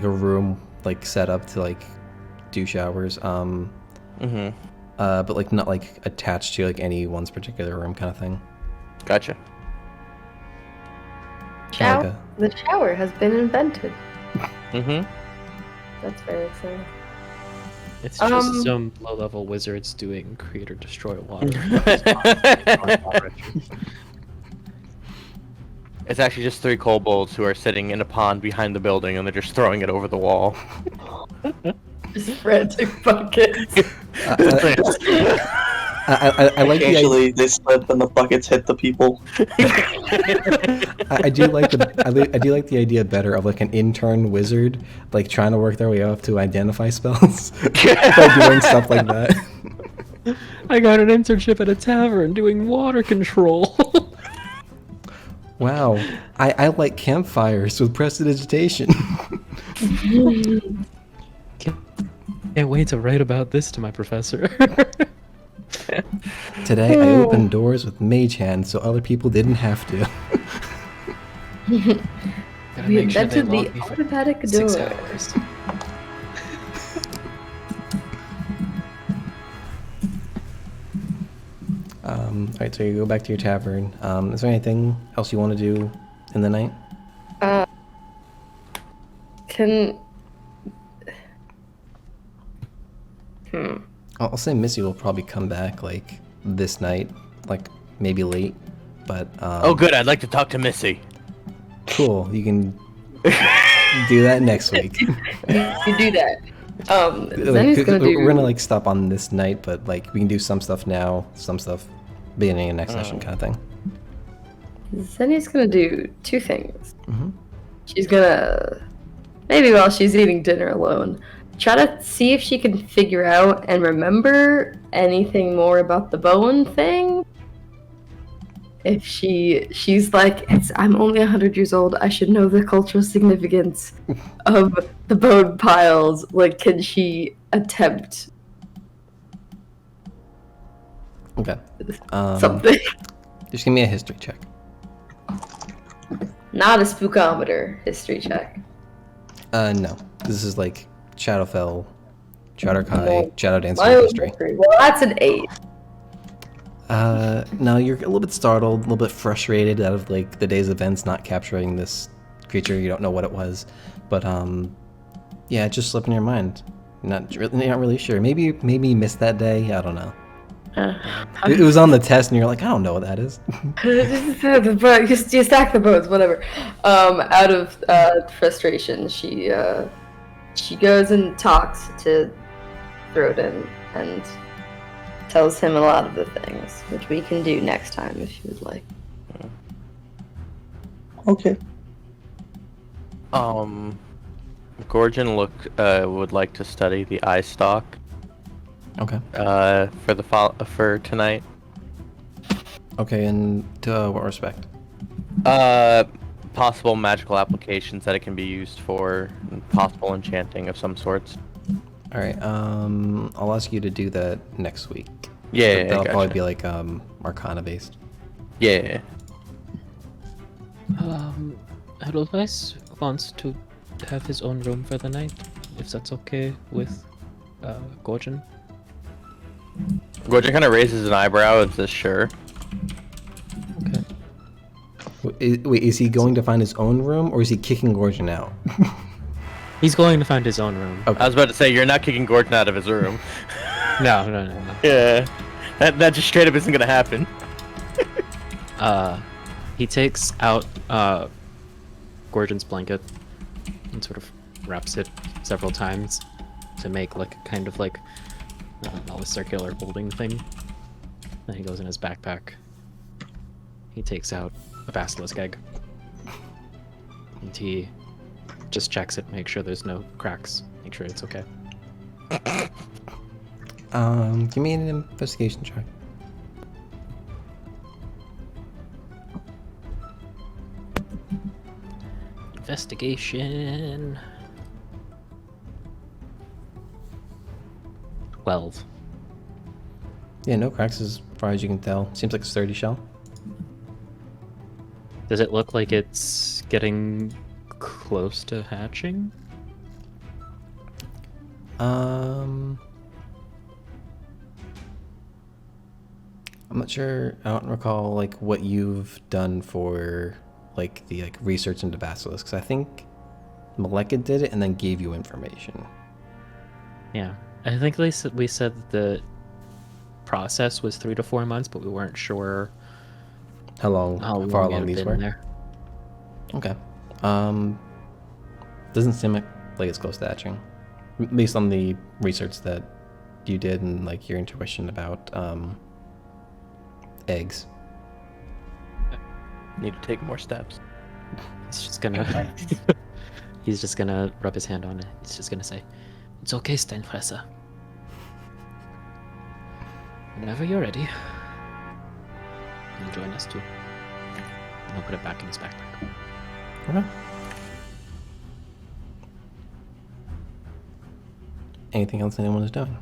room like set up to like do showers. Mm-hmm. But like not like attached to like any one's particular room kind of thing. Gotcha. Kinda like The shower has been invented. Mm-hmm. That's very exciting. It's just some low-level wizards doing create or destroy water. It's actually just 3 kobolds who are sitting in a pond behind the building and they're just throwing it over the wall. Just frantic buckets. I like the idea. Occasionally they slip and the buckets hit the people. I do like I do like the idea better of like an intern wizard like trying to work their way up to identify spells by doing stuff like that. I got an internship at a tavern doing water control. Wow, I like campfires with prestidigitation. Can't wait to write about this to my professor. Today I opened doors with mage hand so other people didn't have to. Gotta We make sure they invented log the me for automatic 6 door. hours. Alright, so you go back to your tavern. Is there anything else you want to do in the night? Can I'll say Missy will probably come back like this night, like maybe late, but Oh, good. I'd like to talk to Missy. cool. You can do that next week. you do that? Zenny's Like, gonna do. we're gonna like stop on this night, but like we can do some stuff now, some stuff beginning of next session kind of thing. Zenny's gonna do two things. Mhm. She's gonna, maybe while she's eating dinner alone, try to see if she can figure out and remember anything more about the bone thing. If she's like, I'm only 100 years old, I should know the cultural significance of the bone piles. Like, can she attempt Okay. something? Just give me a history check. Not a spookometer history check. No. This is like Shadowfell, Shadowkai, Shadow Dancer My history. history. Well, that's an 8. No, you're a little bit startled, a little bit frustrated out of like the day's events not capturing this creature. You don't know what it was, but yeah, it just slipped in your mind. Not really sure. Maybe you missed that day. I don't know. It was on the test, and you're like, I don't know what that is. You stack the bones, whatever. Out of frustration, she goes and talks to Throden and tells him a lot of the things, which we can do next time if you would like. Okay. Gorgon would like to study the eye stalk Okay. for tonight. Okay, and to what respect? Possible magical applications that it can be used for, possible enchanting of some sorts. All right. I'll ask you to do that next week. Yeah, That'll probably gotcha. be like Arcana based. Yeah. Edelweiss wants to have his own room for the night, if that's okay with Gorgon. Gorgon kind of raises an eyebrow and says, "Sure." Okay. Wait, is he going to find his own room, or is he kicking Gorgon out? He's going to find his own room. I was about to say, you're not kicking Gorgon out of his room. No. Yeah, that just straight up isn't gonna happen. He takes out Gorgon's blanket and sort of wraps it several times to make like a kind of like, I don't know, a circular holding thing. Then he goes in his backpack. He takes out a basilisk egg. And he just checks it, make sure there's no cracks, make sure it's okay. Give me an investigation check. Investigation. 12. Yeah, no cracks as far as you can tell. Seems like a sturdy shell. Does it look like it's getting close to hatching? I'm not sure. I don't recall like what you've done for like the like research into basilisks. I think MacLeod did it and then gave you information. Yeah, I think we said the process was 3 to 4 months, but we weren't sure How far along it had these been were? there. Okay. Doesn't seem like it's close to hatching, based on the research that you did and like your intuition about eggs. Need to take more steps. He's just gonna he's just gonna rub his hand on it. He's just gonna say, "It's okay, Steinfresser." Whenever you're ready. You'll join us too. And I'll put it back in his backpack. Okay. Anything else anyone is doing?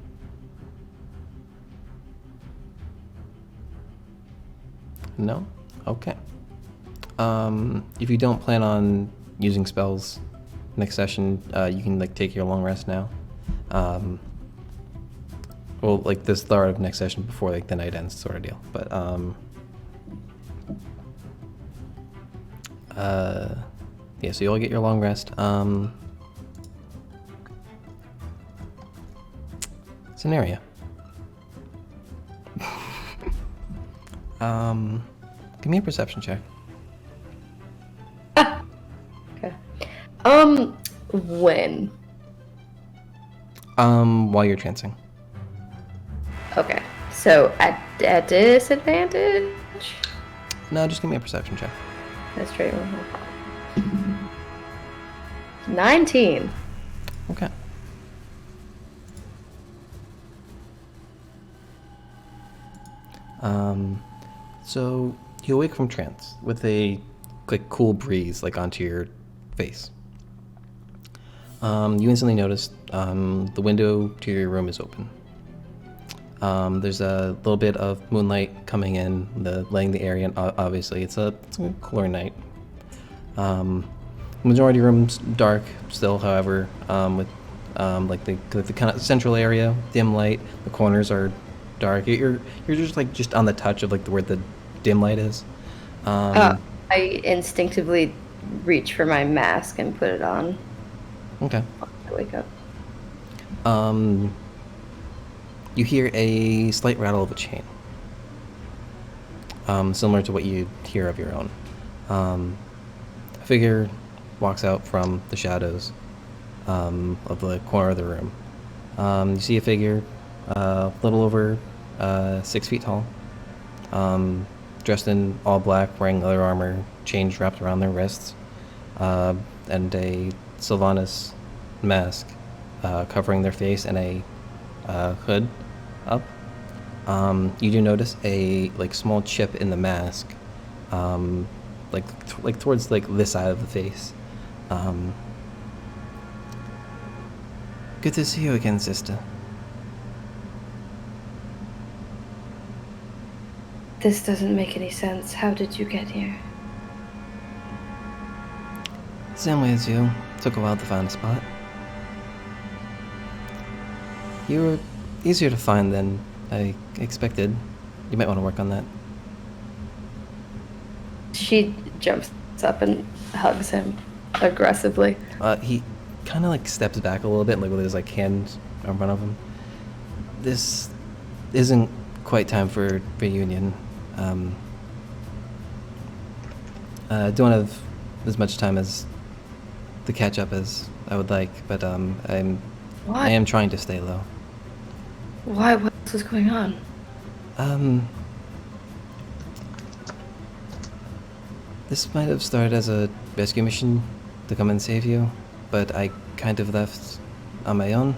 No? Okay. If you don't plan on using spells next session, you can like take your long rest now. Well, like the start of next session before like the night ends sort of deal. But yeah, so you all get your long rest. Scenario. Give me a perception check. Okay. When? While you're trancing. Okay. So at disadvantage? No, just give me a perception check. That's straight one. 19. Okay. So you awake from trance with a like cool breeze like onto your face. You instantly notice the window to your room is open. There's a little bit of moonlight coming in, laying the area, and obviously it's a cooler night. Majority of rooms dark still, however, with like the kind of central area, dim light. The corners are dark. You're just on the touch of like where the dim light is. I instinctively reach for my mask and put it on. Okay. I wake up. You hear a slight rattle of a chain, similar to what you hear of your own. A figure walks out from the shadows of the corner of the room. You see a figure a little over 6 feet tall, dressed in all black, wearing leather armor, chains wrapped around their wrists, and a Sylvanas mask covering their face and a hood up. You do notice a like small chip in the mask, like towards like this side of the face. Good to see you again, sister. This doesn't make any sense. How did you get here? Same way as you. Took a while to find a spot. You were easier to find than I expected. You might want to work on that. She jumps up and hugs him aggressively. He kind of like steps back a little bit, like with his like hand in front of him. This isn't quite time for reunion. Don't have as much time as to catch up as I would like, but I am trying to stay low. Why? What else is going on? This might have started as a rescue mission to come and save you, but I kind of left on my own.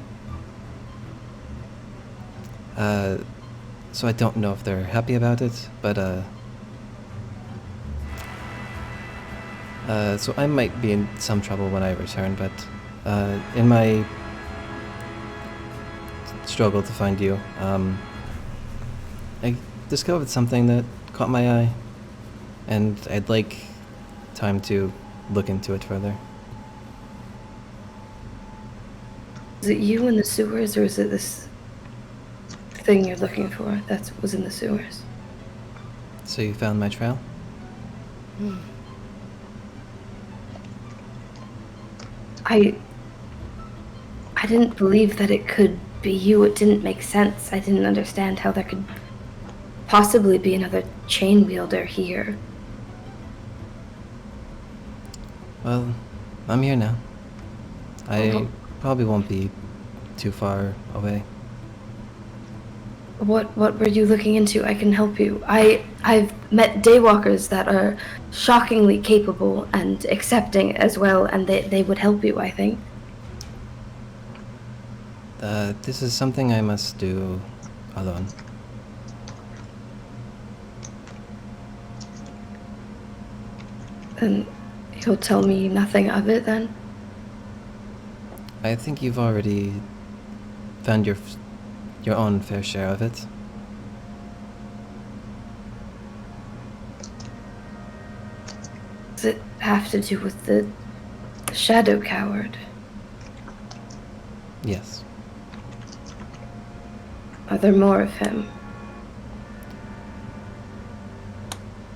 So I don't know if they're happy about it, but so I might be in some trouble when I return, but in my struggle to find you, I discovered something that caught my eye, and I'd like time to look into it further. Is it you in the sewers, or is it this thing you're looking for that was in the sewers? So you found my trail? I didn't believe that it could be you. It didn't make sense. I didn't understand how there could possibly be another chain wielder here. Well, I'm here now. I probably won't be too far away. What were you looking into? I can help you. I've met daywalkers that are shockingly capable and accepting as well, and they would help you, I think. This is something I must do alone. Then you'll tell me nothing of it then? I think you've already found your own fair share of it. Does it have to do with the shadow coward? Yes. Are there more of him?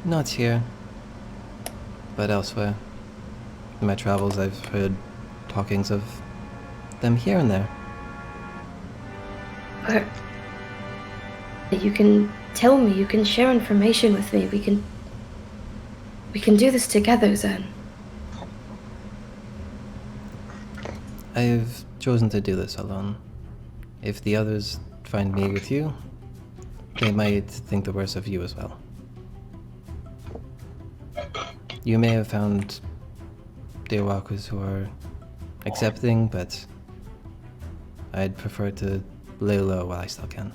Not here, but elsewhere. In my travels, I've heard talkings of them here and there. Or you can tell me, you can share information with me, we can do this together, Zen. I've chosen to do this alone. If the others find me with you, they might think the worst of you as well. You may have found daywalkers who are accepting, but I'd prefer to lay low while I still can.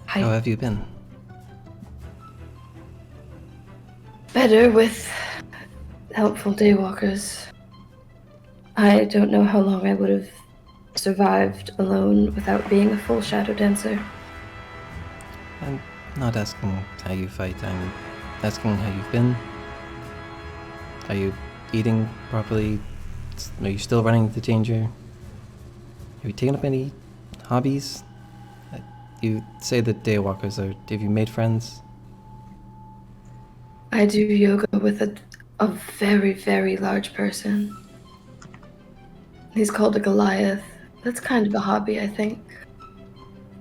How have you been? Better with helpful daywalkers. I don't know how long I would have survived alone without being a full shadow dancer. I'm not asking how you fight, I'm asking how you've been. Are you eating properly? Are you still running into danger? Have you taken up any hobbies? You say that daywalkers are... Have you made friends? I do yoga with a very, very large person. He's called a Goliath. That's kind of a hobby, I think.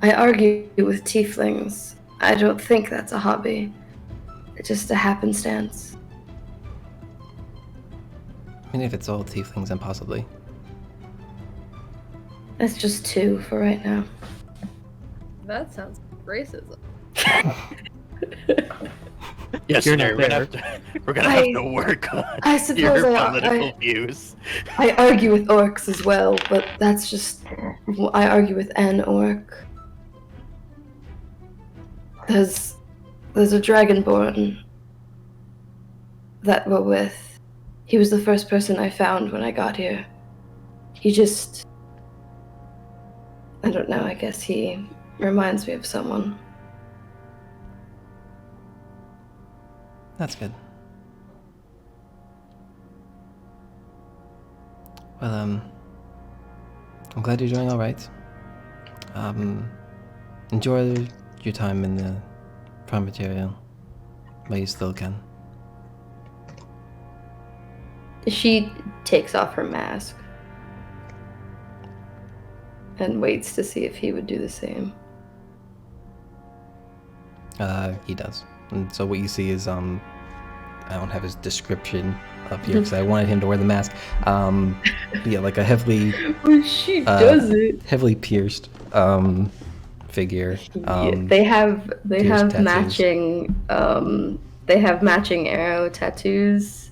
I argue with tieflings. I don't think that's a hobby. It's just a happenstance. I mean, if it's all tieflings, then possibly. It's just 2 for right now. That sounds like racism. Yes, You're sir, not we're gonna have to work on I suppose your I- political views. I argue with orcs as well, but that's just... I argue with an orc. There's a dragonborn that we're with. He was the first person I found when I got here. He just... I don't know, I guess he reminds me of someone. That's good. Well, I'm glad you're doing alright. Enjoy your time in the farm material while you still can. She takes off her mask and waits to see if he would do the same. He does. And so what you see is, I don't have his description up here because I wanted him to wear the mask. Yeah, like a heavily... When she does it. Heavily pierced, figure. Yeah, they have tattoos. matching arrow tattoos.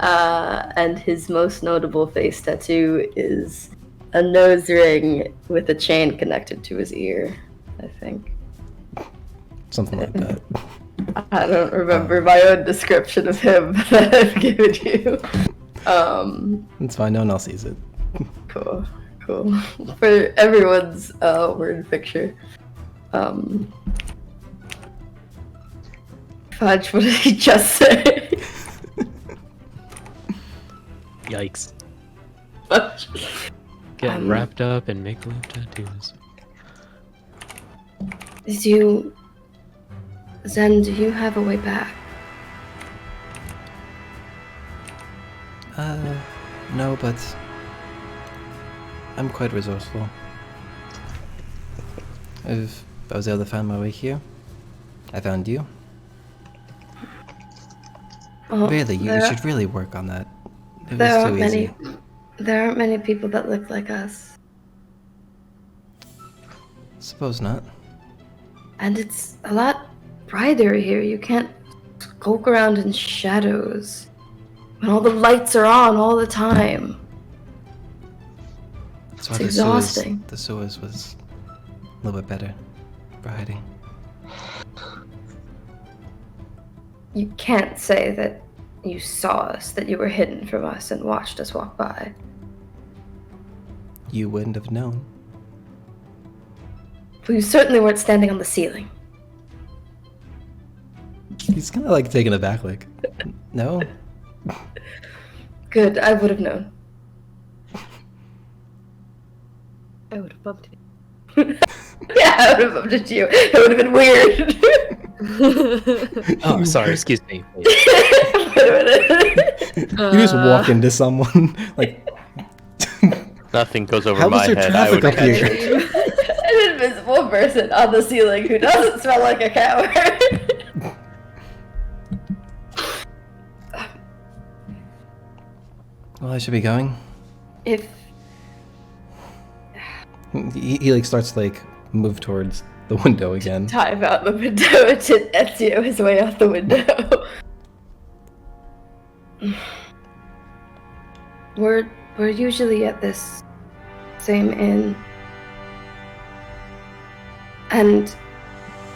And his most notable face tattoo is a nose ring with a chain connected to his ear, I think. Something like that. I don't remember my own description of him that I've given you. It's fine, no one else sees it. Cool. For everyone's word picture. Fudge, what did he just say? Yikes. Fudge. Get wrapped up in make-believe tattoos. Zen, do you have a way back? No, but I'm quite resourceful. If I was able to find my way here, I found you. Well, Really, you there- should really work on that. It was There too aren't easy. There aren't many people that look like us. Suppose not. And it's a lot brighter here. You can't skulk around in shadows when all the lights are on all the time. That's why It's exhausting. The sewers was a little bit better for hiding. You can't say that you saw us, that you were hidden from us and watched us walk by. You wouldn't have known. Well, you certainly weren't standing on the ceiling. He's kind of like taken aback, like, no? Good, I would have known. I would have bumped it. Yeah, I would have bumped into you. It would have been weird. Oh, sorry, excuse me. You just walk into someone, like, Nothing goes over how was my there head. I traffic would up here? An invisible person on the ceiling who doesn't smell like a coward. Well, I should be going. If He like starts to like move towards the window again. time out the window to Ezio his way out the window. We're usually at this same inn. And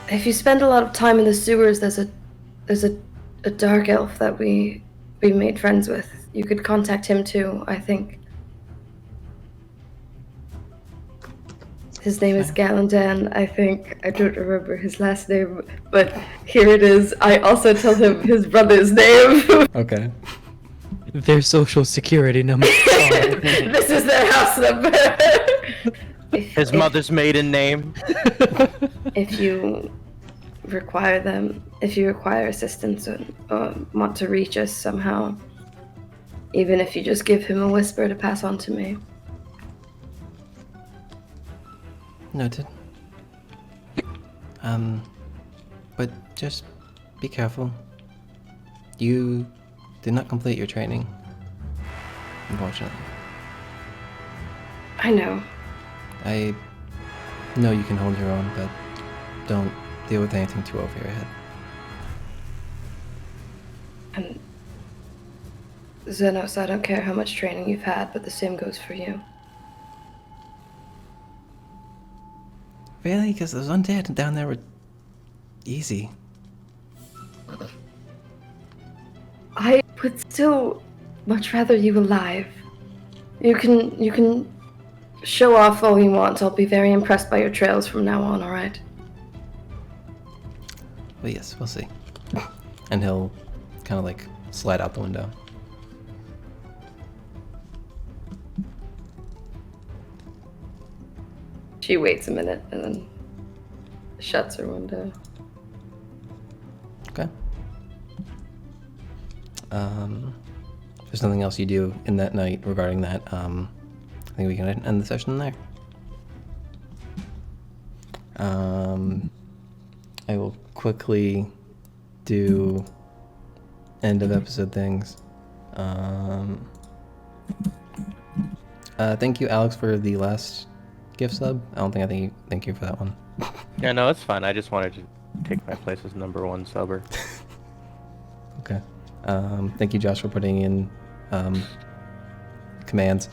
if you spend a lot of time in the sewers, there's a dark elf that we made friends with. You could contact him too, I think. His name is Galandan, I think. I don't remember his last name, but here it is. I also tell him his brother's name. Okay. Their social security number. This is their house number. His mother's maiden name. If you require assistance or want to reach us somehow, even if you just give him a whisper to pass on to me. Noted. But just be careful. You did not complete your training, unfortunately. I know. I know you can hold your own, but don't deal with anything too over your head. And Xenos, I don't care how much training you've had, but the same goes for you. Really? Because those undead down there were easy. I would still much rather you alive. You can show off all you want. I'll be very impressed by your trails from now on, alright? Well, yes, we'll see. And he'll kind of like slide out the window. She waits a minute and then shuts her window. Okay. If there's nothing else you do in that night regarding that, I think we can end the session there. I will quickly do end of episode things. Thank you, Alex, for the last gift sub. I don't think thank you for that one. Yeah, no, it's fine. I just wanted to take my place as number one subber. Okay. Thank you, Josh, for putting in commands.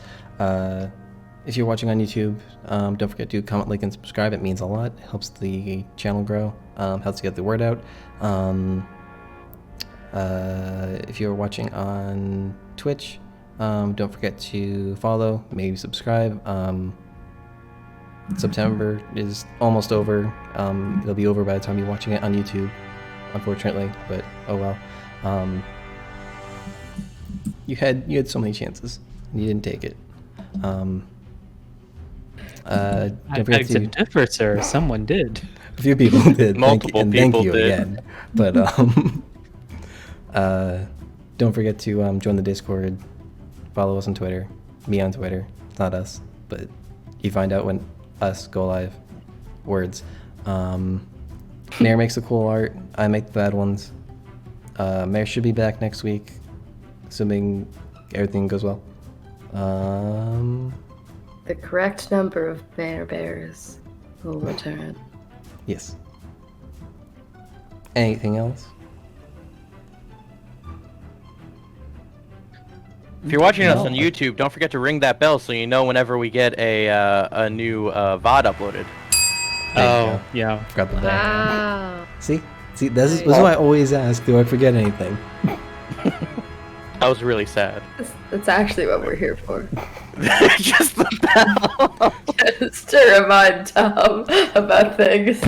If you're watching on YouTube, don't forget to comment, like, and subscribe. It means a lot. It helps the channel grow. Helps get the word out. If you're watching on Twitch, don't forget to follow, maybe subscribe. September is almost over. It'll be over by the time you're watching it on YouTube, unfortunately, but oh well. You had so many chances, and you didn't take it. Don't I forget beg to to, differ, sir. Someone did. a few people did. Multiple thank people you did. again. But don't forget to join the Discord. Follow us on Twitter. Me on Twitter. It's not us, but you find out when us go live. Words. Mayor makes the cool art. I make the bad ones. Mayor should be back next week, assuming everything goes well. The correct number of bears will return. Yes. Anything else? If you're watching us No. on YouTube, don't forget to ring that bell so you know whenever we get a new VOD uploaded. Oh, yeah. Forgot the bell. Wow. See, this is why I always ask. Do I forget anything? That was really sad. That's actually what we're here for. Just the bell. Just to remind Tom about things.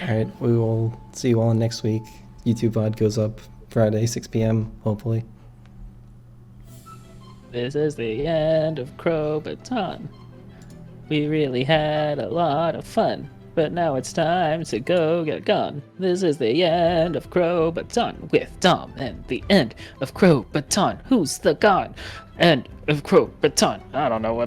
All right, we will see you all next week. YouTube VOD goes up Friday, 6 p.m. Hopefully. This is the end of Crobaton. We really had a lot of fun, but now it's time to go get gone. This is the end of Crobaton with Tom, and the end of Crobaton. Who's the god? End of Crobaton. I don't know what.